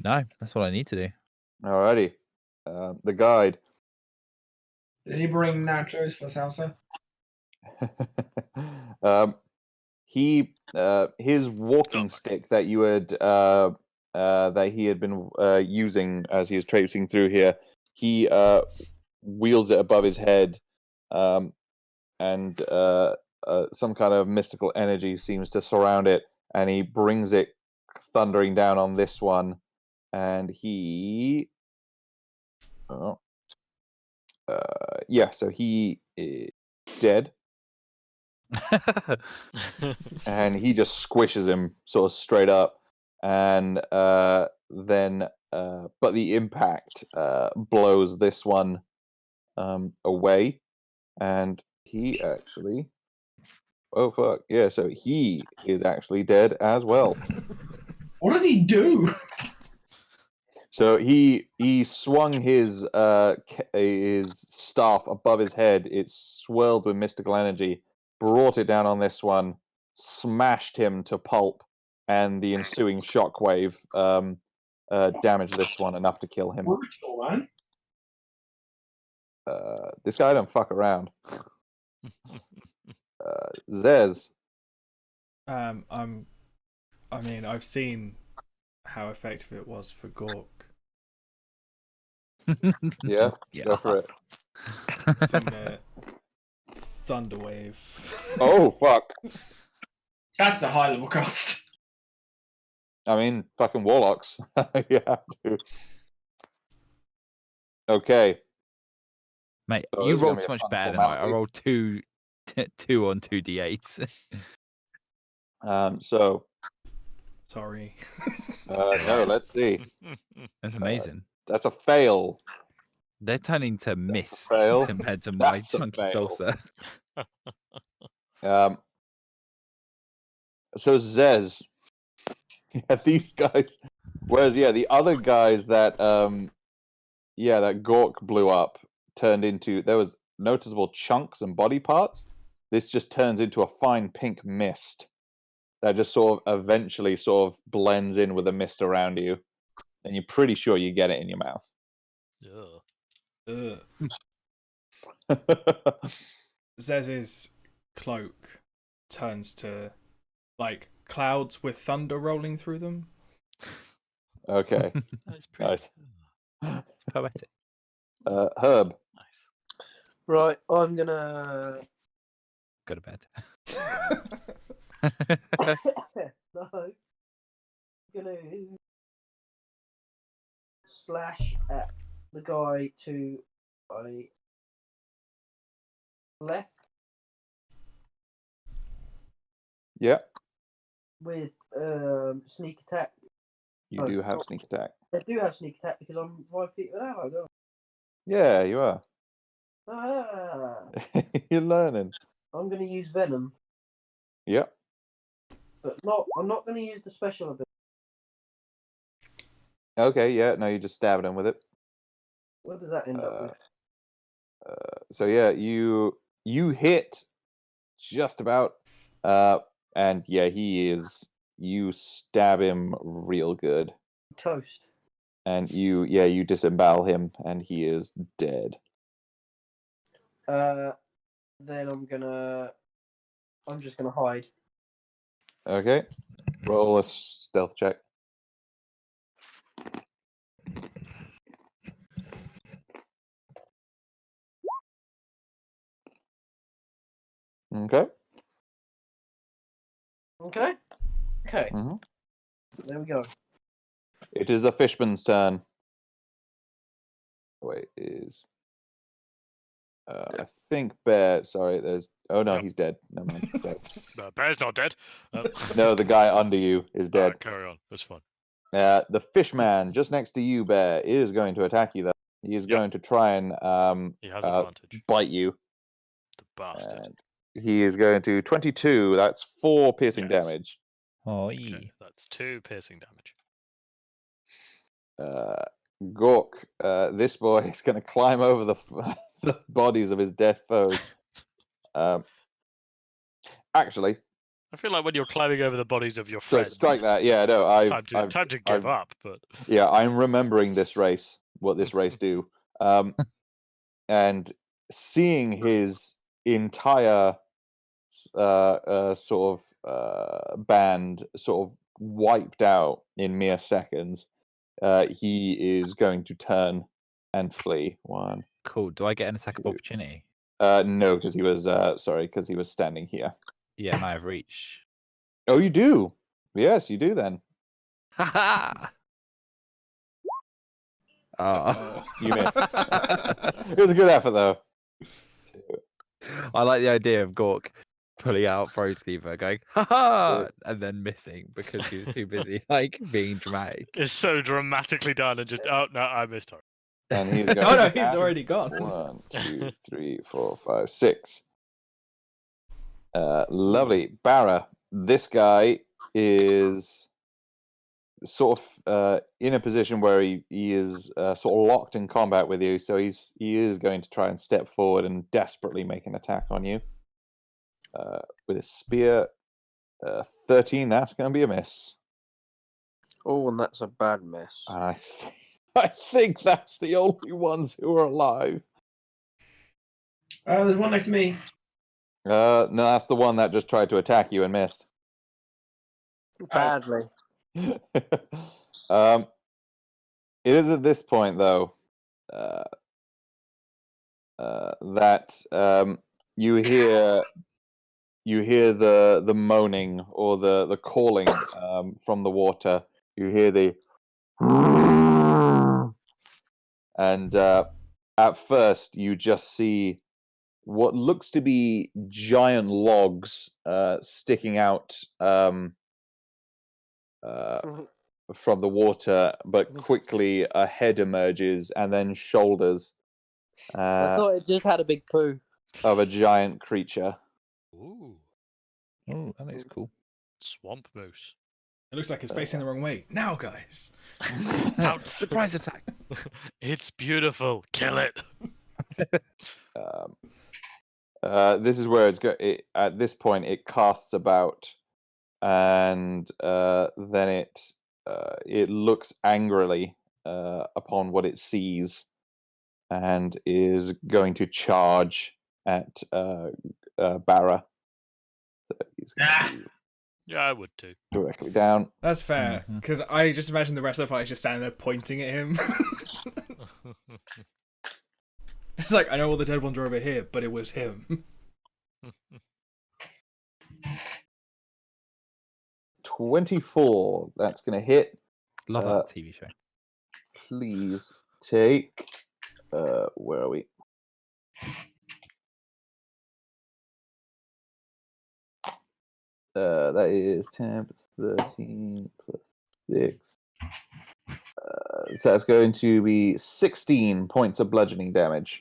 No, that's what I need to do. Alrighty. The guide. Did he bring nachos for salsa? His walking stick that you had that he had been using as he was traipsing through here, he wields it above his head, and some kind of mystical energy seems to surround it, and he brings it thundering down on this one, and he so he is dead. And he just squishes him sort of straight up, and then but the impact blows this one away, and he actually so he is actually dead as well. What did he do? So he swung his staff above his head. It swirled with mystical energy, brought it down on this one, smashed him to pulp, and the ensuing shockwave damaged this one enough to kill him. Brutal, man. This guy don't fuck around. Zez. I've seen how effective it was for Gork. Yeah, Yeah. go for it. So I'm gonna Thunderwave. Oh fuck! That's a high level cast. I mean, fucking warlocks. You have to. Okay. Mate, So you this is gonna rolled be so a much fun better than I. I formality. rolled two on 2d8s. So Sorry. no, let's see. That's amazing. That's a fail. They're turning to mist fail. compared to my That's a chunky fail. salsa. So Zez, yeah, these guys. Whereas, yeah, the other guys that that Gork blew up turned into, there was noticeable chunks and body parts. This just turns into a fine pink mist that just sort of eventually sort of blends in with the mist around you, and you're pretty sure you get it in your mouth. Ugh. Zez's cloak turns to like clouds with thunder rolling through them. Okay, That's pretty nice. It's poetic. Herb. nice. Right, I'm gonna. Go to bed. No. I'm gonna slash at the guy to my left Yeah, with sneak attack. you Oh, do have oh. sneak attack. I do have sneak attack because I'm 5 feet an hour. Don't Yeah, you are. I? Ah, You're learning. I'm gonna use venom, Yep. but I'm not gonna use the special ability. Okay, yeah, no, you just stabbed him with it. What does that end up with? So yeah, you hit just about, and yeah, you stab him real good, Toast. and you disembowel him, and he is dead. Then I'm just gonna hide. Okay, roll a stealth check. Okay. Okay. Okay. Mhm. There we go. It is the fishman's turn. Wait, I think Bear. Sorry, there's. Oh no, Yep. he's dead. Never mind. Sorry. Bear's not dead. No, the guy under you is dead. Alright, carry on. That's fine. The fishman just next to you, Bear, is going to attack you. Though he is Yep. going to try and He has advantage. bite you. The bastard. And he is going to 22. That's 4 piercing Yes. damage. Oh, Okay, that's 2 piercing damage. Gork, this boy is going to climb over the bodies of his dead foes. Actually, I feel like when you're climbing over the bodies of your so friends, strike that. Yeah, no, time to give I've- up. But Yeah, I'm remembering this race, what this race do, and seeing his entire sort of band sort of wiped out in mere seconds, he is going to turn and flee. One, cool. Do I get an attack of Two. opportunity? no, because he was because he was standing here. Yeah, and I have reach. Oh, you do. Yes, you do. Then Ha Oh. you missed. It was a good effort, though. I like the idea of Gork pulling out Froskeeper, going ha ha, and then missing because he was too busy like being dramatic. it's so dramatically done, and just oh no, I missed her. And he's going Oh no, to he's add already gone. 1, 2, 3, 4, 5, 6. Lovely. Barra, this guy is sort of in a position where he is sort of locked in combat with you, so he is going to try and step forward and desperately make an attack on you with a spear. 13, that's going to be a miss. Oh, and that's a bad mess. I think that's the only ones who are alive. There's one next to me. No, that's the one that just tried to attack you and missed. Badly. It is at this point, though, that you hear the moaning or the calling from the water. You hear the and at first you just see what looks to be giant logs sticking out from the water, but quickly a head emerges and then shoulders I thought it just had a big poo. of a giant creature. Ooh, Oh, that is cool. swamp moose. It looks like it's facing the wrong way. Now, guys. Surprise attack! It's beautiful. Kill it. This is where at this point it casts about, and then it looks angrily upon what it sees, and is going to charge at Barra. So he's going to Yeah, I would too. directly down. That's fair, because I just imagine the rest of the fight is just standing there pointing at him. It's like, I know all the dead ones are over here, but it was him. 24. That's going to hit. Love that TV show. Please take. Where are we? That is 10 plus 13 plus 6. So that's going to be 16 points of bludgeoning damage.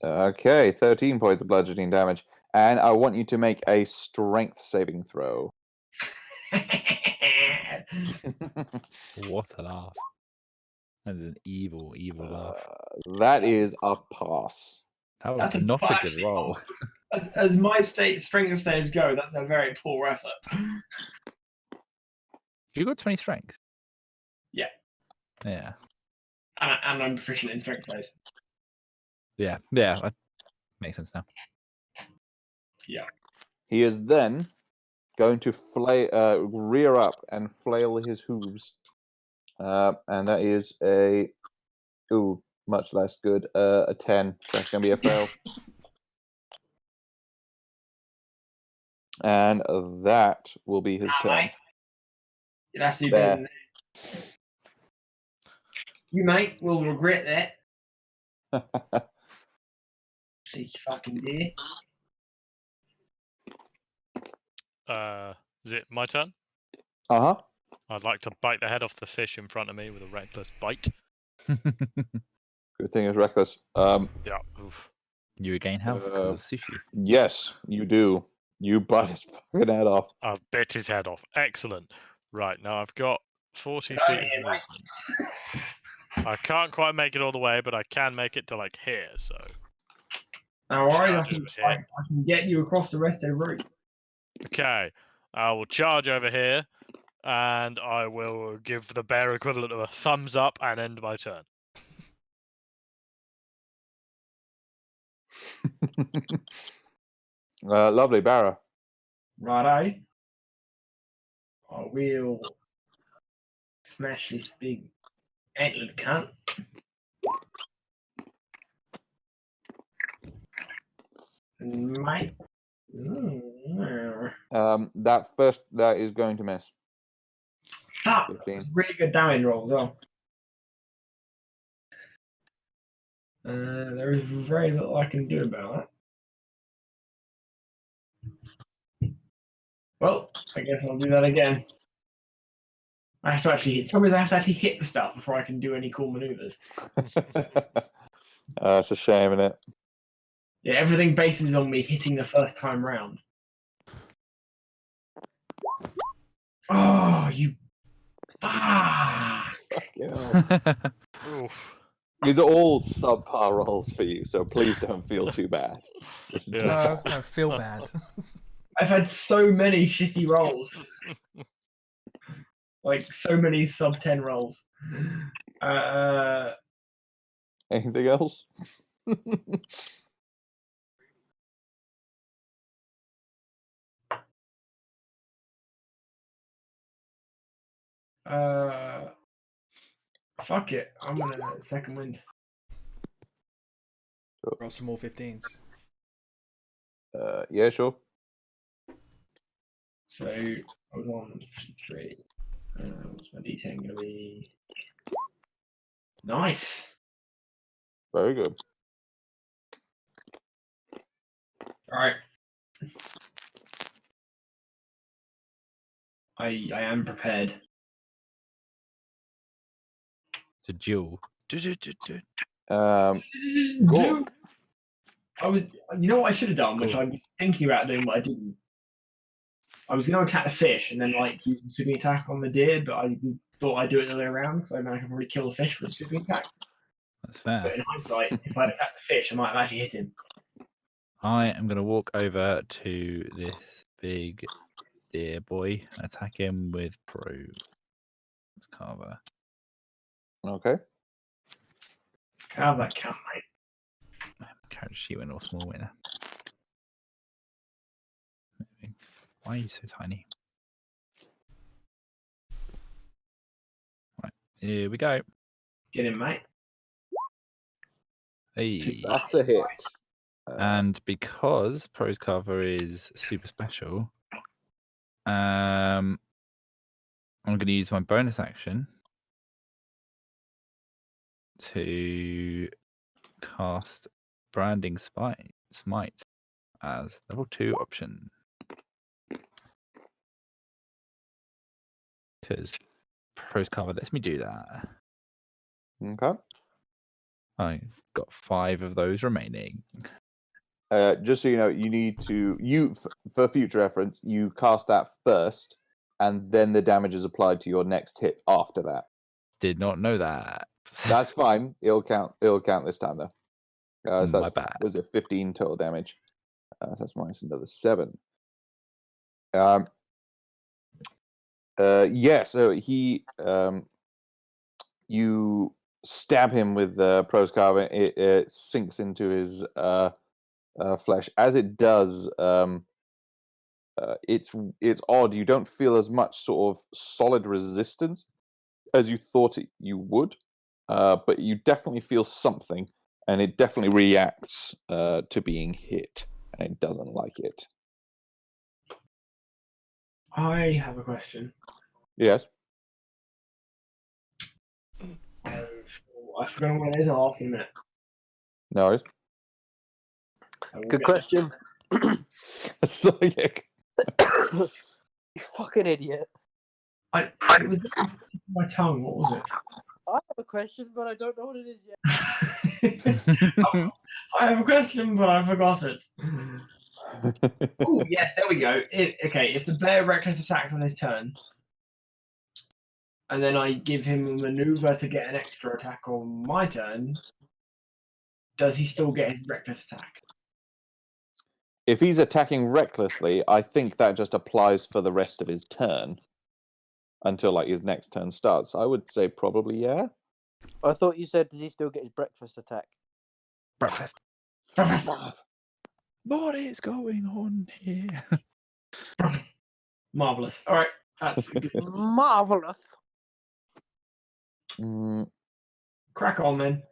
Okay, 13 points of bludgeoning damage. And I want you to make a strength saving throw. What a laugh. That is an evil, evil laugh. That is a pass. That was That's a not a pass. good roll. As my strength saves go, that's a very poor effort. You got 20 strength? Yeah. Yeah. And I'm proficient in strength saves. Yeah. Yeah. That makes sense now. Yeah. He is then going to rear up and flail his hooves. And that is much less good. A 10. That's going to be a fail. And that will be his turn. Mate. You'll have to do There. better than that. You, mate, will regret that. Cheeky fucking dear. Is it my turn? Uh-huh. I'd like to bite the head off the fish in front of me with a reckless bite. Good thing it's reckless. Yeah. Oof. You regain health because of sushi. Yes, you do. You bite his fucking head off. I've bit his head off. Excellent. Right, now I've got 40 Get feet over of here, mate. movement. I can't quite make it all the way, but I can make it to like here, so. No worries, Charge over here. I can get you across the rest of the route. Okay. I will charge over here, and I will give the bear equivalent of a thumbs up and end my turn. Lovely, Barra. Righto. I will smash this big antlered cunt. Mate. That is going to miss. Fuck! 15. It's a really good damage roll as well. There is very little I can do about that. Well, I guess I'll do that again. I have to actually hit. Trouble is, I have to actually hit the stuff before I can do any cool maneuvers. It's a shame, isn't it? Yeah, everything bases on me hitting the first time round. Oh, you. Fuck! Oof. These are all subpar rolls for you, so please don't feel too bad. This is Yeah. just- No, feel bad. I've had so many shitty rolls. Like, so many sub 10 rolls. Anything else? Fuck it. I'm gonna second wind. Roll some more 15s. Yeah, sure. So I was on 3. What's my D10 going to be? Nice. Very good. All right. I am prepared. To duel. Gork. I was, you know what I should have done, which Cool. I was thinking about doing, but I didn't. I was going to attack the fish and then like use the sweeping attack on the deer, but I thought I'd do it the other way around because I could probably kill the fish with a sweeping attack. That's fair. But in hindsight, if I'd attacked the fish, I might have actually hit him. I am going to walk over to this big deer boy and attack him with Prose Carver. Okay. How does that count, mate? Character sheet win or small winner. Moving. Why are you so tiny? Right, here we go. Get him, mate. Hey. That's a hit. And because Prose Carver is super special, I'm going to use my bonus action to cast Branding Smite as level 2 option. Because Prose Carver lets me do that. Okay. I've got 5 of those remaining. Just so you know, you need to for future reference, you cast that first, and then the damage is applied to your next hit after that. Did not know that. That's fine. It'll count. It'll count this time though. So My that's, bad. was it 15 total damage? So that's minus another 7. Yeah. So he, you stab him with the Prose Carver. It sinks into his flesh. As it does, it's odd. You don't feel as much sort of solid resistance as you thought you would, but you definitely feel something, and it definitely reacts to being hit, and it doesn't like it. I have a question. Yes. I forgot what it is. I'll ask you in a minute. No. worries. I will Good get question. So, yeah. You fucking idiot. It was my tongue. What was I have a question, but I don't know what it is yet. it? I have a question, but I forgot it. Oh, yes, there we go. If the bear reckless attacks on his turn, and then I give him a maneuver to get an extra attack on my turn, does he still get his reckless attack? If he's attacking recklessly, I think that just applies for the rest of his turn until like his next turn starts. I would say probably yeah. I thought you said, does he still get his breakfast attack? Breakfast. What is going on here? Marvelous. All right, that's good. Marvelous. Crack on then.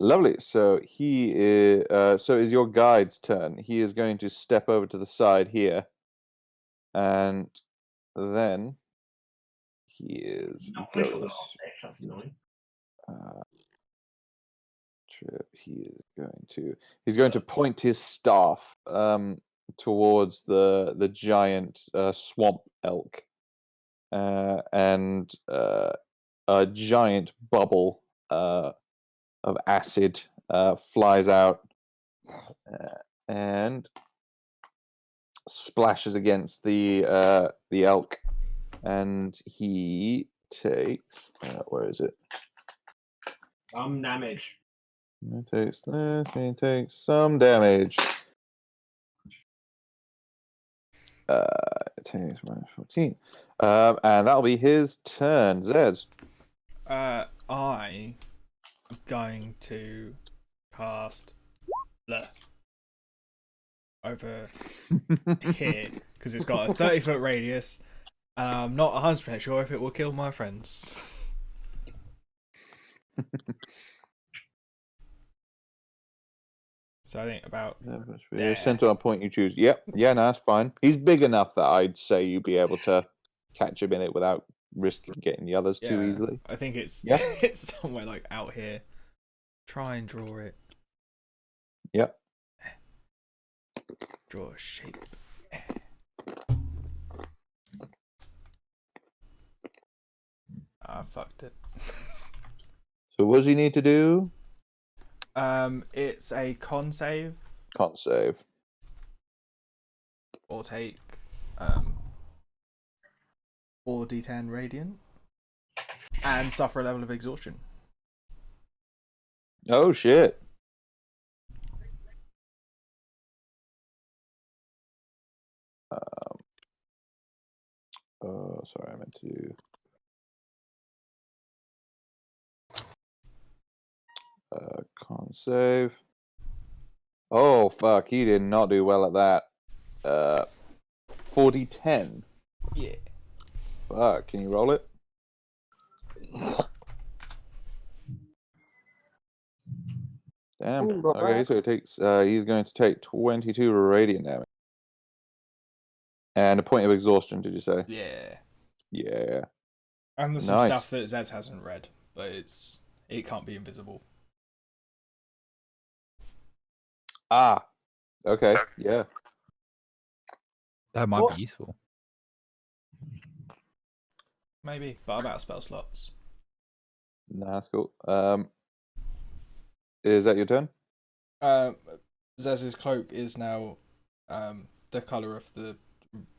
Lovely. So he is. So is your guide's turn. He is going to step over to the side here, and then he is Not wait for the goes. last fish, that's annoying. He's going to point his staff towards the giant swamp elk, and a giant bubble of acid flies out and splashes against the elk, and he takes where is it? Some damage. He takes this. He takes some damage. It takes -14, and that'll be his turn. Zez. I am going to cast over here because it's got a 30-foot radius, and I'm not 100% sure if it will kill my friends. So I think about Yeah, center on point you choose. Yep. Yeah, no, that's fine. He's big enough that I'd say you'd be able to catch him in it without risking getting the others too easily. I think it's Yeah. it's somewhere like out here. Try and draw it. Yep. Draw a shape. I fucked it. So what does he need to do? It's a con save Can't save. or take 4d10 radiant and suffer a level of exhaustion. Oh shit. Sorry, I meant to. Can't save. Oh fuck, he did not do well at that. 40-10. Yeah. Fuck, can you roll it? Damn. Ooh, not Okay, bad. so it takes. He's going to take 22 radiant damage. And a point of exhaustion, did you say? Yeah. Yeah. And there's some Nice. stuff that Zez hasn't read, but it can't be invisible. Ah. Okay. Yeah. That might What? be useful. Maybe, but I'm out of spell slots. Nah, that's cool. Is that your turn? Zez's cloak is now the colour of the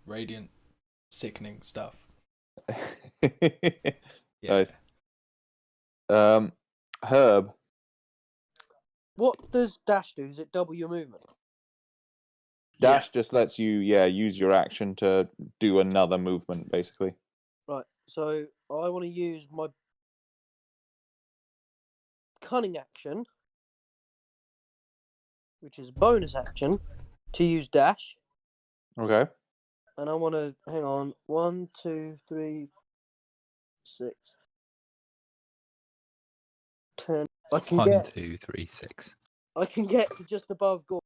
radiant sickening stuff. Yeah. Nice. Herb. What does dash do? Is it double your movement? Dash just lets you, use your action to do another movement, basically. Right. So I want to use my cunning action, which is a bonus action, to use dash. Okay. And I want to hang on. 1, 2, 3, 6, 10. I can 1, get. 2, 3, 6. I can get to just above Gore.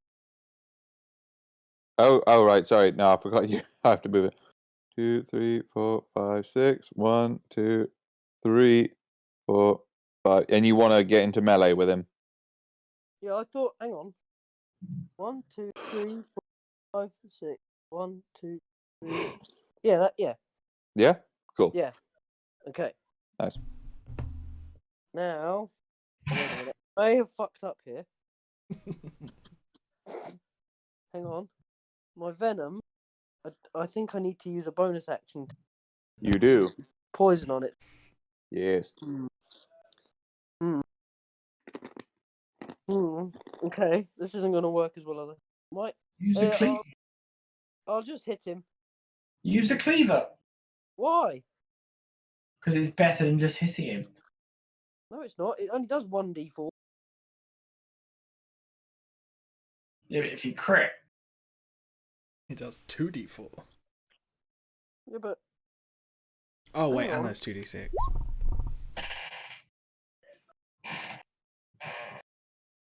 Oh, right. Sorry. No, I forgot you. I have to move it. 2, 3, 4, 5, 6. 1, 2, 3, 4, 5. And you want to get into melee with him? Yeah, I thought. Hang on. 1, 2, 3, 4, 5, 6. 1, 2, 3. Yeah, that. Yeah. Yeah. Cool. Yeah. Okay. Nice. Now, wait a minute. I have fucked up here. Hang on. My venom. I think I need to use a bonus action to You do. poison on it. Yes. Okay, this isn't going to work as well, are they? Might. Use a cleaver. I'll just hit him. Use a cleaver. Why? Because it's better than just hitting him. No, it's not. It only does 1d4. Yeah, but if you crit, It does 2d4. Yeah, but Oh, wait, Hang and on. there's 2d6.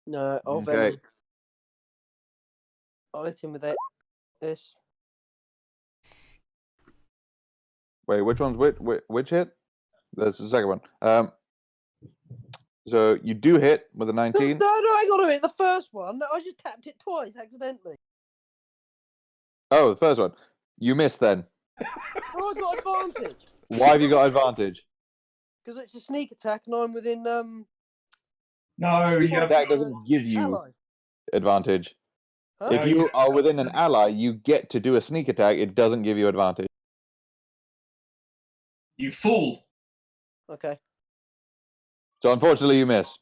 no. I'll Okay. venom. I'll hit him with it. This. Wait, which one's which hit? That's the second one. So you do hit with a 19. No, I got to hit the first one. I just tapped it twice accidentally. Oh, the first one. You missed then. Oh, I got advantage Why have you got advantage? because it's a sneak attack and I'm within no, you got That doesn't give you ally. advantage. Huh? If you are within an ally, you get to do a sneak attack. It doesn't give you advantage. you fool. Okay. So unfortunately, you miss.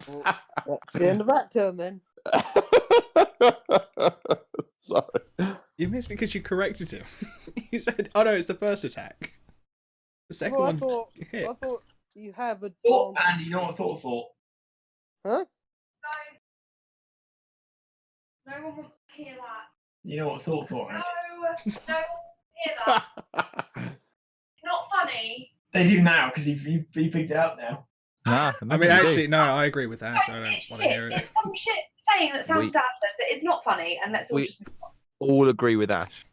Well, that's the end of that turn then. Sorry. You missed because you corrected him. You said, oh no, it's the first attack. The second Well, one I hit. thought you have Thought, advantage. Andy, you know what thought thought? Huh? No one wants to hear that. You know what thought thought, No, Andy? no one wants to hear that. It's not funny. They do now because he picked it up now. Nah, I mean, actually, no, I agree with Ash. I don't It's want to hear shit. it. It's some shit saying that Sam's We- dad says that it's not funny, and let's all we- just move on. all agree with Ash.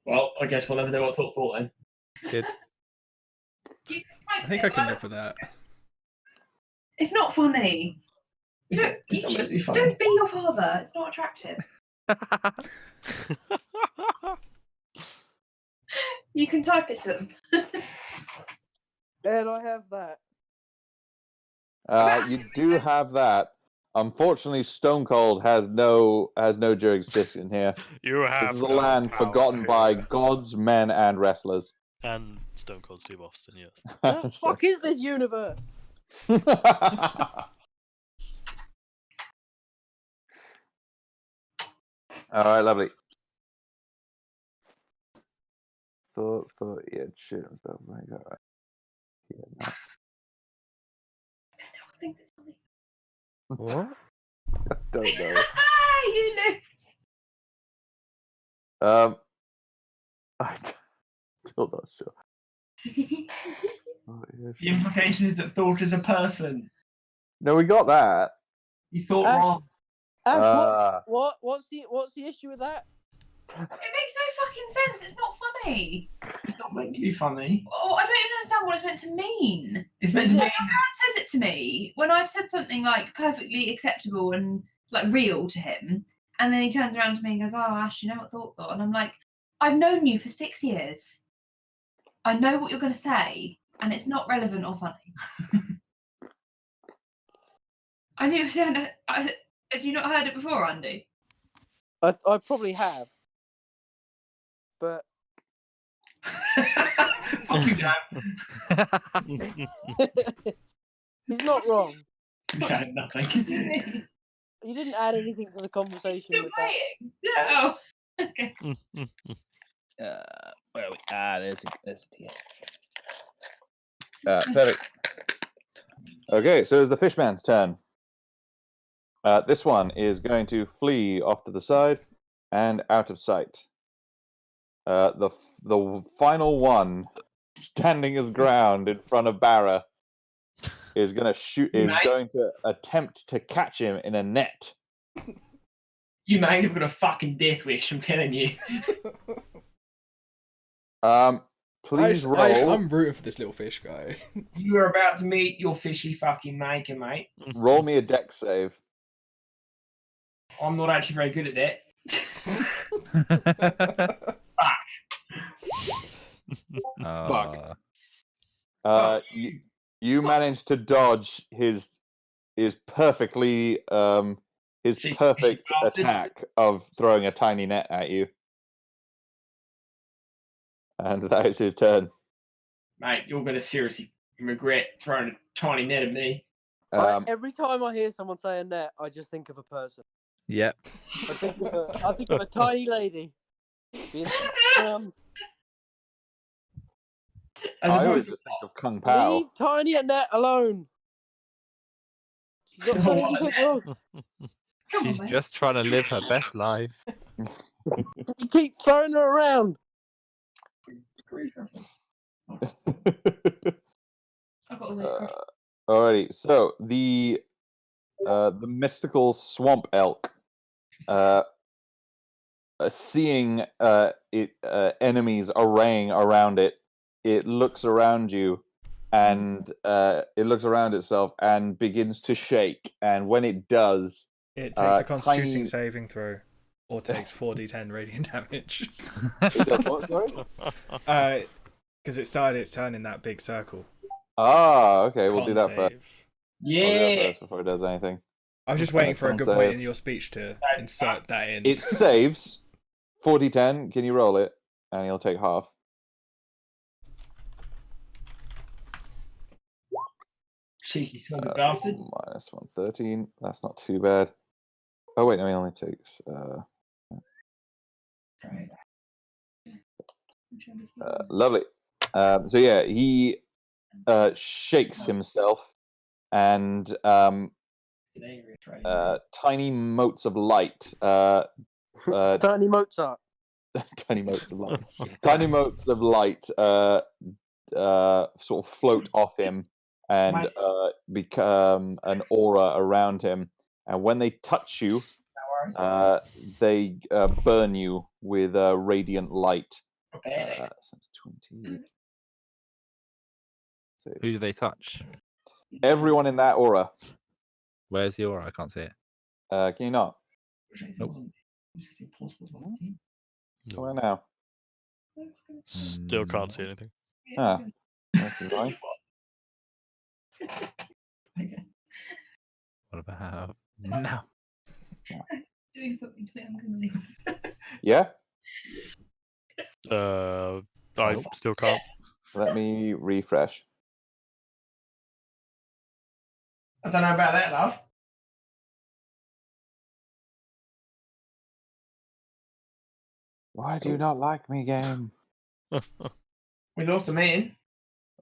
Well, I guess we'll never know what thought then. Good. You can I type think it, I can but live with that. It's not funny. It's Don't, not meant to be funny. don't be your father. It's not attractive. You can type it to them. And I have that. You do have that. Unfortunately, Stone Cold has no jurisdiction here. You have This is a no land power forgotten by here. gods, men, and wrestlers. And Stone Cold Steve Austin, yes. What the fuck is this universe? All right, lovely. Thought he'd shoot himself. Right, all right. Yeah, no. I think it's funny. What? I don't know. You lose. I'm still not sure. Oh, yeah, The implication is that Thought is a person. no, we got that. You thought Ash- wrong. Ash, what's the issue with that? It makes no fucking sense. It's not funny. It's not meant to be funny. Oh, I don't even understand what it's meant to mean. It's meant to My be. dad says it to me when I've said something like perfectly acceptable and like real to him, and then he turns around to me and goes, "Oh, Ash, you know what thought?" And I'm like, "I've known you for 6 years. I know what you're going to say, and it's not relevant or funny." I knew. Had you not heard it before, Andy? I probably have. But Fuck you, Dad. he's not wrong. He said nothing. You didn't add anything to the conversation You're with that. playing. Yeah. Oh, okay. Where are we? There's it here. Perfect. Okay, so it's the fishman's turn. This one is going to flee off to the side and out of sight. The final one, standing his ground in front of Barra, is going to shoot. Is Nice. going to attempt to catch him in a net. You might have got a fucking death wish, I'm telling you. Please roll. I'm rooting for this little fish guy. You are about to meet your fishy fucking maker, mate. Roll me a dex save. I'm not actually very good at that. You managed to dodge his perfectly his Cheeky perfect bastard. attack of throwing a tiny net at you, and that is his turn. Mate, you're going to seriously regret throwing a tiny net at me. Every time I hear someone say a net, I just think of a person. Yep. I think of a tiny lady. Being, As I opposed always to just think of Kung Pao. leave Tiny Annette alone. She's not done What, anything wrong. Come She's on, mate. just trying to live her best life. You keep throwing her around. I've got a weird crush. Alrighty, so the mystical swamp elk, seeing enemies arraying around it, it looks around you, and it looks around itself and begins to shake. And when it does, It takes a Constitution tiny- saving throw, or takes 4d10 radiant damage. it does what, sorry? Because it started its turn in that big circle. Ah, okay, we'll do Con that first. save. We'll do that Yeah. first before it does anything. I was just waiting for a Con good save. point in your speech to insert that in. It saves 40-10. Can you roll it? And you'll take half. Cheeky small bastard. Minus 113. That's not too bad. Oh wait, no, he only takes. Lovely. So yeah, he shakes himself, and tiny motes of light Tiny Mozart. tiny motes of light. Tiny motes of light sort of float off him and become an aura around him. And when they touch you, they burn you with radiant light. So it's 20. So Who do they touch? everyone in that aura. Where's the aura? I can't see it. Can you not? Nope. Where now? Still can't see anything. Ah, that's annoying. What about now? Doing something to me, I'm gonna leave. Yeah. I still can't. Let me refresh. I don't know about that, love. Why do you not like me, game? We lost a man.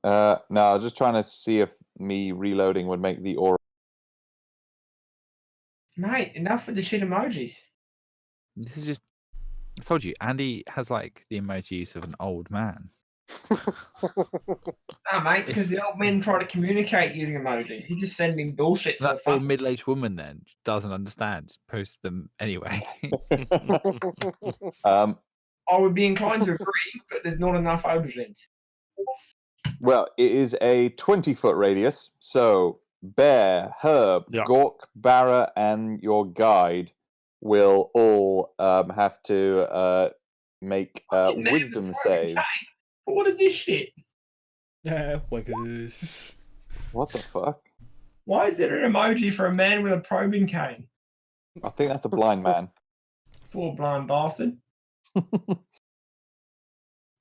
No, I was just trying to see if me reloading would make the aura. Mate, enough with the shit emojis. This is just. I told you, Andy has like the emojis of an old man. Nah, mate, because the old men try to communicate using emojis. He's just sending bullshit for That the poor fun. middle-aged woman then doesn't understand. Post them anyway. I would be inclined to agree, but there's not enough aubergines. Well, it is a 20-foot radius, so Bear, Herb, Yeah. Gork, Barra, and your guide will all have to make wisdom save. But what is this shit? Wankers. What the fuck? Why is there an emoji for a man with a probing cane? I think that's a blind man. Poor blind bastard.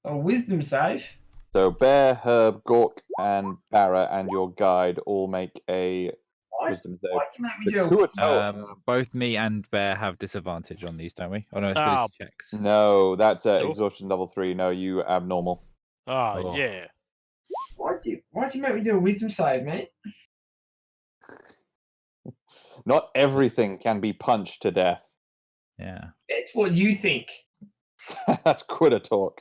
A wisdom save. So Bear, Herb, Gork, and Barra, and your guide all make a Why, wisdom save. why can you make me The do a Kuato- Both me and Bear have disadvantage on these, don't we? Oh no, it's Ah. ability checks. No, that's Nope. exhaustion level 3. No, you abnormal. Oh, yeah. Why'd you make me do a wisdom save, mate? Not everything can be punched to death. Yeah. It's what you think. That's quitter talk.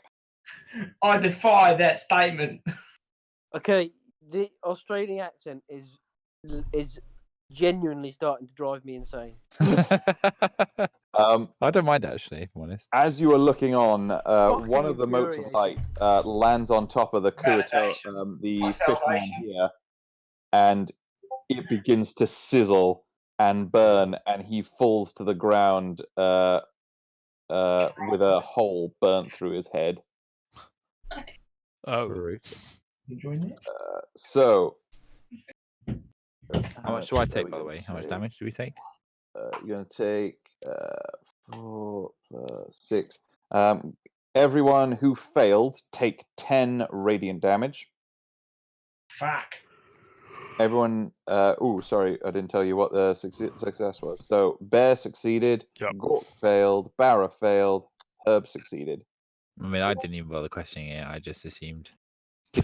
I defy that statement. Okay, the Australian accent is genuinely starting to drive me insane. I don't mind actually, if I'm honest. As you are looking on, Fucking one of the motes of light lands on top of the Kuato, the My fishman salvation. here, and it begins to sizzle and burn, and he falls to the ground with a hole burnt through his head. Oh, Enjoying it? So, How much do I there take, we by the go, way? How much save. damage do we take? You're going to take 4 plus 6. Everyone who failed, take 10 radiant damage. Fuck. Everyone, sorry, I didn't tell you what the success was. So Bear succeeded, Yep. Gork failed, Barra failed, Herb succeeded. I mean, I didn't even bother questioning it. I just assumed.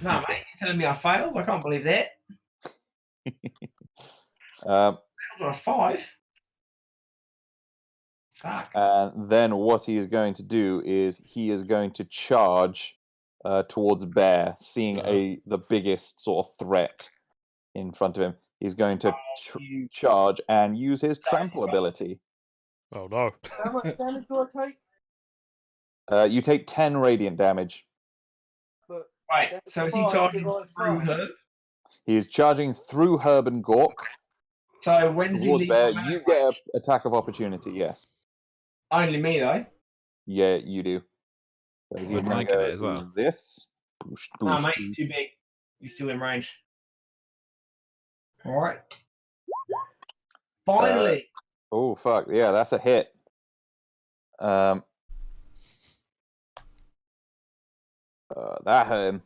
No, mate, you're telling me I failed? I can't believe that. Um, I got a 5. Fuck. and then what he is going to do is he is going to charge towards Bear, seeing the biggest sort of threat in front of him. He's going to charge and use his trample ability. oh no. How much damage do I take? You take 10 radiant damage. But Wait, so is he charging through her? He is charging through Herb and Gork. So when does he Towards leave? Bear, the you melee get an range? attack of opportunity, yes. Only me, though. Yeah, you do. So he's Would gonna Mike get go it as well? do This. Boosh, No, boosh, mate, boosh. you're too big. You're still in range. Alright. Finally! Oh, fuck. Yeah, that's a hit. That hurt him.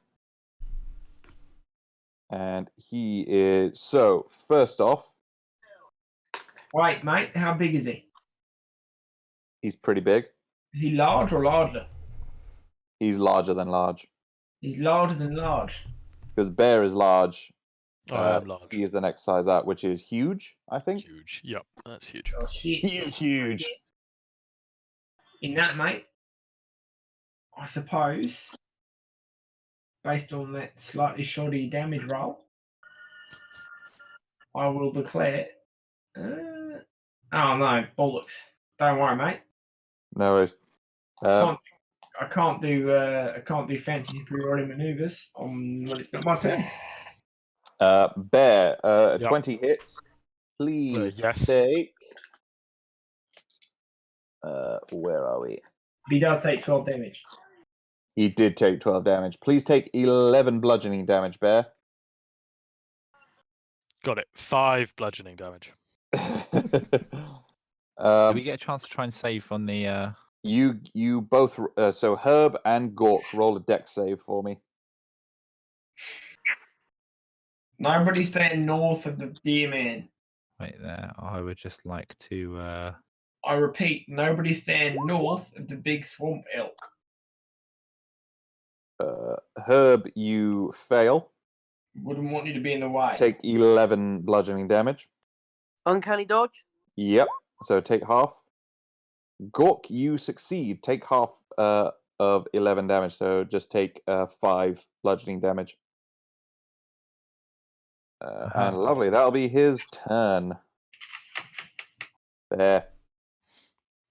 And he is... So, first off, Wait, mate, how big is he? he's pretty big. Is he large or larger? He's larger than large. He's larger than large. Because Bear is large. I am large. He is the next size up, which is huge, I think. Huge. Yep, that's huge. Oh, shit. He is huge. In that, mate, I suppose, based on that slightly shoddy damage roll, I will declare. Oh no, bollocks! Don't worry, mate. No worries. I can't do fancy superiority maneuvers when it's not my turn. Bear, Yep. 20 hits. Please yes. take. Where are we? He does take 12 damage. He did take 12 damage. Please take 11 bludgeoning damage, Bear. Got it. 5 bludgeoning damage. Do we get a chance to try and save on the? You both. So Herb and Gork roll a dex save for me. Nobody stand north of the deer man. Right there. I would just like to. I repeat, nobody stand north of the big swamp elk. Herb, you fail. Wouldn't want you to be in the way. Take 11 bludgeoning damage. Uncanny dodge. Yep. So take half. Gork, you succeed. Take half of 11 damage. So just take 5 bludgeoning damage. And lovely. That'll be his turn. There.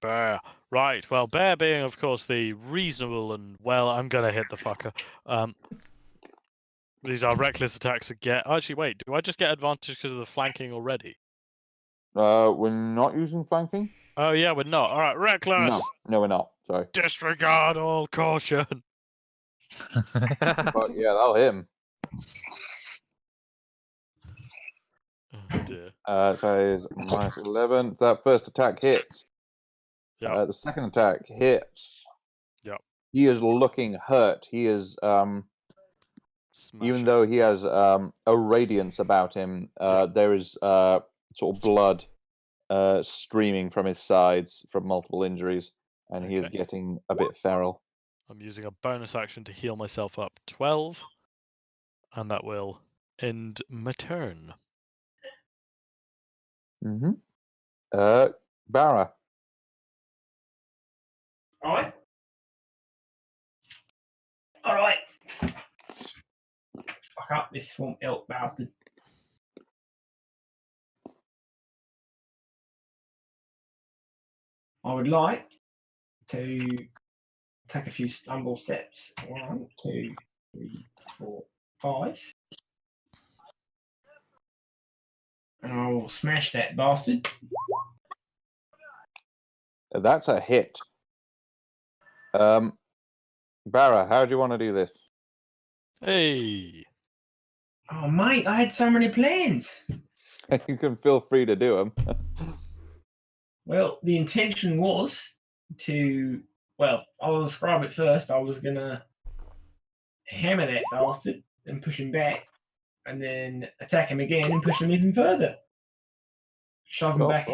Bear. Right. Well, Bear being, of course, the reasonable and I'm gonna hit the fucker. These are reckless attacks again. Actually, wait. Do I just get advantage because of the flanking already? We're not using flanking? Oh yeah, we're not. All right, reckless. No, we're not. Sorry. Disregard all caution. But yeah, that'll hit him. Oh dear. So he's minus 11. That first attack hits. Yeah. The second attack hits. Yep. He is looking hurt. He is Smash even it. though he has a radiance about him, there is sort of blood streaming from his sides from multiple injuries, and he is Okay. getting a bit feral. I'm using a bonus action to heal myself up 12, and that will end my turn. Mm-hmm. Barra. Alright. Alright. Fuck up this swamp elk bastard. I would like to take a few stumble steps. 1, 2, 3, 4, 5. And I will smash that bastard. That's a hit. Barra, how do you want to do this? Hey. Oh, mate, I had so many plans. You can feel free to do them. Well, the intention was to, I'll describe it first. I was going to hammer that bastard and push him back, and then attack him again and push him even further. Shove him back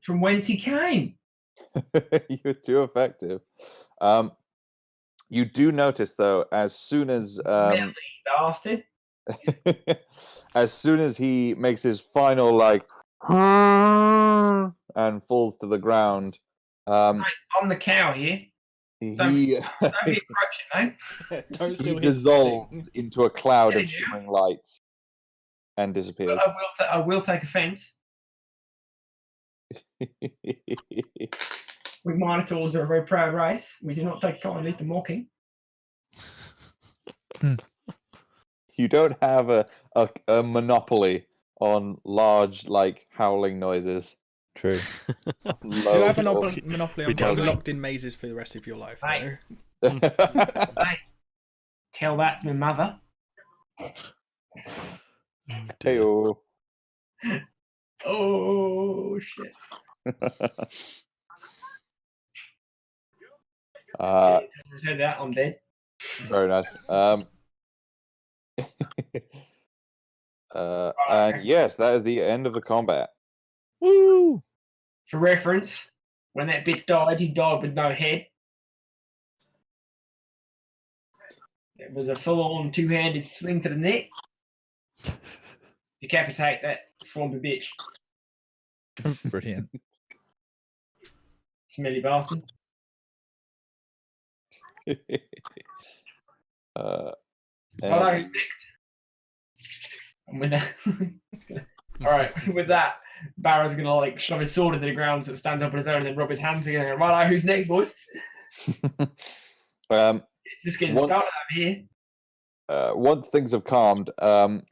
from whence he came. You're too effective. You do notice, though, as soon as Smelly bastard. as soon as he makes his final and falls to the ground, I'm the cow here. he Don't be approaching, mate. Don't he steal his dissolves thing. into a cloud of Yeah. shimmering lights and disappears. I will take offence. We Minotaurs are a very proud race. We do not take kindly to mocking. You don't have a monopoly on large, howling noises. True. You have a Low- monopoly We on being don't. locked in mazes for the rest of your life. Right. though. Tell that to my mother. Hey-o. Oh, shit. Said that, I'm dead. Very nice. And yes, that is the end of the combat. Woo! For reference, when that bitch died, he died with no head. It was a full-on two-handed swing to the neck. Decapitate that swampy bitch. Brilliant. Smelly bastard. Hello, and- who's next? And with that, all right. With that, Barrow's gonna like shove his sword into the ground, so it stands up on his own, and then rub his hands together. Right, who's next, boys? Just getting Once- started over here. Once things have calmed,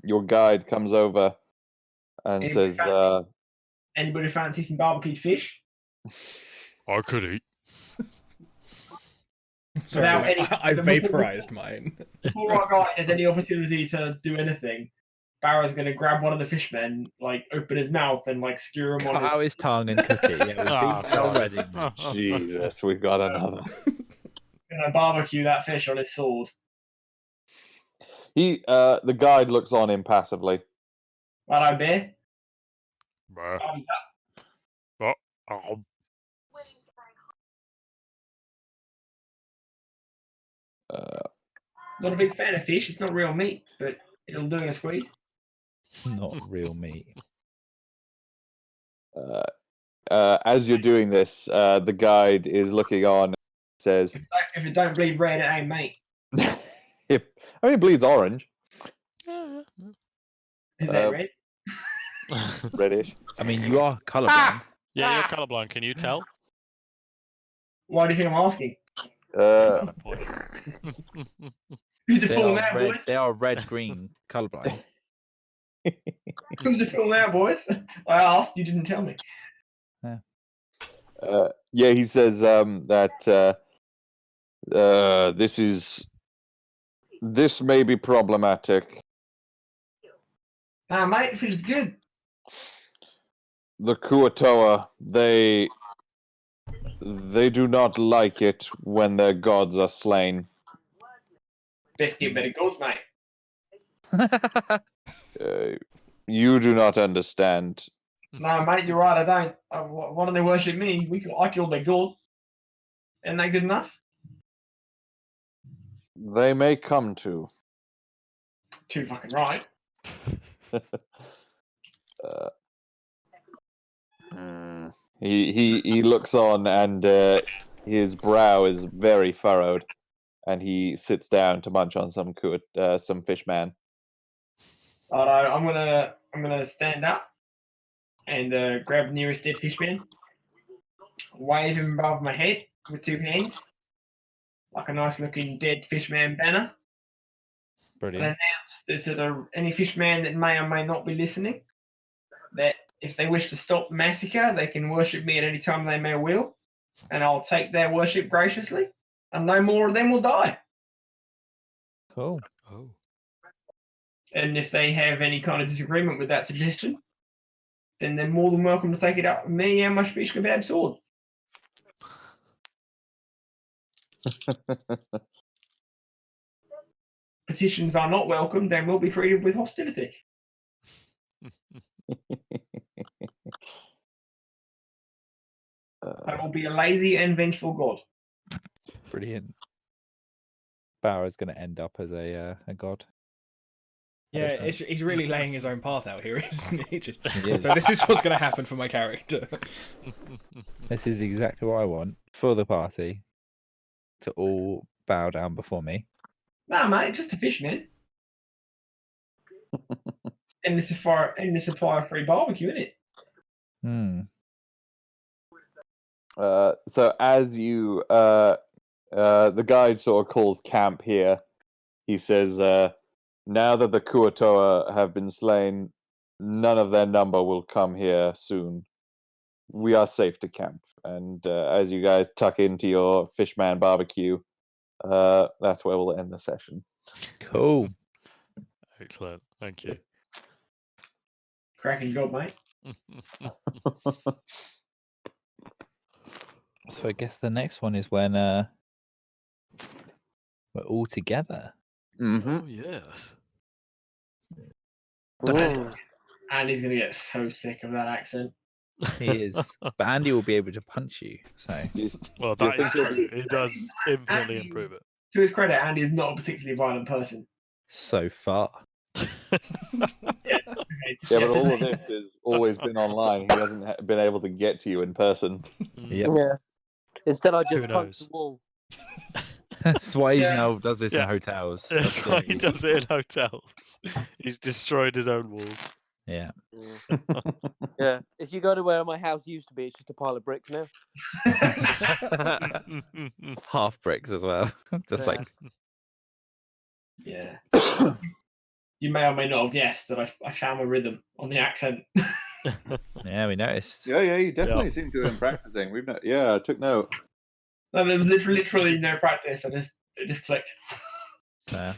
your guide comes over and Anybody says, fancy- Anybody fancy some barbecued fish? I could eat. Sorry, Without I, any- I vaporized mine. Before our guy has any opportunity to do anything, Barrow's gonna grab one of the fishmen, like open his mouth and like skewer him Cut on out his tongue and cook it. Yeah, we've Ah, been there already. God. Jesus, we've got another. gonna barbecue that fish on his sword. The guide looks on impassively. Righto, bear. Bruh. Barbie Oh, Not a big fan of fish. It's not real meat, but it'll do in a squeeze. Not real meat. As you're doing this, the guide is looking on and says, If it don't bleed red, it ain't meat. it bleeds orange, Is that Um, red? reddish. I mean, you are colourblind. yeah, you're colorblind. Can you tell? Why do you think I'm asking? Uh, Point. Who's the They fool are now, red. boys? They are red-green colourblind. Who's the fool now, boys? I asked, you didn't tell me. yeah, he says that this may be problematic. Nah, mate, it feels good. The Kuatoa, they do not like it when their gods are slain. Best get better gods, mate. You do not understand. Nah, mate, you're right. I don't. Why don't they worship me? I killed their god. Isn't that good enough? They may come to. Too fucking right. He looks on and his brow is very furrowed, and he sits down to munch on some fish man. Alright, I'm gonna stand up and grab the nearest dead fishman, wave him above my head with two hands, like a nice looking dead fishman banner, and Brilliant. announce to any fishman that may or may not be listening that if they wish to stop the massacre, they can worship me at any time they may will, and I'll take their worship graciously, and no more of them will die. Cool. Oh. And if they have any kind of disagreement with that suggestion, then they're more than welcome to take it up with me and my fish kebab sword. Petitions are not welcomed and will be treated with hostility. I will be a lazy and vengeful god. Brilliant. Bauer's going to end up as a god. Yeah, he's really laying his own path out here, isn't he? He is. So this is what's going to happen for my character. This is exactly what I want for the party to all bow down before me. Nah, mate, just a fish, man. And the supply of free barbecue, innit? Hmm. So as you, the guide sort of calls camp here. He says, now that the Kuatoa have been slain, none of their number will come here soon. We are safe to camp. And as you guys tuck into your fishman barbecue, that's where we'll end the session. Cool. Excellent. Thank you. Cracking job, mate. So I guess the next one is when we're all together. Mm-hmm. Oh yes. Andy's gonna get so sick of that accent. He is. But Andy will be able to punch you. So Well, Do you that is think you'll true. be- It does infinitely Andy- improve it. To his credit, Andy is not a particularly violent person. so far. Yes. Yeah, but all of this has always been online. He hasn't been able to get to you in person. Mm. Yep. Yeah. Instead, I Who just punch the knows? wall. That's why he Yeah. now does this Yeah. in hotels. That's why he the- does it in hotels. He's destroyed his own walls. Yeah. Yeah. If you go to where my house used to be, it's just a pile of bricks now. Half bricks as well. Just Yeah. like Yeah. You may or may not have guessed that I found my rhythm on the accent. yeah, we noticed. Yeah, you definitely seem to have been practicing. Yeah, I took note. No, there was literally no practice. It just clicked. Yeah.